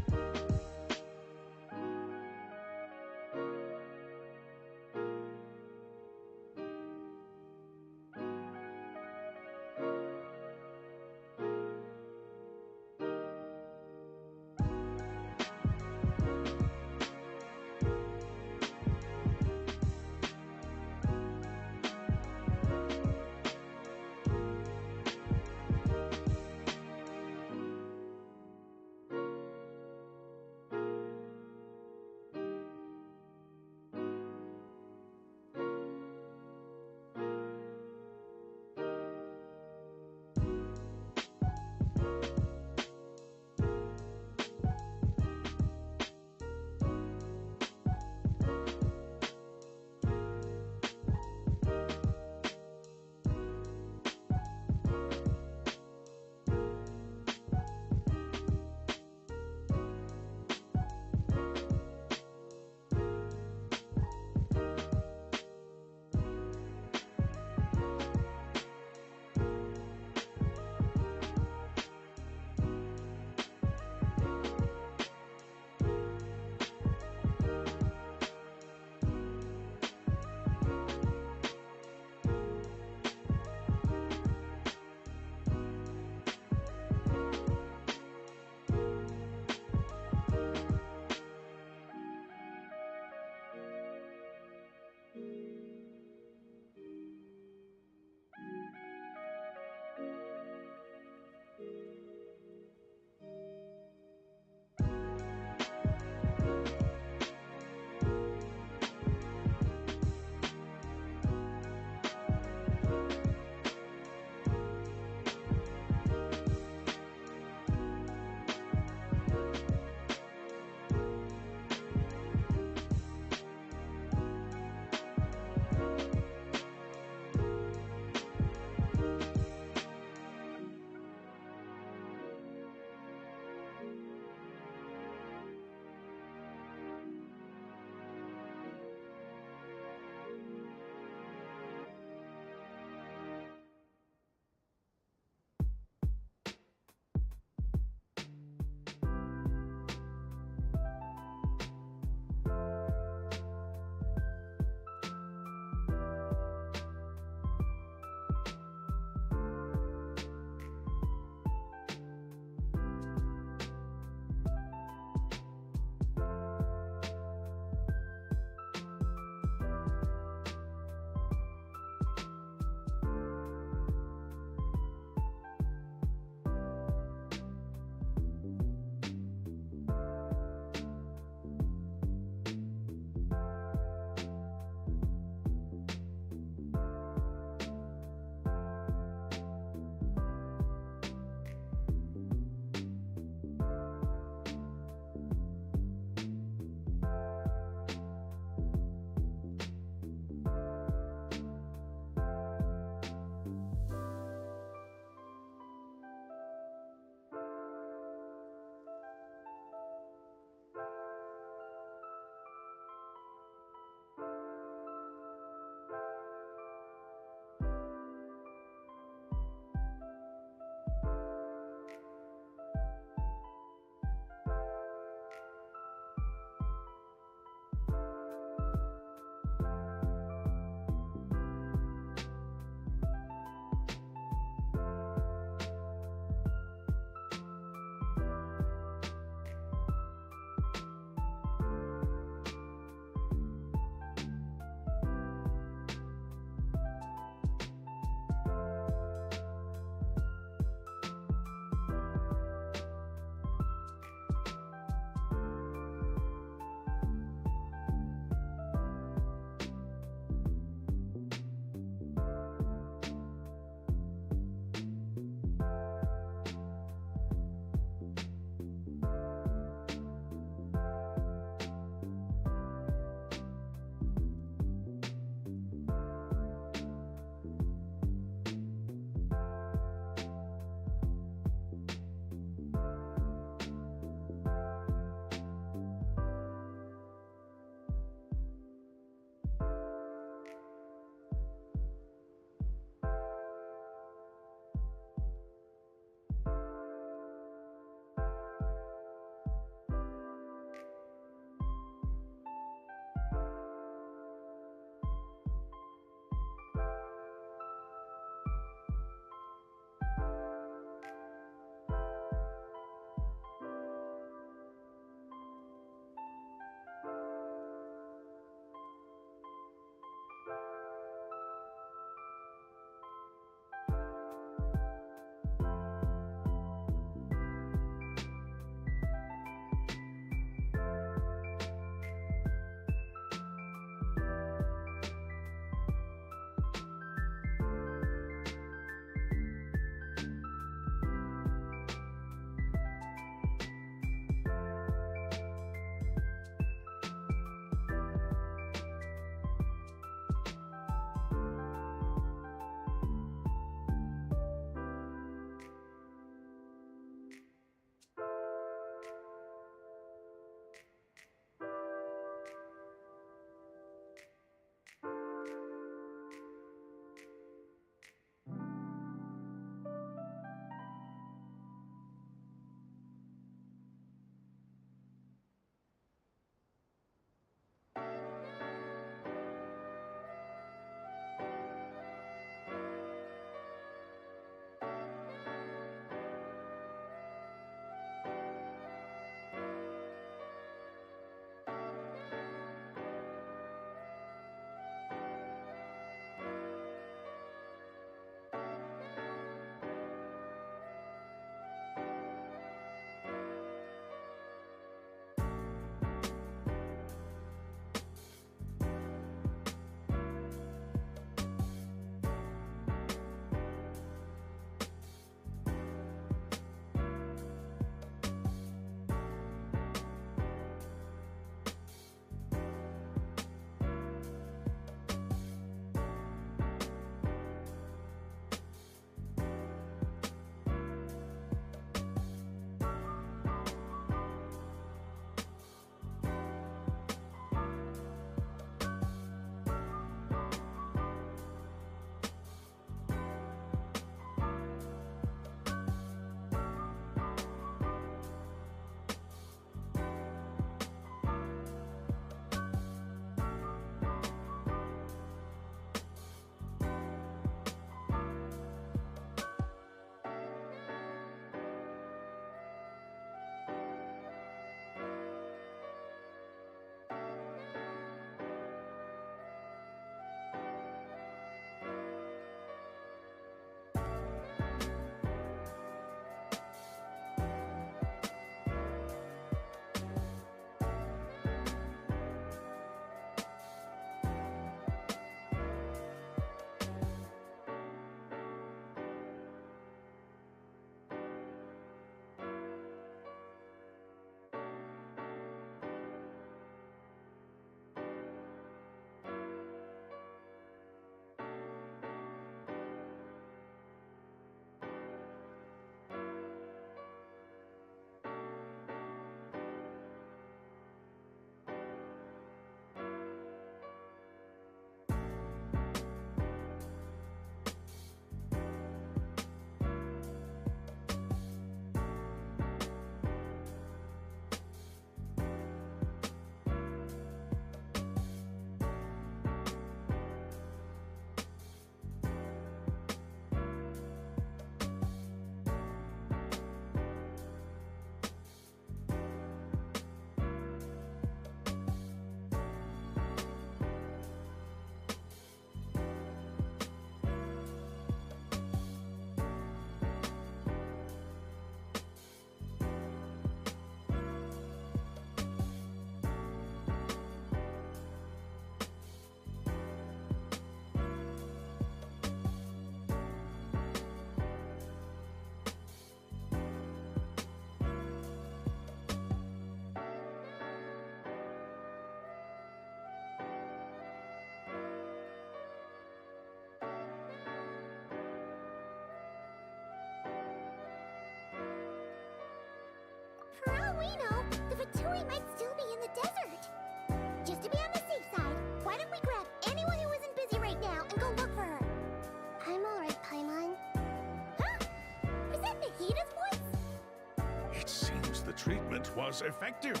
treatment was effective.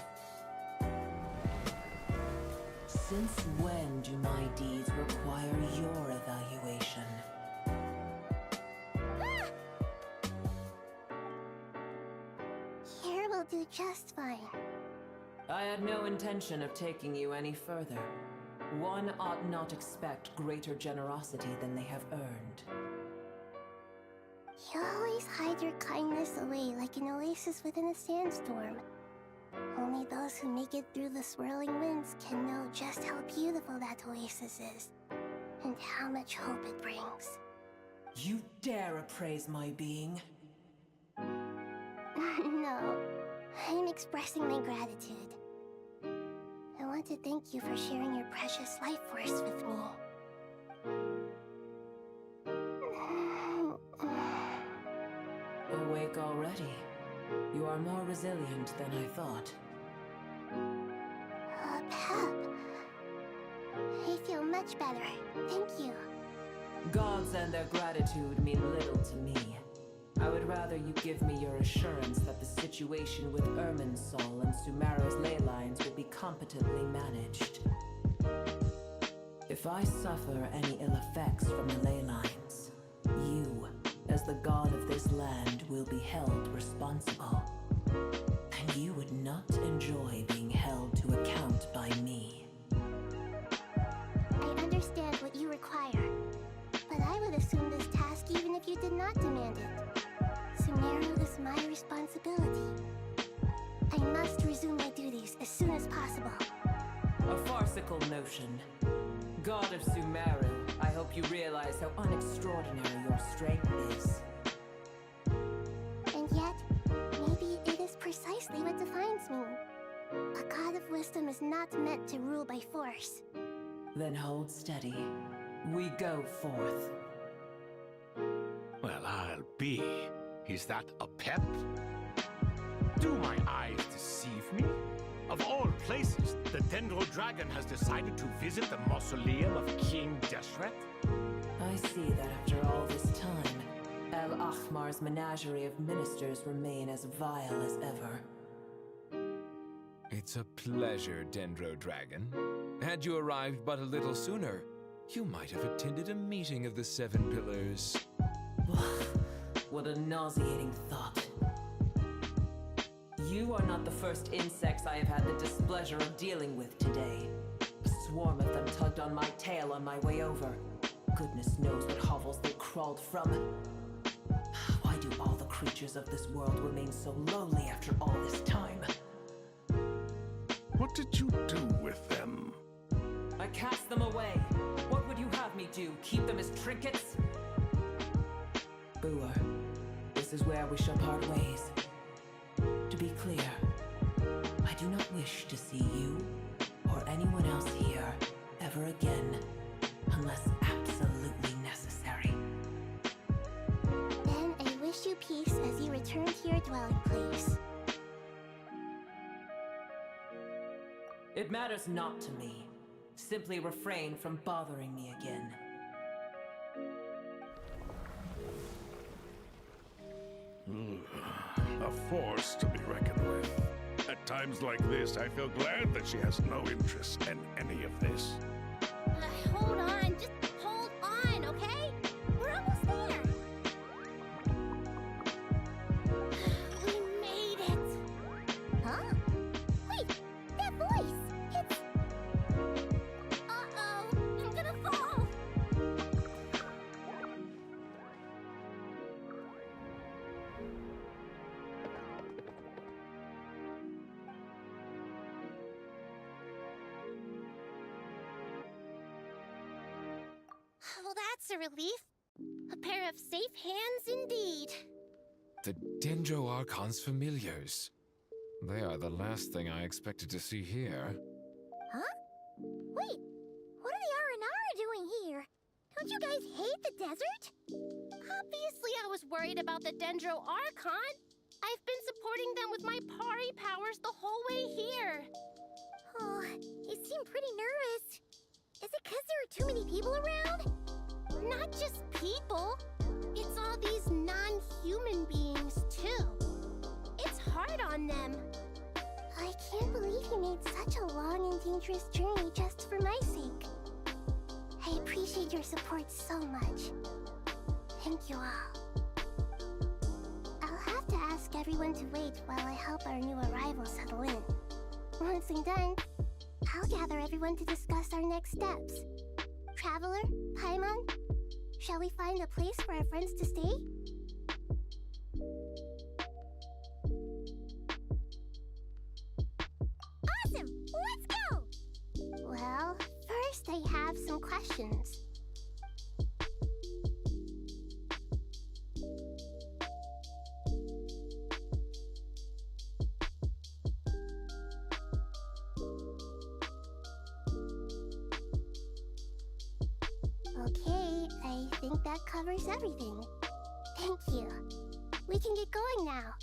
Since when do my deeds require your evaluation? Here will do just fine. I had no intention of taking you any further. One ought not expect greater generosity than they have earned. You always hide your kindness away like an oasis within a sandstorm. Only those who make it through the swirling winds can know just how beautiful that oasis is, and how much hope it brings. You dare appraise my being? No, I'm expressing my gratitude. I want to thank you for sharing your precious life force with me. Awake already. You are more resilient than I thought. Pep. I feel much better. Thank you. Gods and their gratitude mean little to me. I would rather you give me your assurance that the situation with Irminsul and Sumeru's ley lines will be competently managed. If I suffer any ill effects from the ley lines, you, as the god of this land, will be held responsible. And you would not enjoy being held to account by me. I understand what you require, but I would assume this task even if you did not demand it. Sumeru is my responsibility. I must resume my duties as soon as possible. A farcical notion. God of Sumeru, I hope you realize how unextraordinary your strength is. And yet, maybe it is precisely what defines me. A god of wisdom is not meant to rule by force. Then hold steady. We go forth. Well, I'll be. Is that a pep? Do my eyes deceive me? Of all places, the Dendro Dragon has decided to visit the mausoleum of King Deshret? I see that after all this time, El Ahmar's menagerie of ministers remain as vile as ever. It's a pleasure, Dendro Dragon. Had you arrived but a little sooner, you might have attended a meeting of the Seven Pillars. What a nauseating thought. You are not the first insects I have had the displeasure of dealing with today. A swarm of them tugged on my tail on my way over. Goodness knows what hovels they crawled from. Why do all the creatures of this world remain so lowly after all this time? What did you do with them? I cast them away. What would you have me do? Keep them as trinkets? Boer, this is where we shall part ways. To be clear, I do not wish to see you or anyone else here ever again, unless absolutely necessary. Then I wish you peace as you return to your dwelling place. It matters not to me. Simply refrain from bothering me again. A force to be reckoned with. At times like this, I feel glad that she has no interest in any of this. Hold on, just hold on, okay? We're almost there. We made it. Huh? Wait, that voice! It's... Uh-oh, I'm gonna fall! Well, that's a relief. A pair of safe hands indeed. The Dendro Archon's familiars. They are the last thing I expected to see here. Huh? Wait, what are the R&R doing here? Don't you guys hate the desert? Obviously I was worried about the Dendro Archon. I've been supporting them with my Pari powers the whole way here. Oh, you seem pretty nervous. Is it because there are too many people around? Not just people. It's all these non-human beings, too. It's hard hard on them. I can't believe you made such a long and dangerous journey just for my sake. I appreciate your support so much. Thank you all. I'll have to ask everyone to wait while I help our new arrivals settle in. Once I'm done, I'll gather everyone to discuss our next steps. Traveler, Paimon, shall we find a place for our friends to stay? Awesome! Let's go! Well, first I have some questions. Okay, I think that covers everything. Thank you. We can get going now.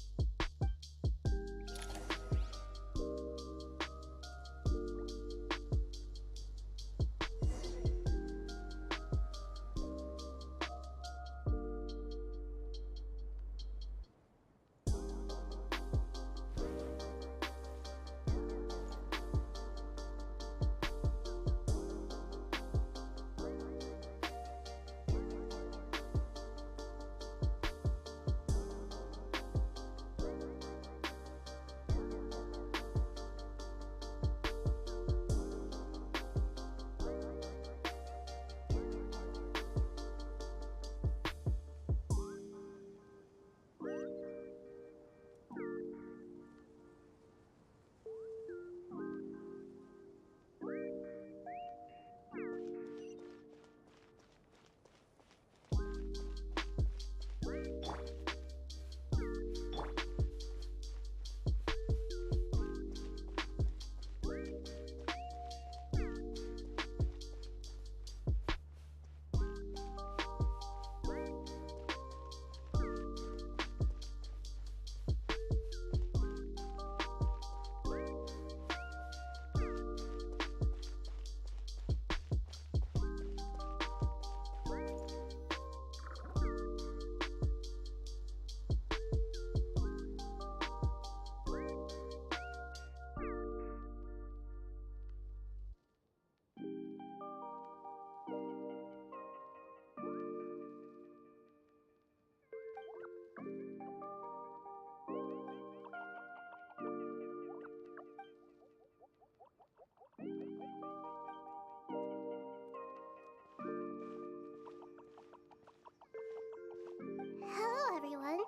Hello, everyone.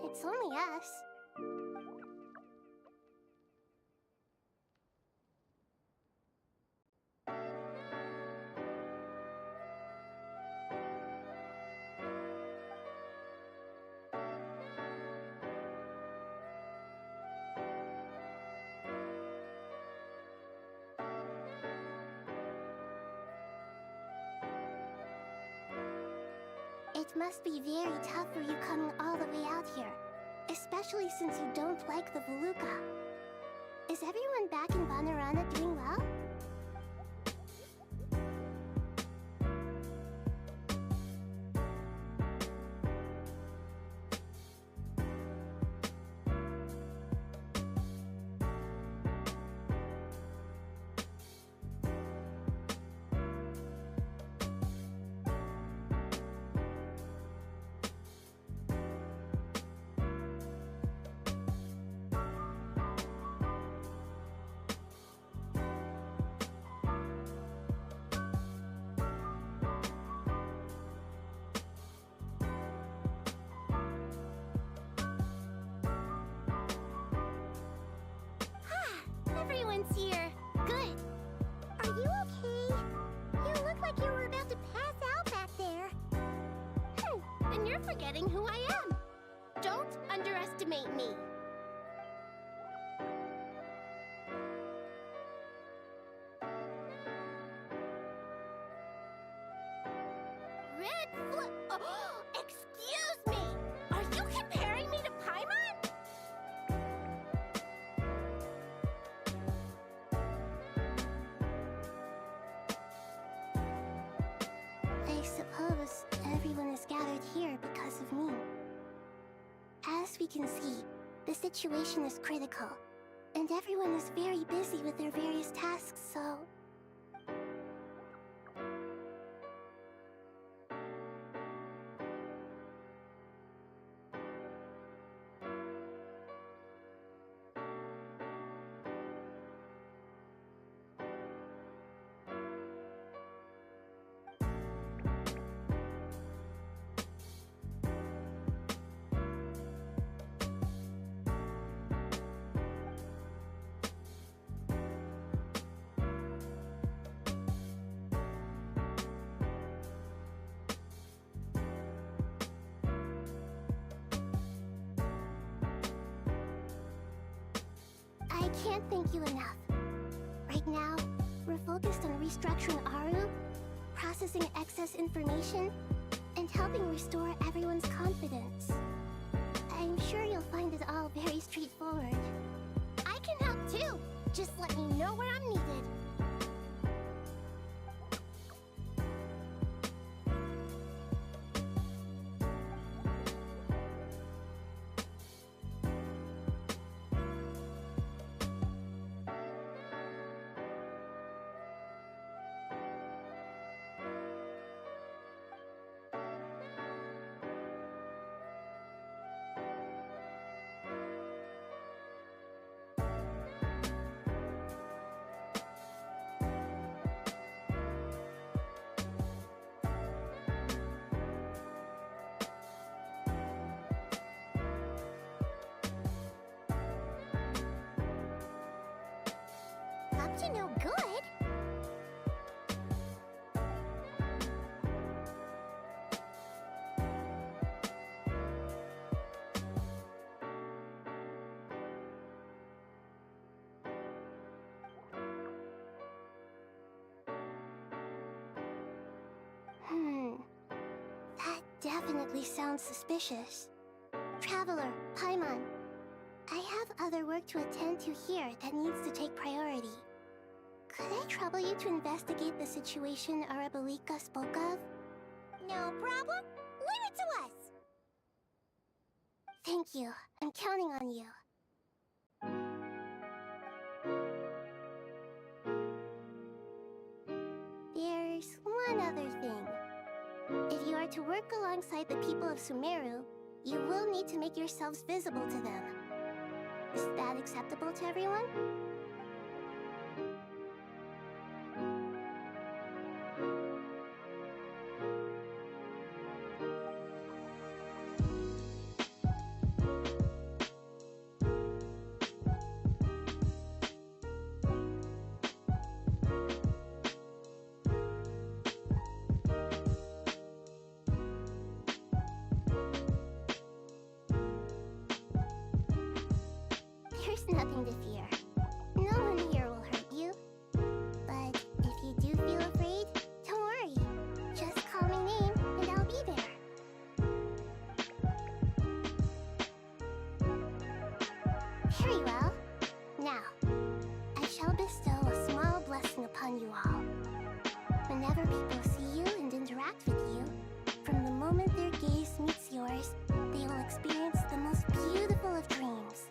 It's only us. It must be very tough for you coming all the way out here, especially since you don't like the Voluka. Is everyone back in Banarana doing well? Everyone's here. Good. Are you okay? You look like you were about to pass out back there. And you're forgetting who I am. Don't underestimate me. Excuse me! Are you comparing me to Paimon? I suppose everyone is gathered here because of me. As we can see, The situation is critical, and everyone is very busy with their various tasks, so... I can't thank you enough. Right now, we're focused on restructuring Aru, processing excess information, and helping restore everyone's confidence. I'm sure you'll find it all very straightforward. I can help too! Just let me know where I'm needed. Up to no good? That definitely sounds suspicious. Traveler, Paimon, I have other work to attend to here that needs to take priority. Could I trouble you to investigate the situation Arabalika spoke of? No problem. Leave it to us! Thank you. I'm counting on you. There's one other thing. If you are to work alongside the people of Sumeru, you will need to make yourselves visible to them. Is that acceptable to everyone? There's nothing to fear. No one here will hurt you. But if you do feel afraid, don't worry. Just call my name and I'll be there. Very well. Now, I shall bestow a small blessing upon you all. Whenever people see you and interact with you, from the moment their gaze meets yours, they will experience the most beautiful of dreams.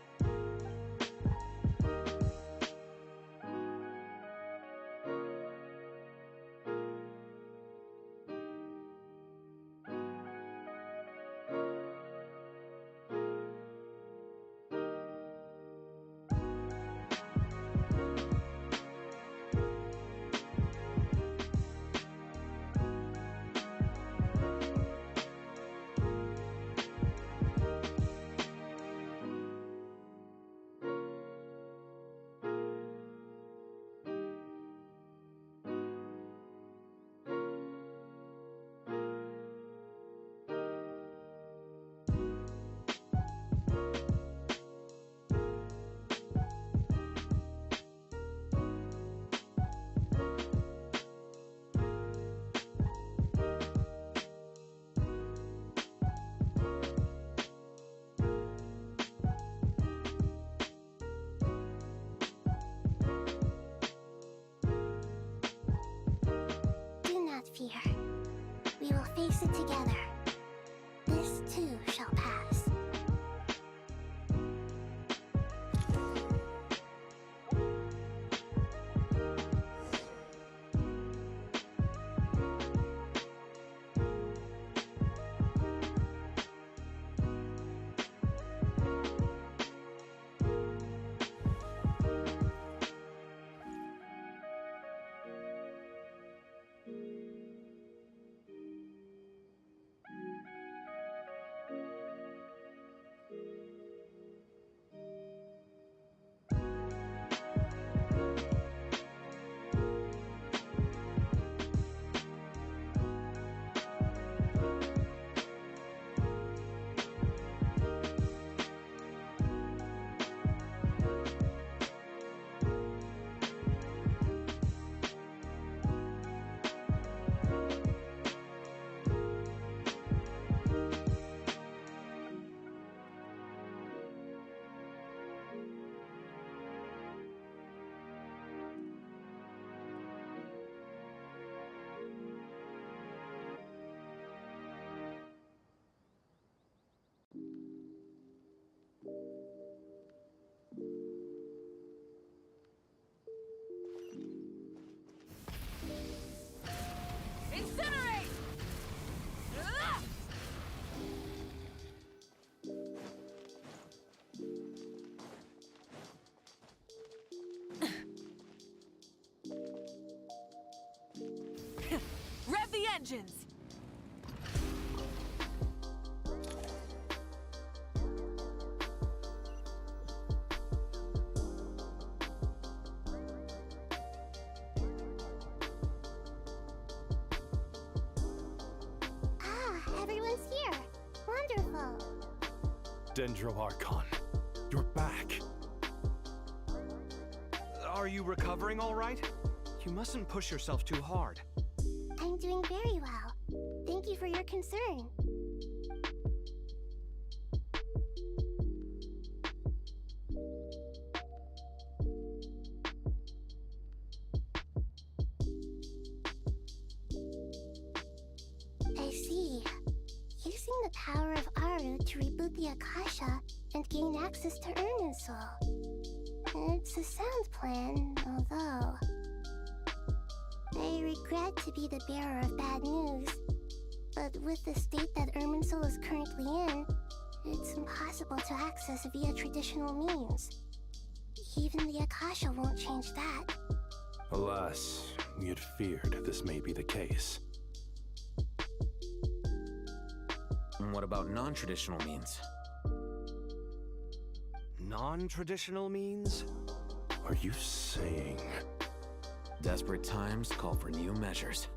Rev the engines! Everyone's here. Wonderful. Dendro Archon, you're back. Are you recovering all right? You mustn't push yourself too hard. I'm doing very well. Thank you for your concern. I see. Using the power of Aru to reboot the Akasha and gain access to Ermin's soul. It's a sound plan, although I regret to be the bearer of bad news. But with the state that Ermin's soul is currently in, it's impossible to access via traditional means. Even the Akasha won't change that. Alas, we had feared this may be the case. And what about non-traditional means? Non-traditional means? Are you saying... Desperate times call for new measures.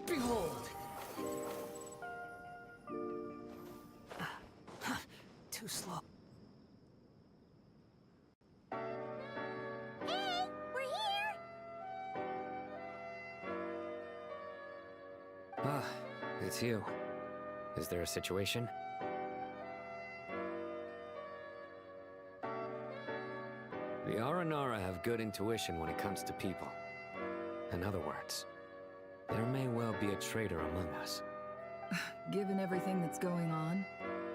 Behold! Too slow. Hey, we're here! Ah, it's you. Is there a situation? The Aranara have good intuition when it comes to people. In other words, there may well be a traitor among us. Given everything that's going on,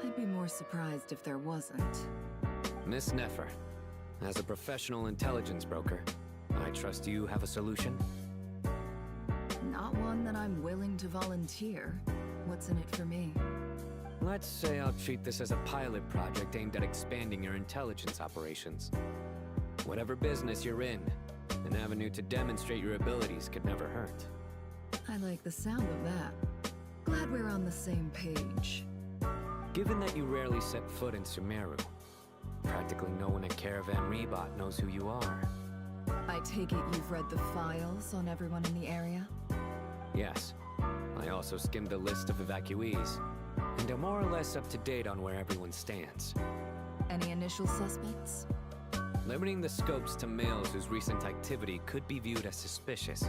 I'd be more surprised if there wasn't. Miss Nefer, as a professional intelligence broker, I trust you have a solution? Not one that I'm willing to volunteer. What's in it for me? Let's say I'll treat this as a pilot project aimed at expanding your intelligence operations. Whatever business you're in, an avenue to demonstrate your abilities could never hurt. I like the sound of that. Glad we're on the same page. Given that you rarely set foot in Sumeru, practically no one at Caravan Rebot knows who you are. I take it you've read the files on everyone in the area? Yes. I also skimmed the list of evacuees, and am more or less up to date on where everyone stands. Any initial suspects? Limiting the scopes to males whose recent activity could be viewed as suspicious.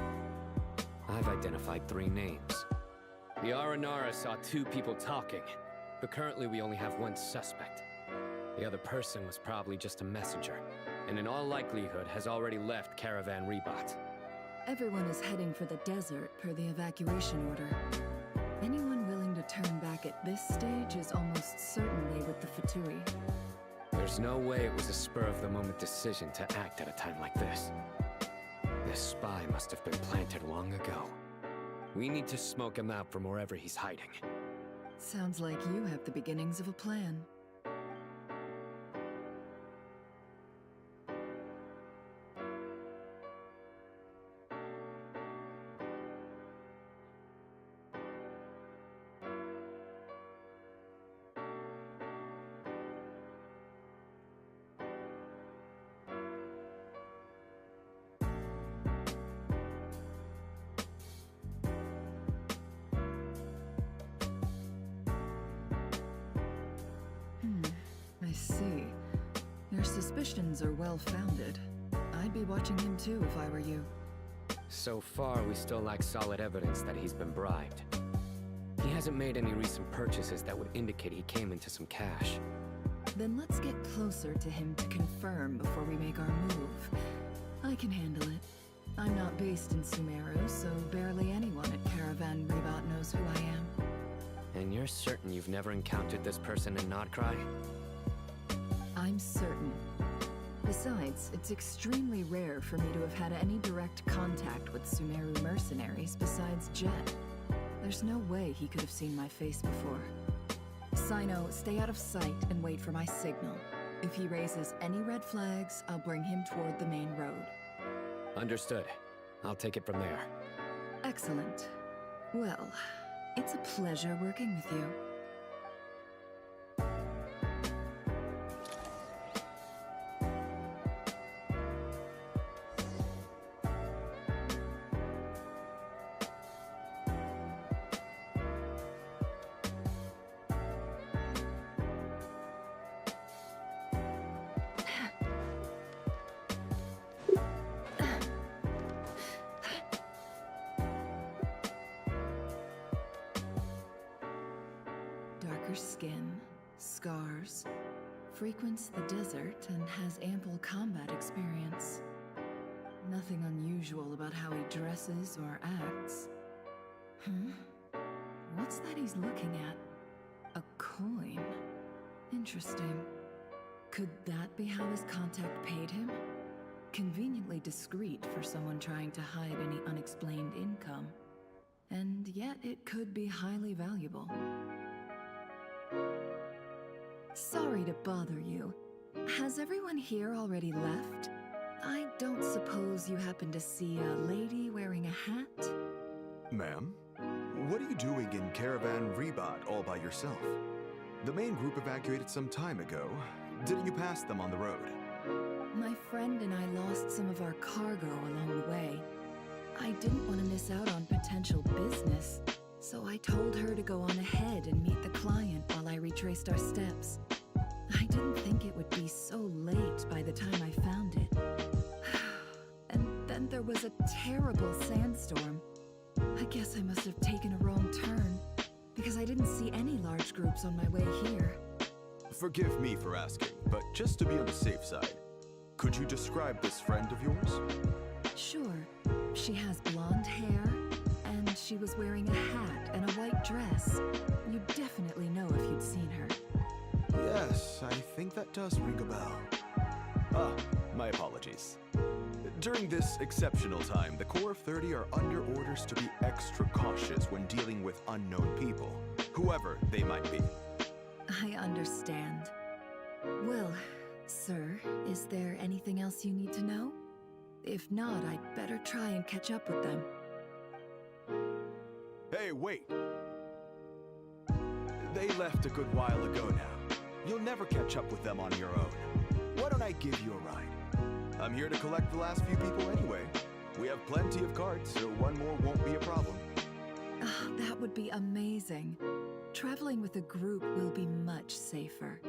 I've identified 3 names. The Aranara saw 2 people talking, but currently we only have 1 suspect. The other person was probably just a messenger, and in all likelihood has already left Caravan Rebot. Everyone is heading for the desert per the evacuation order. Anyone willing to turn back at this stage is almost certainly with the Fatui. There's no way it was a spur-of-the-moment decision to act at a time like this. This spy must have been planted long ago. We need to smoke him out from wherever he's hiding. Sounds like you have the beginnings of a plan. I see. Your suspicions are well-founded. I'd be watching him too if I were you. So far, we still lack solid evidence that he's been bribed. He hasn't made any recent purchases that would indicate he came into some cash. Then let's get closer to him to confirm before we make our move. I can handle it. I'm not based in Sumeru, so barely anyone at Caravan Reebot knows who I am. And you're certain you've never encountered this person in Nodcry? I'm certain. Besides, it's extremely rare for me to have had any direct contact with Sumeru mercenaries besides Jet. There's no way he could have seen my face before. Sino, stay out of sight and wait for my signal. If he raises any red flags, I'll bring him toward the main road. Understood. I'll take it from there. Excellent. Well, it's a pleasure working with you. Darker skin, scars, frequents the desert and has ample combat experience. Nothing unusual about how he dresses or acts. What's that he's looking at? A coin. Interesting. Could that be how his contact paid him? Conveniently discreet for someone trying to hide any unexplained income. And yet it could be highly valuable. Sorry to bother you. Has everyone here already left? I don't suppose you happen to see a lady wearing a hat? Ma'am, what are you doing in Caravan Reebot all by yourself? The main group evacuated some time ago. Didn't you pass them on the road? My friend and I lost some of our cargo along the way. I didn't want to miss out on potential business, so I told her to go on ahead and meet the client while I retraced our steps. I didn't think it would be so late by the time I found it. And then there was a terrible sandstorm. I guess I must have taken a wrong turn, because I didn't see any large groups on my way here. Forgive me for asking, but just to be on the safe side, could you describe this friend of yours? Sure. She has blonde hair, and she was wearing a hat and a white dress. You'd definitely know if you'd seen her. Yes, I think that does ring a bell. Ah, my apologies. During this exceptional time, the Core of 30 are under orders to be extra cautious when dealing with unknown people, whoever they might be. I understand. Well, sir, is there anything else you need to know? If not, I'd better try and catch up with them. Hey, wait! They left a good while ago now. You'll never catch up with them on your own. Why don't I give you a ride? I'm here to collect the last few people anyway. We have plenty of cards, so one more won't be a problem. That would be amazing. Traveling with a group will be much safer.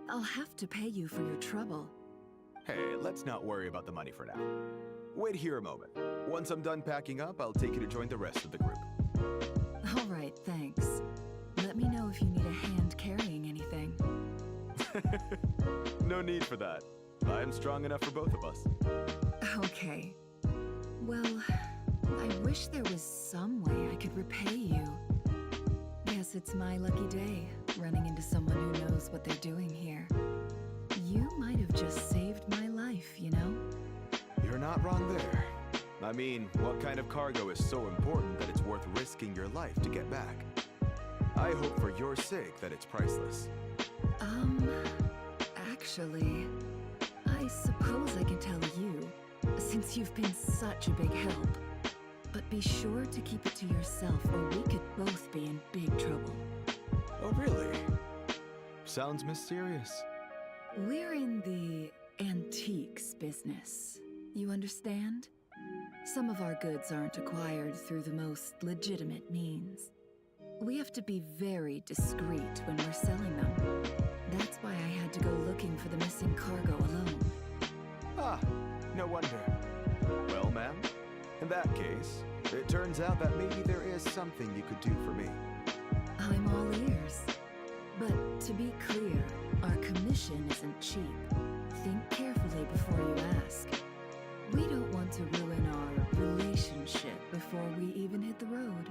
I'll have to pay you for your trouble. Hey, let's not worry about the money for now. Wait here a moment. Once I'm done packing up, I'll take you to join the rest of the group. All right, thanks. Let me know if you need a hand carrying anything. No need for that. I am strong enough for both of us. Okay. Well, I wish there was some way I could repay you. Guess it's my lucky day, running into someone who knows what they're doing here. You might have just saved my life, you know? You're not wrong there. I mean, what kind of cargo is so important that it's worth risking your life to get back? I hope for your sake that it's priceless. Actually, I suppose I can tell you, since you've been such a big help. But be sure to keep it to yourself or we could both be in big trouble. Oh, really? Sounds mysterious. We're in the antiques business. You understand? Some of our goods aren't acquired through the most legitimate means. We have to be very discreet when we're selling them. That's why I had to go looking for the missing cargo alone. Ah, no wonder. Well, ma'am, in that case, it turns out that maybe there is something you could do for me. I'm all ears. But to be clear, our commission isn't cheap. Think carefully before you ask. We don't want to ruin our relationship before we even hit the road.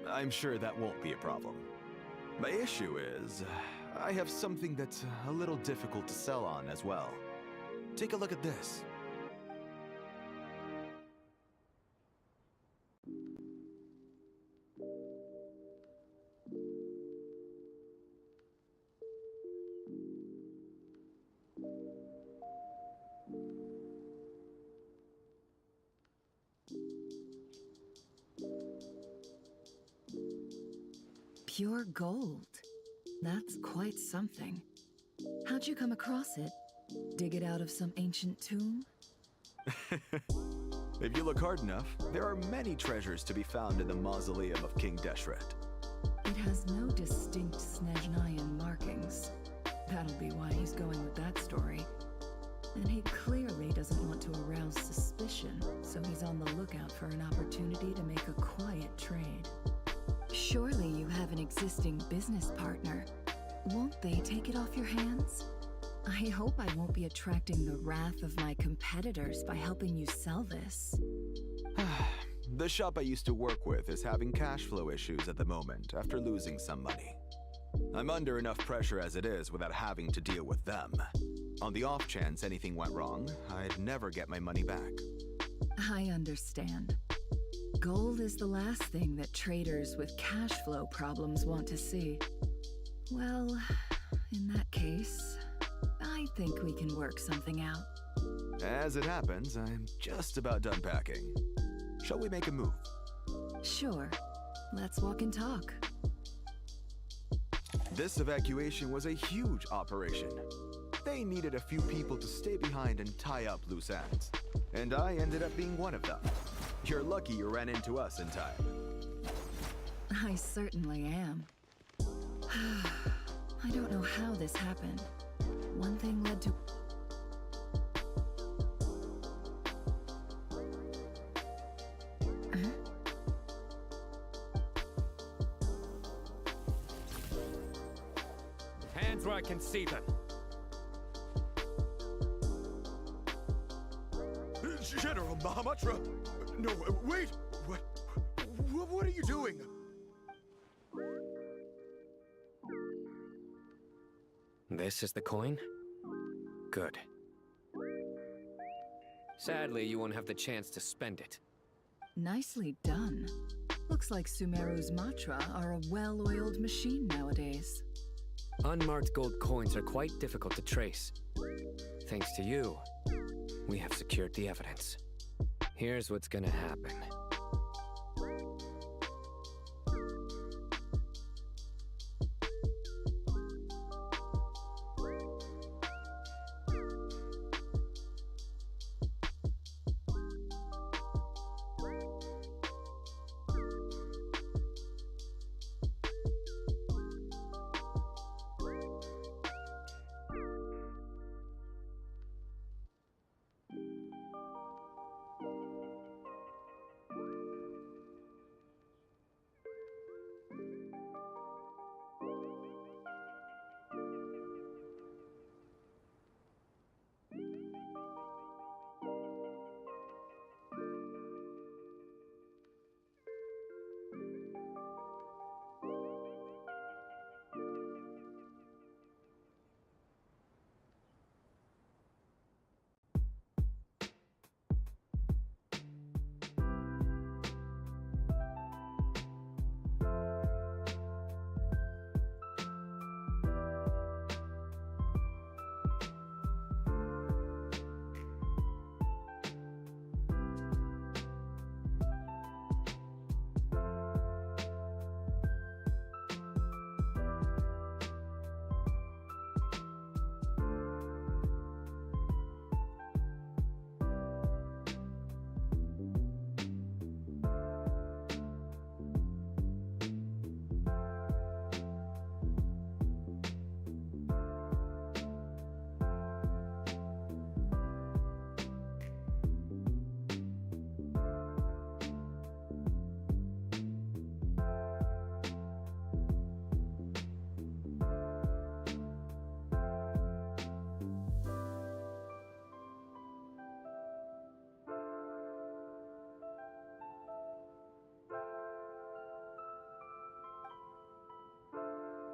I'm sure that won't be a problem. My issue is, I have something that's a little difficult to sell on as well. Take a look at this. Pure gold. That's quite something. How'd you come across it? Dig it out of some ancient tomb? If you look hard enough, there are many treasures to be found in the mausoleum of King Deshret. It has no distinct Snezhnayan markings. That'll be why he's going with that story. And he clearly doesn't want to arouse suspicion, so he's on the lookout for an opportunity to make a quiet trade. Surely you have an existing business partner. Won't they take it off your hands? I hope I won't be attracting the wrath of my competitors by helping you sell this. The shop I used to work with is having cash flow issues at the moment after losing some money. I'm under enough pressure as it is without having to deal with them. On the off chance anything went wrong, I'd never get my money back. I understand. Gold is the last thing that traders with cash flow problems want to see. Well, in that case, I think we can work something out. As it happens, I'm just about done packing. Shall we make a move? Sure. Let's walk and talk. This evacuation was a huge operation. They needed a few people to stay behind and tie up loose ends. And I ended up being one of them. You're lucky you ran into us in time. I certainly am. I don't know how this happened. One thing led to... Hands where I can see them. General Mahamatra! No, wait! What are you doing? This is the coin? Good. Sadly, you won't have the chance to spend it. Nicely done. Looks like Sumeru's Matra are a well-oiled machine nowadays. Unmarked gold coins are quite difficult to trace. Thanks to you, we have secured the evidence. Here's what's gonna happen.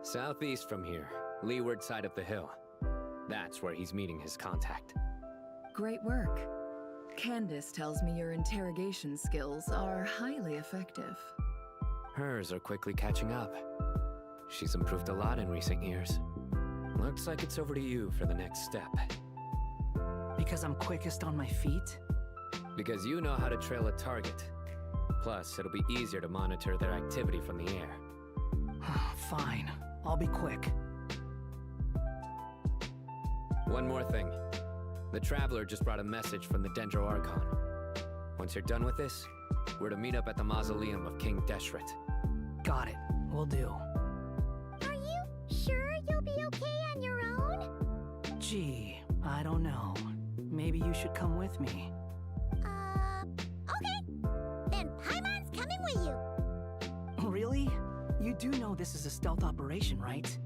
Southeast from here, leeward side of the hill. That's where he's meeting his contact. Great work. Candace tells me your interrogation skills are highly effective. Hers are quickly catching up. She's improved a lot in recent years. Looks like it's over to you for the next step. Because I'm quickest on my feet? Because you know how to trail a target. Plus, it'll be easier to monitor their activity from the air. Fine. I'll be quick. One more thing. The Traveler just brought a message from the Dendro Archon. Once you're done with this, we're to meet up at the mausoleum of King Deshret. Got it. Will do. Are you sure you'll be okay on your own? Gee, I don't know. Maybe you should come with me. Okay. Then Paimon's coming with you. Really? You do know this is a stealth operation, right?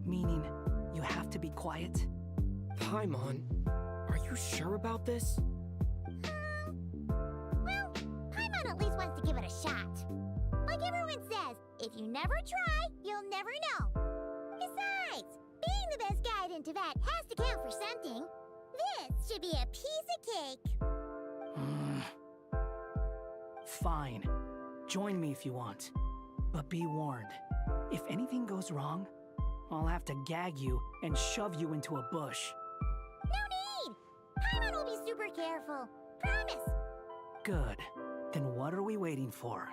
Meaning, you have to be quiet? Paimon, are you sure about this? Well, Paimon at least wants to give it a shot. Like everyone says, if you never try, you'll never know. Besides, being the best guide in Tibet has to count for something. This should be a piece of cake. Fine. Join me if you want. But be warned, if anything goes wrong, I'll have to gag you and shove you into a bush. No need! Paimon will be super careful. Promise! Good. Then what are we waiting for?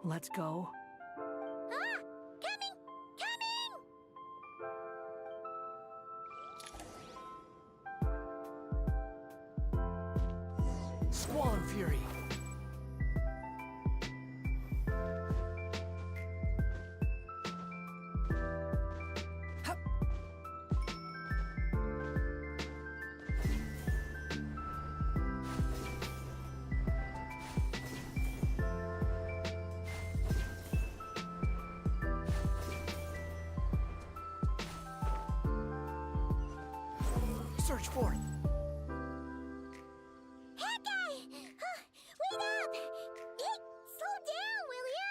Let's go. Ah! Coming! Coming! Squall Fury! Search forth. Hey, guy! Wait up! Hey, slow down, will ya?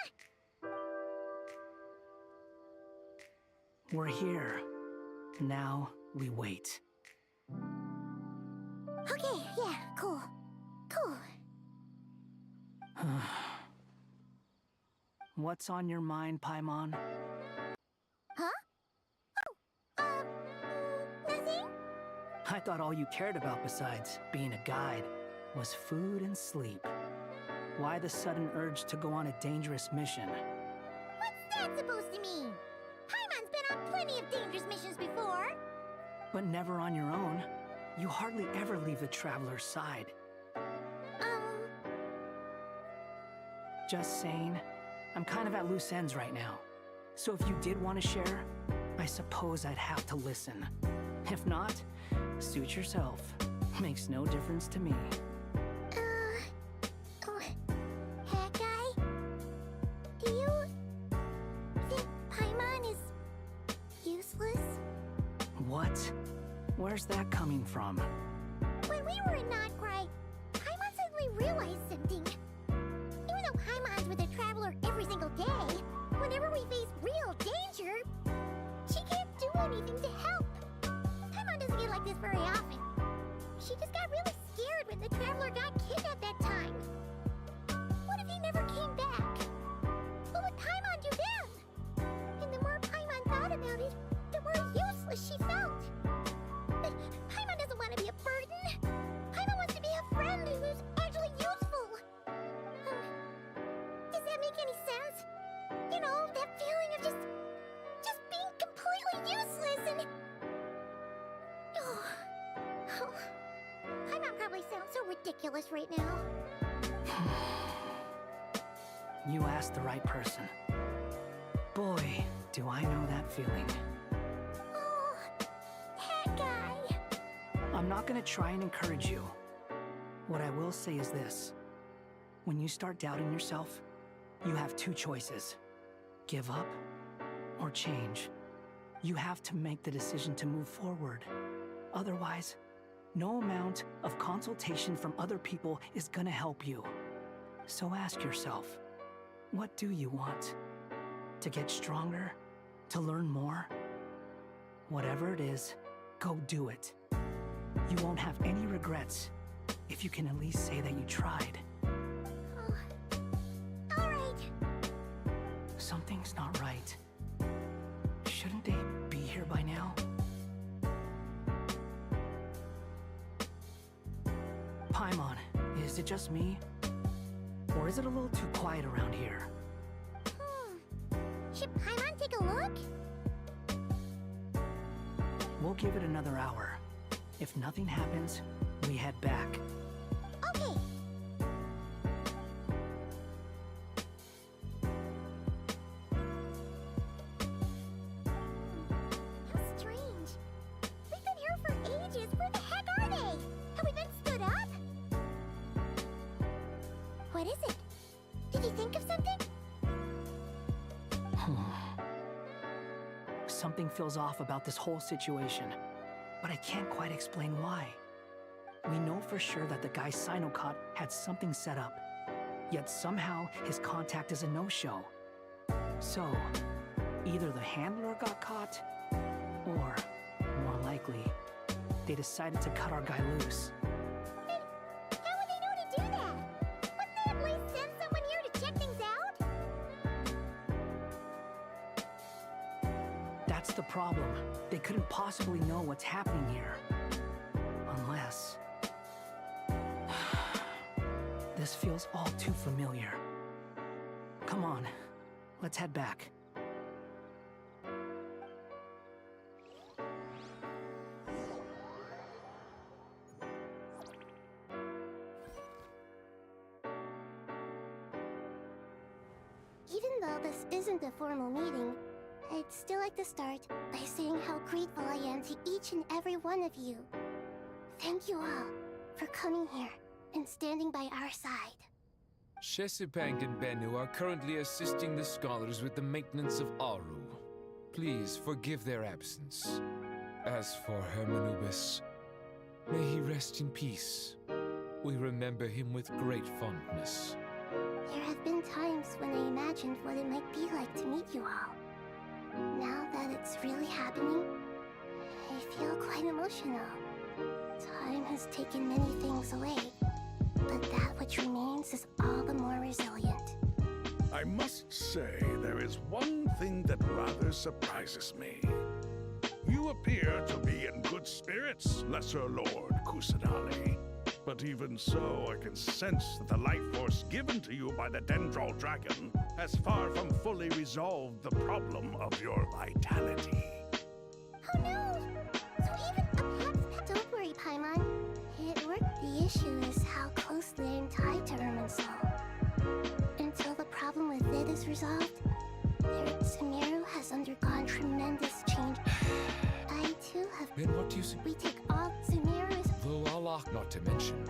We're here. Now we wait. Okay, yeah, cool. Cool. What's on your mind, Paimon? Huh? Oh, nothing? I thought all you cared about besides being a guide was food and sleep. Why the sudden urge to go on a dangerous mission? What's that supposed to mean? Paimon's been on plenty of dangerous missions before. But never on your own. You hardly ever leave the Traveler's side. Just saying, I'm kind of at loose ends right now. So if you did want to share, I suppose I'd have to listen. If not, suit yourself. Makes no difference to me. Hey, guy? Do you think Paimon is useless? What? Where's that coming from? When we were in Notcry, Paimon suddenly realized something. Even though Paimon's with the Traveler every single day, whenever we face real danger, she can't do anything to help. Paimon doesn't get like this very often. She just got really scared when the Traveler got kidnapped that time. What if he never came back? What would Paimon do then? And the more Paimon thought about it, the more useless she felt. But Paimon doesn't want to be a burden. Paimon wants to be a friend who's actually useful. Does that make any sense? You know, that feeling of just being completely useless and... Oh, Paimon probably sounds so ridiculous right now. You asked the right person. Boy, do I know that feeling. Oh, that guy. I'm not gonna try and encourage you. What I will say is this. When you start doubting yourself, you have two choices. Give up or change. You have to make the decision to move forward. Otherwise, no amount of consultation from other people is gonna help you. So ask yourself, what do you want? To get stronger? To learn more? Whatever it is, go do it. You won't have any regrets if you can at least say that you tried. Alright. Something's not right. Shouldn't they be here by now? Paimon, is it just me? Or is it a little too quiet around here? Should Paimon take a look? We'll give it another hour. If nothing happens, we head back. Okay. How strange. We've been here for ages. Where the heck are they? Have we been stood up? What is it? Did you think of something? Something feels off about this whole situation, but I can't quite explain why. We know for sure that the guy Sinocot had something set up, yet somehow his contact is a no-show. So, either the handler got caught, or, more likely, they decided to cut our guy loose. How would they know to do that? Wouldn't they at least send someone here to check things out? That's the problem. They couldn't possibly know what's happening here. Unless... This feels all too familiar. Come on, let's head back. Even though this isn't a formal meeting, I'd still like to start by saying how grateful I am to each and every one of you. Thank you all for coming here and standing by our side. Shesipank and Bennu are currently assisting the scholars with the maintenance of Aru. Please forgive their absence. As for Hermanubis, may he rest in peace. We remember him with great fondness. There have been times when I imagined what it might be like to meet you all. Now that it's really happening, I feel quite emotional. Time has taken many things away, but that which remains is all the more resilient. I must say, there is one thing that rather surprises me. You appear to be in good spirits, Lesser Lord Kusanali. But even so, I can sense that the life force given to you by the Dendral Dragon has far from fully resolved the problem of your vitality. Oh no! So even perhaps... Don't worry, Paimon. It worked. The issue is how closely I'm tied to Ermin's soul. Until the problem with it is resolved, Sumeru has undergone tremendous change. I too have... Then what do you say? We take all Sumeru's... Though Allah not to mention.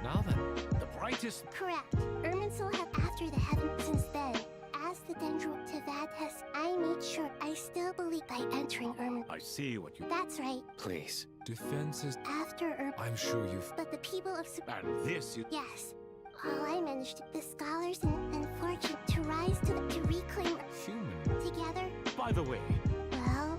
Now then, the brightest... Correct. Ermin's soul had after the heaven since then. As the Dendral to that test, I made sure I still believe by entering Ermin. I see what you... That's right. Please. Defenses... After Ermin... I'm sure you've... But the people of... And this you... Yes. All I managed, the scholars and fortune to rise to reclaim... Human. Together... By the way... Well...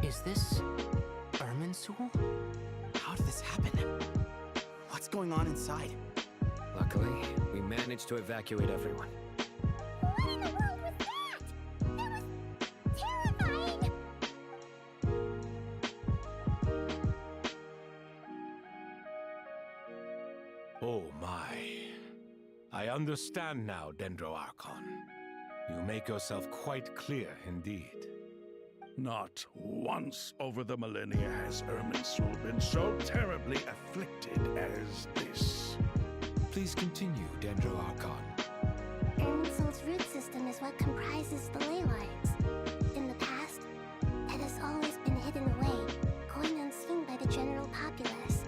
Is this Erminsul? How did this happen? What's going on inside? Luckily, we managed to evacuate everyone. What in the world was that? That was terrifying! I understand now, Dendro Archon. You make yourself quite clear indeed. Not once over the millennia has Irminsul been so terribly afflicted as this. Please continue, Dendro Archon. Irminsul's root system is what comprises the ley lines. In the past, it has always been hidden away, going unseen by the general populace.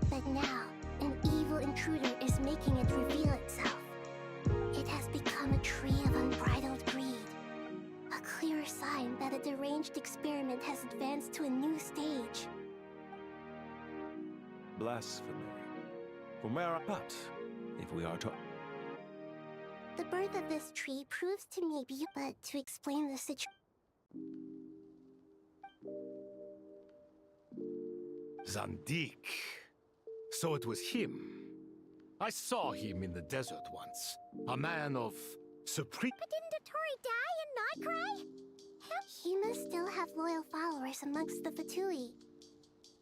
But now, an evil intruder is making it reveal itself. It has become a tree of unbridled greed. A clear sign that a deranged experiment has advanced to a new stage. Blasphemy. But if we are to... The birth of this tree proves to me but to explain the situation... Zandik. So it was him. I saw him in the desert once. A man of supreme... But didn't Tori die and not cry? He must still have loyal followers amongst the Fatui.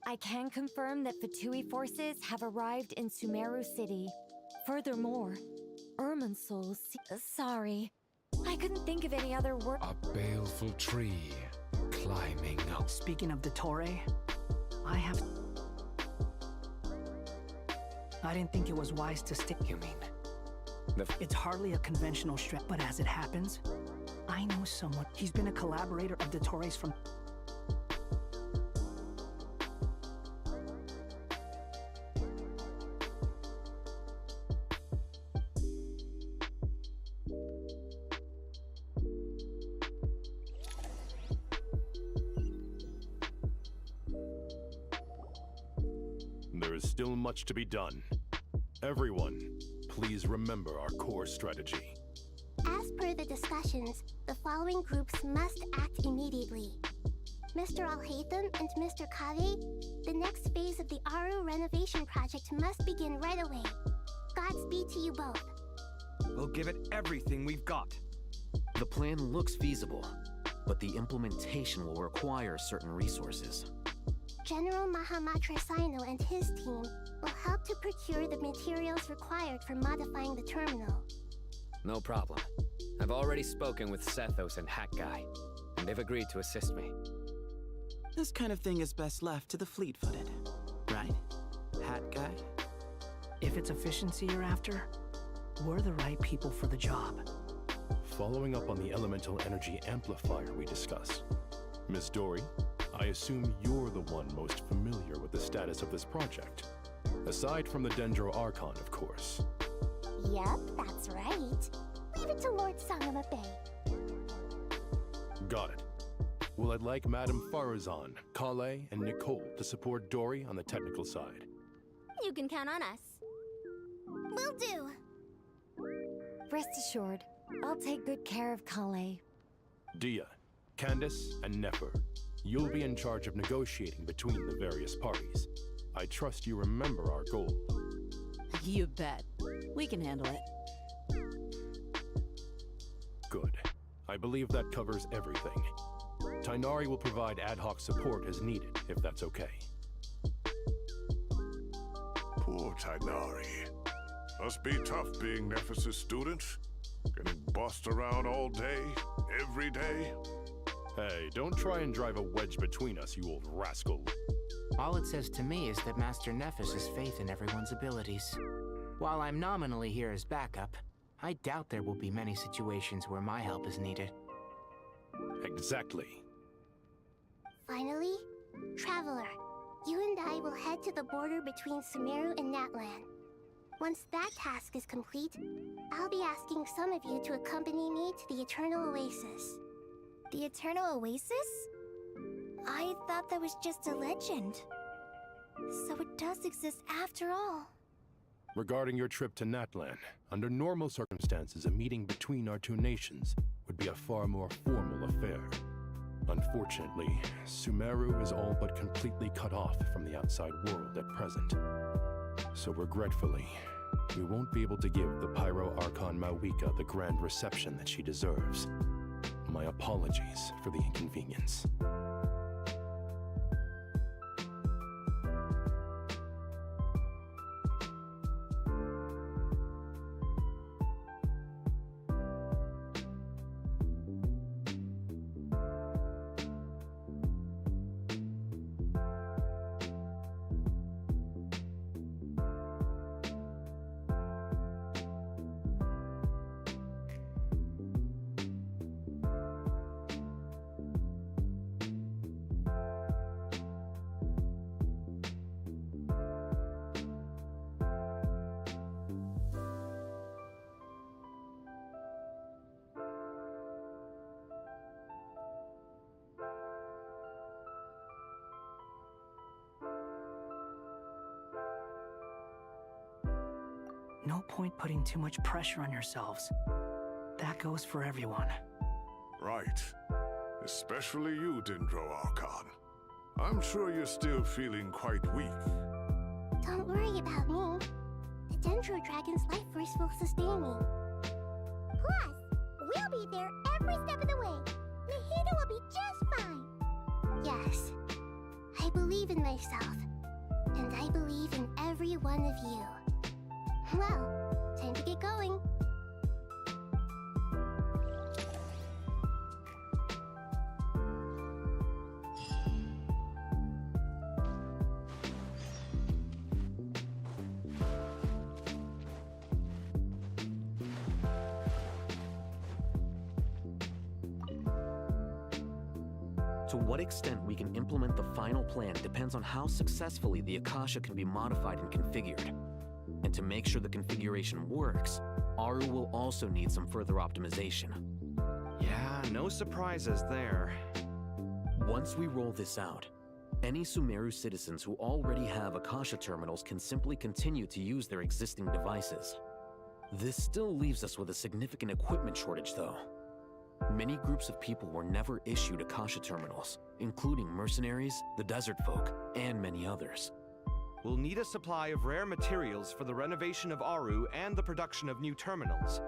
I can confirm that Fatui forces have arrived in Sumeru City. Furthermore, Irminsul... Sorry. I couldn't think of any other word... A baleful tree climbing up. Speaking of the Torre, I didn't think it was wise to stick... You mean... It's hardly a conventional strat, but as it happens, I know someone. He's been a collaborator of the Torres from... There is still much to be done. Everyone, please remember our core strategy. As per the discussions, the following groups must act immediately. Mr. Al-Haytham and Mr. Kave, the next phase of the Aru renovation project must begin right away. Godspeed to you both. We'll give it everything we've got. The plan looks feasible, but the implementation will require certain resources. General Mahamatra Sino and his team will help to procure the materials required for modifying the terminal. No problem. I've already spoken with Sethos and Hat Guy, and they've agreed to assist me. This kind of thing is best left to the fleet-footed, right, Hat Guy? If it's efficiency you're after, we're the right people for the job. Following up on the elemental energy amplifier we discussed, Miss Dory, I assume you're the one most familiar with the status of this project. Aside from the Dendro Archon, of course. Yep, that's right. Leave it to Lord Sangama Bay. Got it. Well, I'd like Madame Farazan, Kale, and Nicole to support Dory on the technical side. You can count on us. Will do. Rest assured, I'll take good care of Kale. Dia, Candace, and Nefer, you'll be in charge of negotiating between the various parties. I trust you remember our goal. You bet. We can handle it. Good. I believe that covers everything. Tainari will provide ad hoc support as needed, if that's okay. Poor Tainari. Must be tough being Nephis' student. Getting bossed around all day, every day. Hey, don't try and drive a wedge between us, you old rascal. All it says to me is that Master Nephis has faith in everyone's abilities. While I'm nominally here as backup, I doubt there will be many situations where my help is needed. Exactly. Finally, Traveler, you and I will head to the border between Sumeru and Natlan. Once that task is complete, I'll be asking some of you to accompany me to the Eternal Oasis. The Eternal Oasis? I thought that was just a legend. So it does exist after all. Regarding your trip to Natlan, under normal circumstances, a meeting between our two nations would be a far more formal affair. Unfortunately, Sumeru is all but completely cut off from the outside world at present. So regretfully, we won't be able to give the Pyro Archon Mawika the grand reception that she deserves. My apologies for the inconvenience. No point putting too much pressure on yourselves. That goes for everyone. Right. Especially you, Dendro Archon. I'm sure you're still feeling quite weak. Don't worry about me. The Dendro Dragon's life force will sustain me. Plus, we'll be there every step of the way. Nahida will be just fine. Yes, I believe in myself. And I believe in every one of you. Well, time to get going. To what extent we can implement the final plan depends on how successfully the Akasha can be modified and configured. And to make sure the configuration works, Aru will also need some further optimization. Yeah, no surprises there. Once we roll this out, any Sumeru citizens who already have Akasha terminals can simply continue to use their existing devices. This still leaves us with a significant equipment shortage, though. Many groups of people were never issued Akasha terminals, including mercenaries, the desert folk, and many others. We'll need a supply of rare materials for the renovation of Aru and the production of new terminals.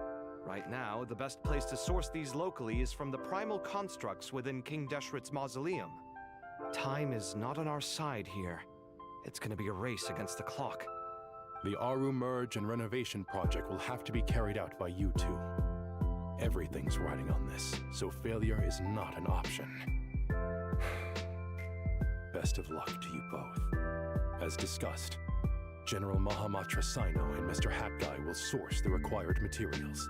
Right now, the best place to source these locally is from the primal constructs within King Deshret's mausoleum. Time is not on our side here. It's gonna be a race against the clock. The Aru merge and renovation project will have to be carried out by you two. Everything's riding on this, so failure is not an option. Best of luck to you both. As discussed, General Mahamatra Sino and Mr. Hat Guy will source the required materials.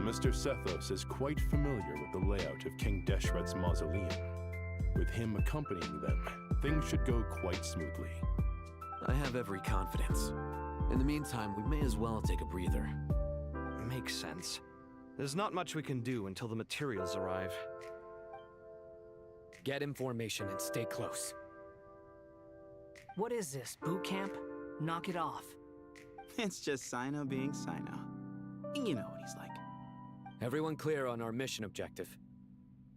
Mr. Sethos is quite familiar with the layout of King Deshret's mausoleum. With him accompanying them, things should go quite smoothly. I have every confidence. In the meantime, we may as well take a breather. Makes sense. There's not much we can do until the materials arrive. Get information and stay close. What is this, boot camp? Knock it off. It's just Sino being Sino. You know what he's like. Everyone clear on our mission objective.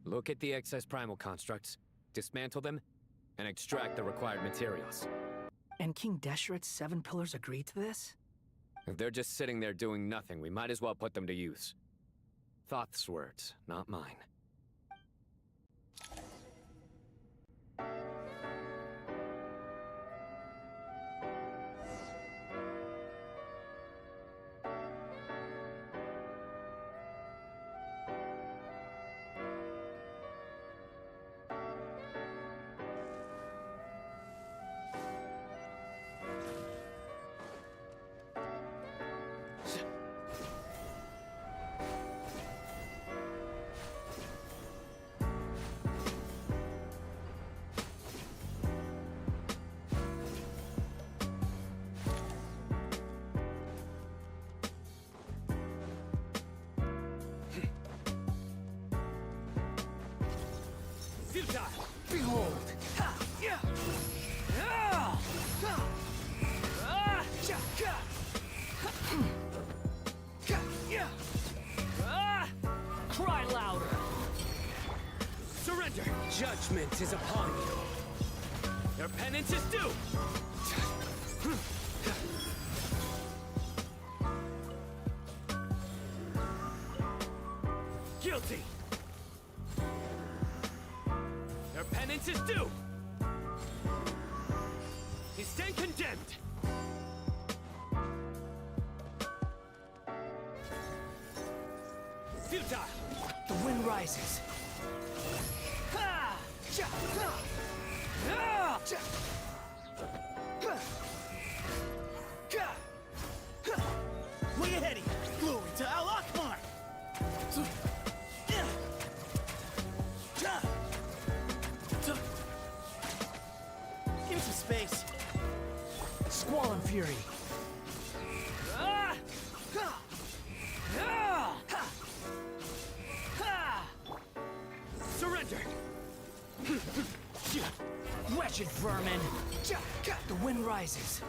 Look at the excess primal constructs, dismantle them, and extract the required materials. And King Deshret's 7 pillars agreed to this? If they're just sitting there doing nothing, we might as well put them to use. Thoth's words, not mine. Behold! Cry louder! Surrender! Judgment is upon you. Your penance is due! Guilty! Your penance is due! You stand condemned! Futile! The wind rises. Way ahead of you! Glory to Al Akbar! Give me some space. Squall and fury. Surrender! Wretched vermin! The wind rises.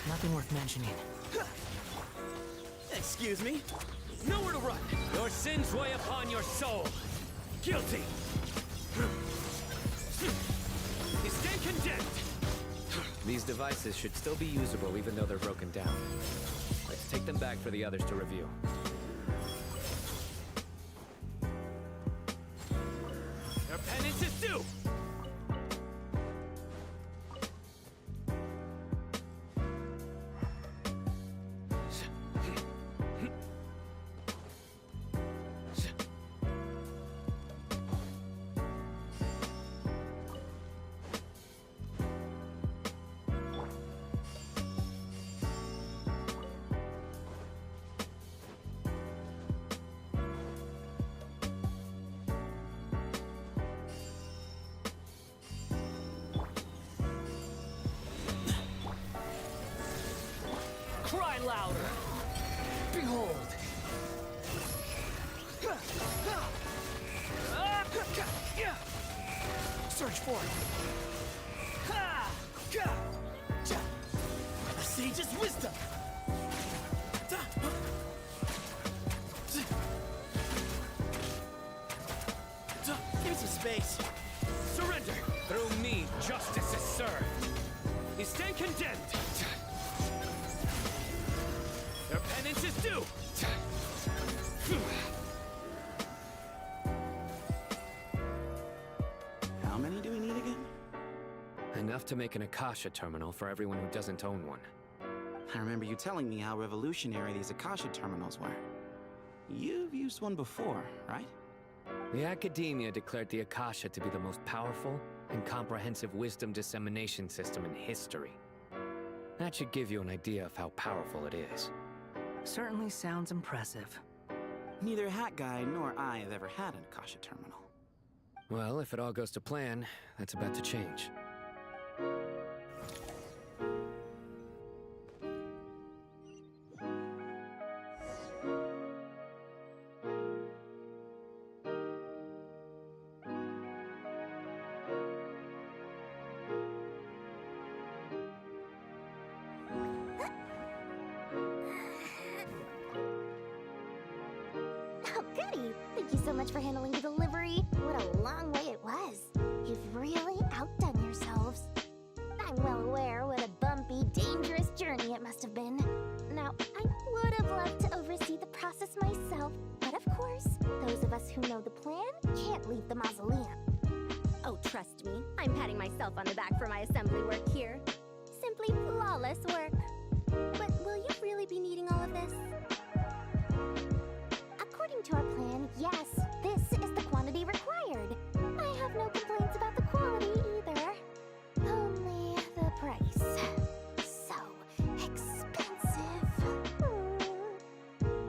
Nothing worth mentioning. Excuse me? Nowhere to run! Your sins weigh upon your soul! Guilty! You stand condemned! These devices should still be usable even though they're broken down. Let's take them back for the others to review. Your penance is due! Cry louder! Behold! Search for it! A sage's wisdom! Give me some space. Surrender! Through me, justice is served! You stand condemned! Your penance is due! How many do we need again? Enough to make an Akasha terminal for everyone who doesn't own one. I remember you telling me how revolutionary these Akasha terminals were. You've used one before, right? The academia declared the Akasha to be the most powerful and comprehensive wisdom dissemination system in history. That should give you an idea of how powerful it is. Certainly sounds impressive. Neither Hat Guy nor I have ever had an Akasha terminal. Well, if it all goes to plan, that's about to change. Oh, goody! Thank you so much for handling the delivery. What a long way it was. You've really outdone yourselves. I'm well aware what a bumpy, dangerous journey it must have been. Now, I would have loved to oversee the process myself, but of course, those of us who know the plan can't leave the mausoleum. Oh, trust me, I'm patting myself on the back for my assembly work here. Simply flawless work. But will you really be needing all of this? According to our plan, yes, this is the quantity required. I have no complaints about the quality either. Only the price. So expensive.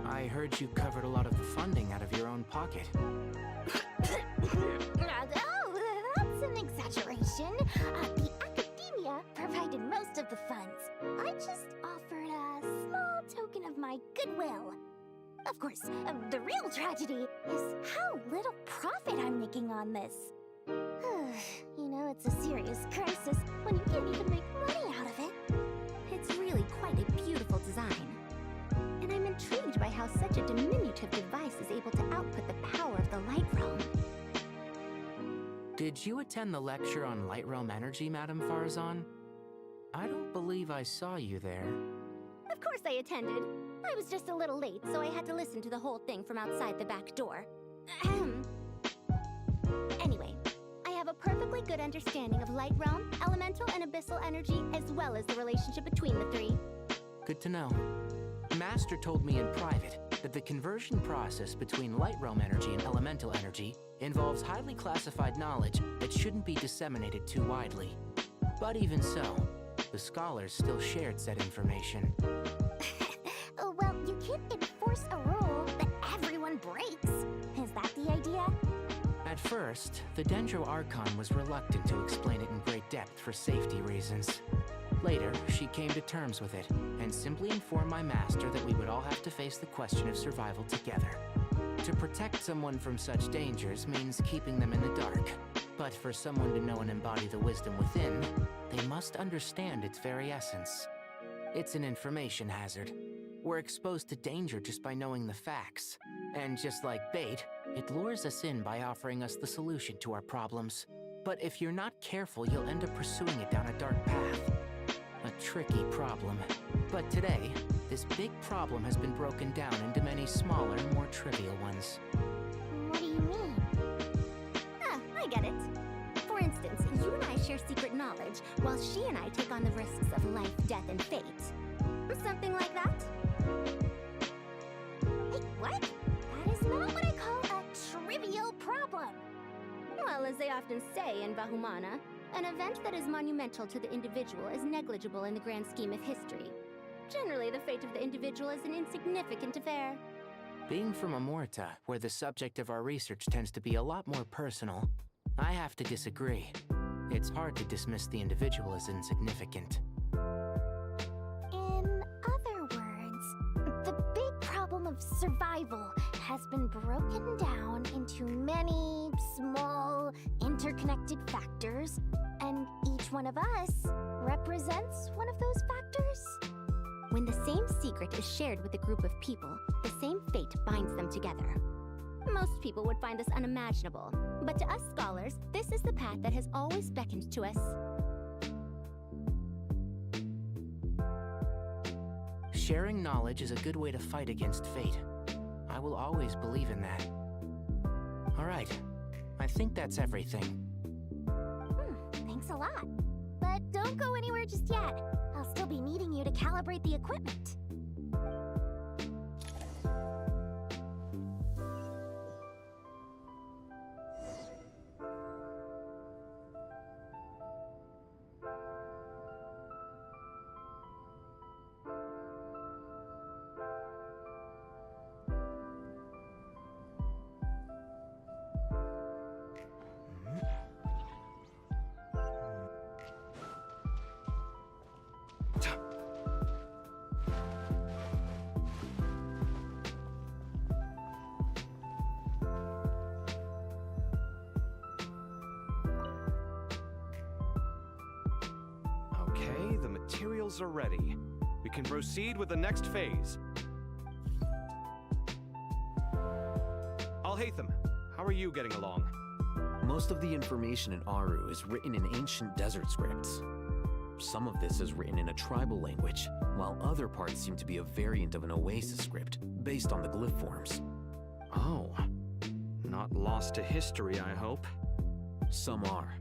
I heard you covered a lot of the funding out of your own pocket. Oh, that's an exaggeration. The academia provided most of the funds. I just offered a small token of my goodwill. Of course, the real tragedy is how little profit I'm making on this. You know, it's a serious crisis when you can't even make money out of it. It's really quite a beautiful design. And I'm intrigued by how such a diminutive device is able to output the power of the light realm. Did you attend the lecture on light realm energy, Madame Farzan? I don't believe I saw you there. Of course I attended. I was just a little late, so I had to listen to the whole thing from outside the back door. Anyway, I have a perfectly good understanding of light realm, elemental, and abyssal energy, as well as the relationship between the three. Good to know. Master told me in private that the conversion process between light realm energy and elemental energy involves highly classified knowledge that shouldn't be disseminated too widely. But even so, the scholars still shared said information. Well, you can't enforce a rule that everyone breaks. Is that the idea? At first, the Dendro Archon was reluctant to explain it in great depth for safety reasons. Later, she came to terms with it, and simply informed my master that we would all have to face the question of survival together. To protect someone from such dangers means keeping them in the dark. But for someone to know and embody the wisdom within, they must understand its very essence. It's an information hazard. We're exposed to danger just by knowing the facts. And just like bait, it lures us in by offering us the solution to our problems. But if you're not careful, you'll end up pursuing it down a dark path. A tricky problem. But today, this big problem has been broken down into many smaller, more trivial ones. What do you mean? Ah, I get it. For instance, you and I share secret knowledge, while she and I take on the risks of life, death, and fate. Something like that? Wait, what? That is not what I call a trivial problem. Well, as they often say in Bahumana, an event that is monumental to the individual is negligible in the grand scheme of history. Generally, the fate of the individual is an insignificant affair. Being from Amorta, where the subject of our research tends to be a lot more personal, I have to disagree. It's hard to dismiss the individual as insignificant. In other words, the big problem of survival has been broken down into many small, interconnected factors, and each one of us represents one of those factors. When the same secret is shared with a group of people, the same fate binds them together. Most people would find this unimaginable, but to us scholars, this is the path that has always beckoned to us. Sharing knowledge is a good way to fight against fate. I will always believe in that. All right, I think that's everything. Thanks a lot. But don't go anywhere just yet. I'll still be needing you to calibrate the equipment. Okay, the materials are ready. We can proceed with the next phase. Al-Haytham, how are you getting along? Most of the information in Aru is written in ancient desert scripts. Some of this is written in a tribal language, while other parts seem to be a variant of an oasis script, based on the glyph forms. Oh. Not lost to history, I hope. Some are.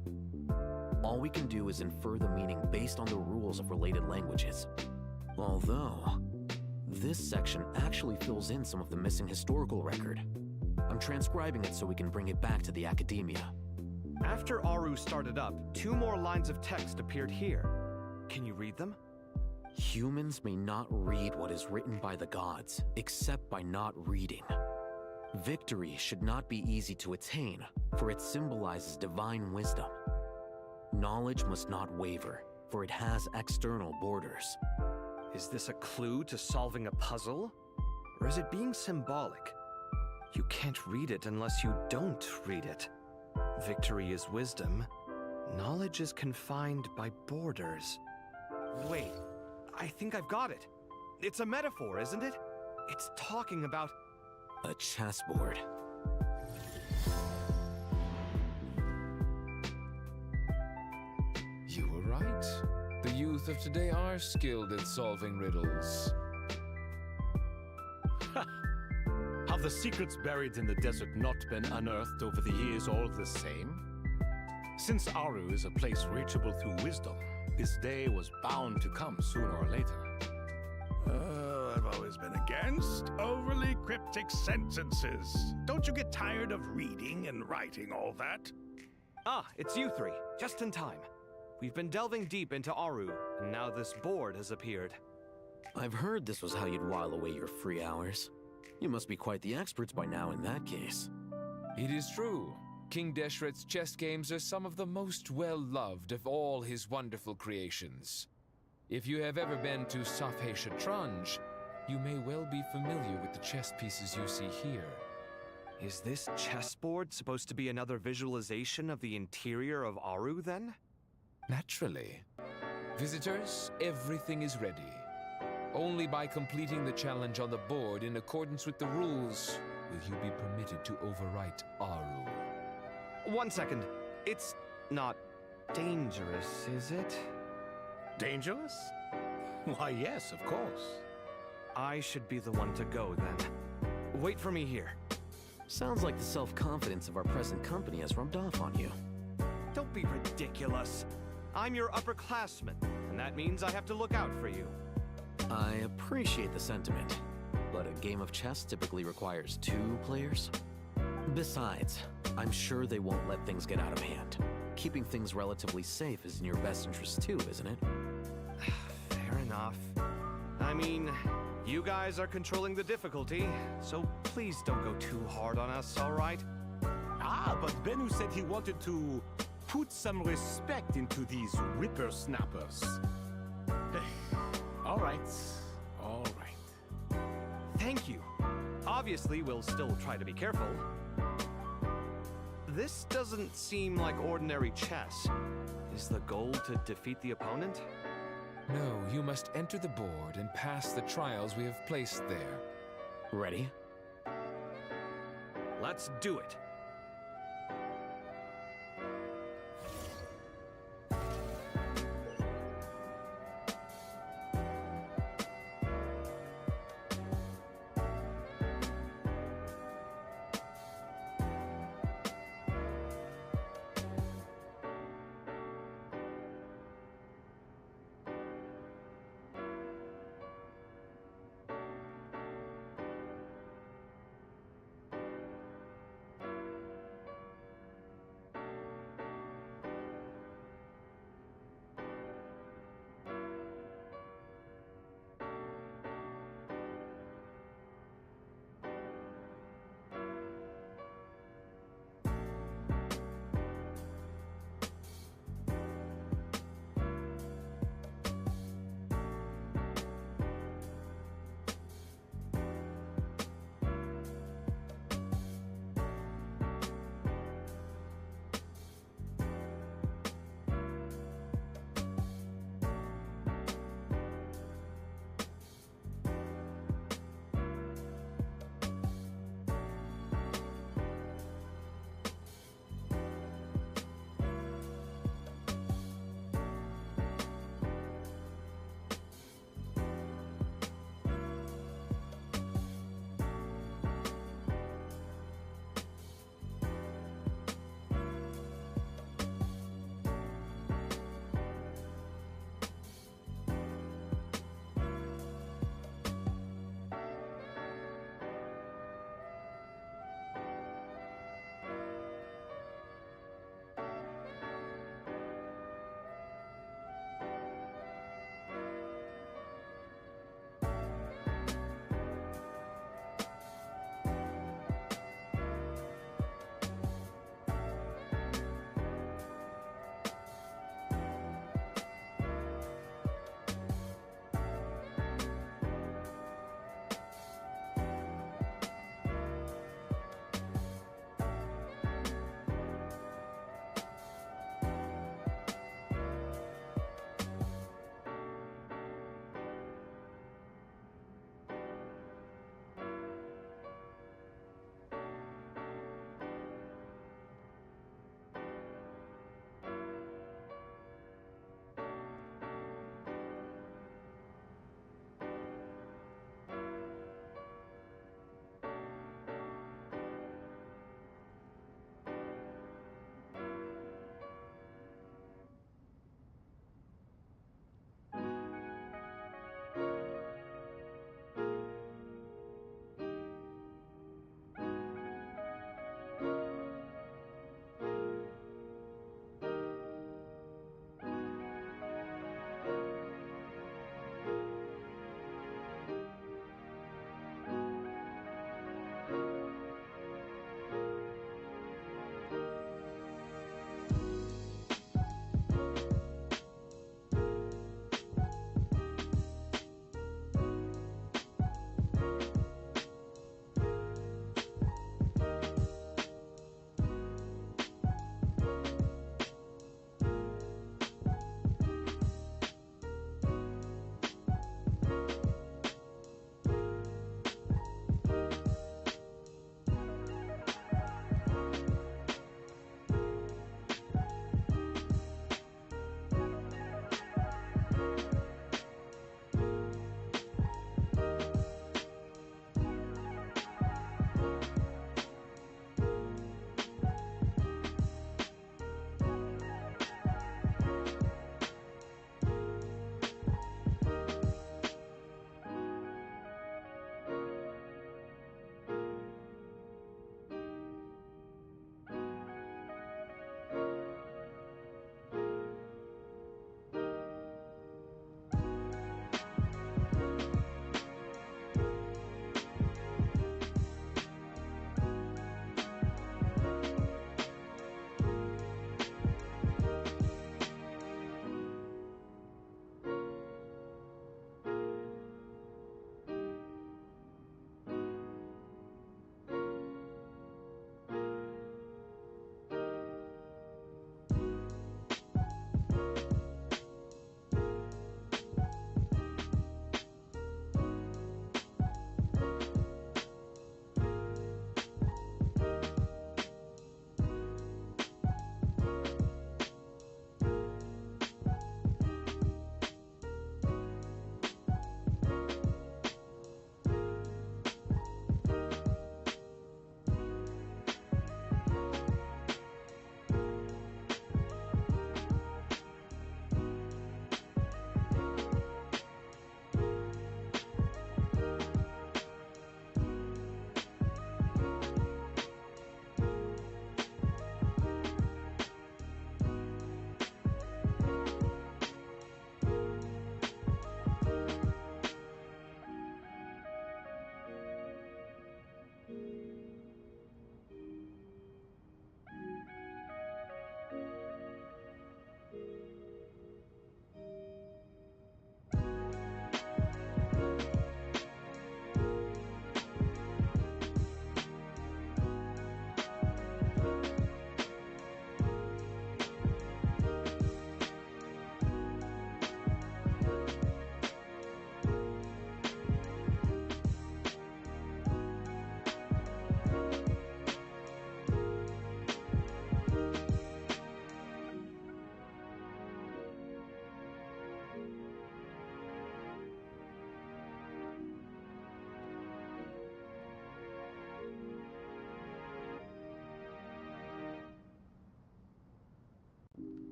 All we can do is infer the meaning based on the rules of related languages. Although, this section actually fills in some of the missing historical record. I'm transcribing it so we can bring it back to the academia. After Aru started up, 2 more lines of text appeared here. Can you read them? Humans may not read what is written by the gods, except by not reading. Victory should not be easy to attain, for it symbolizes divine wisdom. Knowledge must not waver, for it has external borders. Is this a clue to solving a puzzle? Or is it being symbolic? You can't read it unless you don't read it. Victory is wisdom. Knowledge is confined by borders. Wait, I think I've got it. It's a metaphor, isn't it? It's talking about... a chessboard. You were right. The youth of today are skilled at solving riddles. Have the secrets buried in the desert not been unearthed over the years all the same? Since Aru is a place reachable through wisdom, this day was bound to come sooner or later. I've always been against overly cryptic sentences. Don't you get tired of reading and writing all that? Ah, it's you 3, just in time. We've been delving deep into Aru, and now this board has appeared. I've heard this was how you'd while away your free hours. You must be quite the experts by now in that case. It is true. King Deshret's chess games are some of the most well-loved of all his wonderful creations. If you have ever been to Safhe Shatranj, you may well be familiar with the chess pieces you see here. Is this chessboard supposed to be another visualization of the interior of Aru, then? Naturally. Visitors, everything is ready. Only by completing the challenge on the board in accordance with the rules will you be permitted to overwrite our rule. 1 second. It's not dangerous, is it? Dangerous? Why, yes, of course. I should be the one to go, then. Wait for me here. Sounds like the self-confidence of our present company has rubbed off on you. Don't be ridiculous. I'm your upperclassman, and that means I have to look out for you. I appreciate the sentiment, but a game of chess typically requires 2 players. Besides, I'm sure they won't let things get out of hand. Keeping things relatively safe is in your best interest too, isn't it? Fair enough. I mean, you guys are controlling the difficulty, so please don't go too hard on us, all right? Ah, but Bennu said he wanted to put some respect into these whippersnappers. All right. All right. Thank you. Obviously, we'll still try to be careful. This doesn't seem like ordinary chess. Is the goal to defeat the opponent? No, you must enter the board and pass the trials we have placed there. Ready? Let's do it.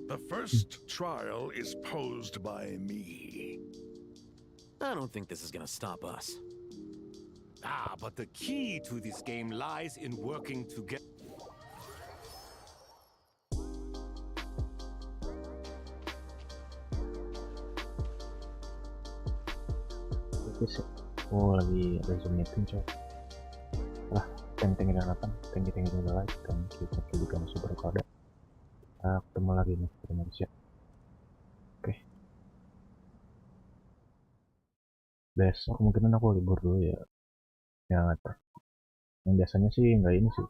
The first trial is posed by me. I don't think this is gonna stop us. Ah, but the key to this game lies in working together. Oke sih. Oh, lagi ada Zoom meeting coy. Lah, thank you udah like, thank you juga masih berkode. Kita ketemu lagi nih di Malaysia. Oke. Besok kemungkinan aku libur dulu ya. Ya nggak tahu. Yang biasanya sih nggak ini sih.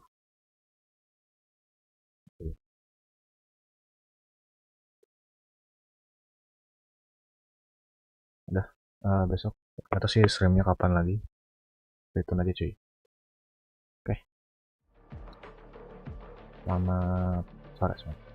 Udah, besok atau sih streamnya kapan lagi? Itu aja cuy. Oke. Selamat sore semua.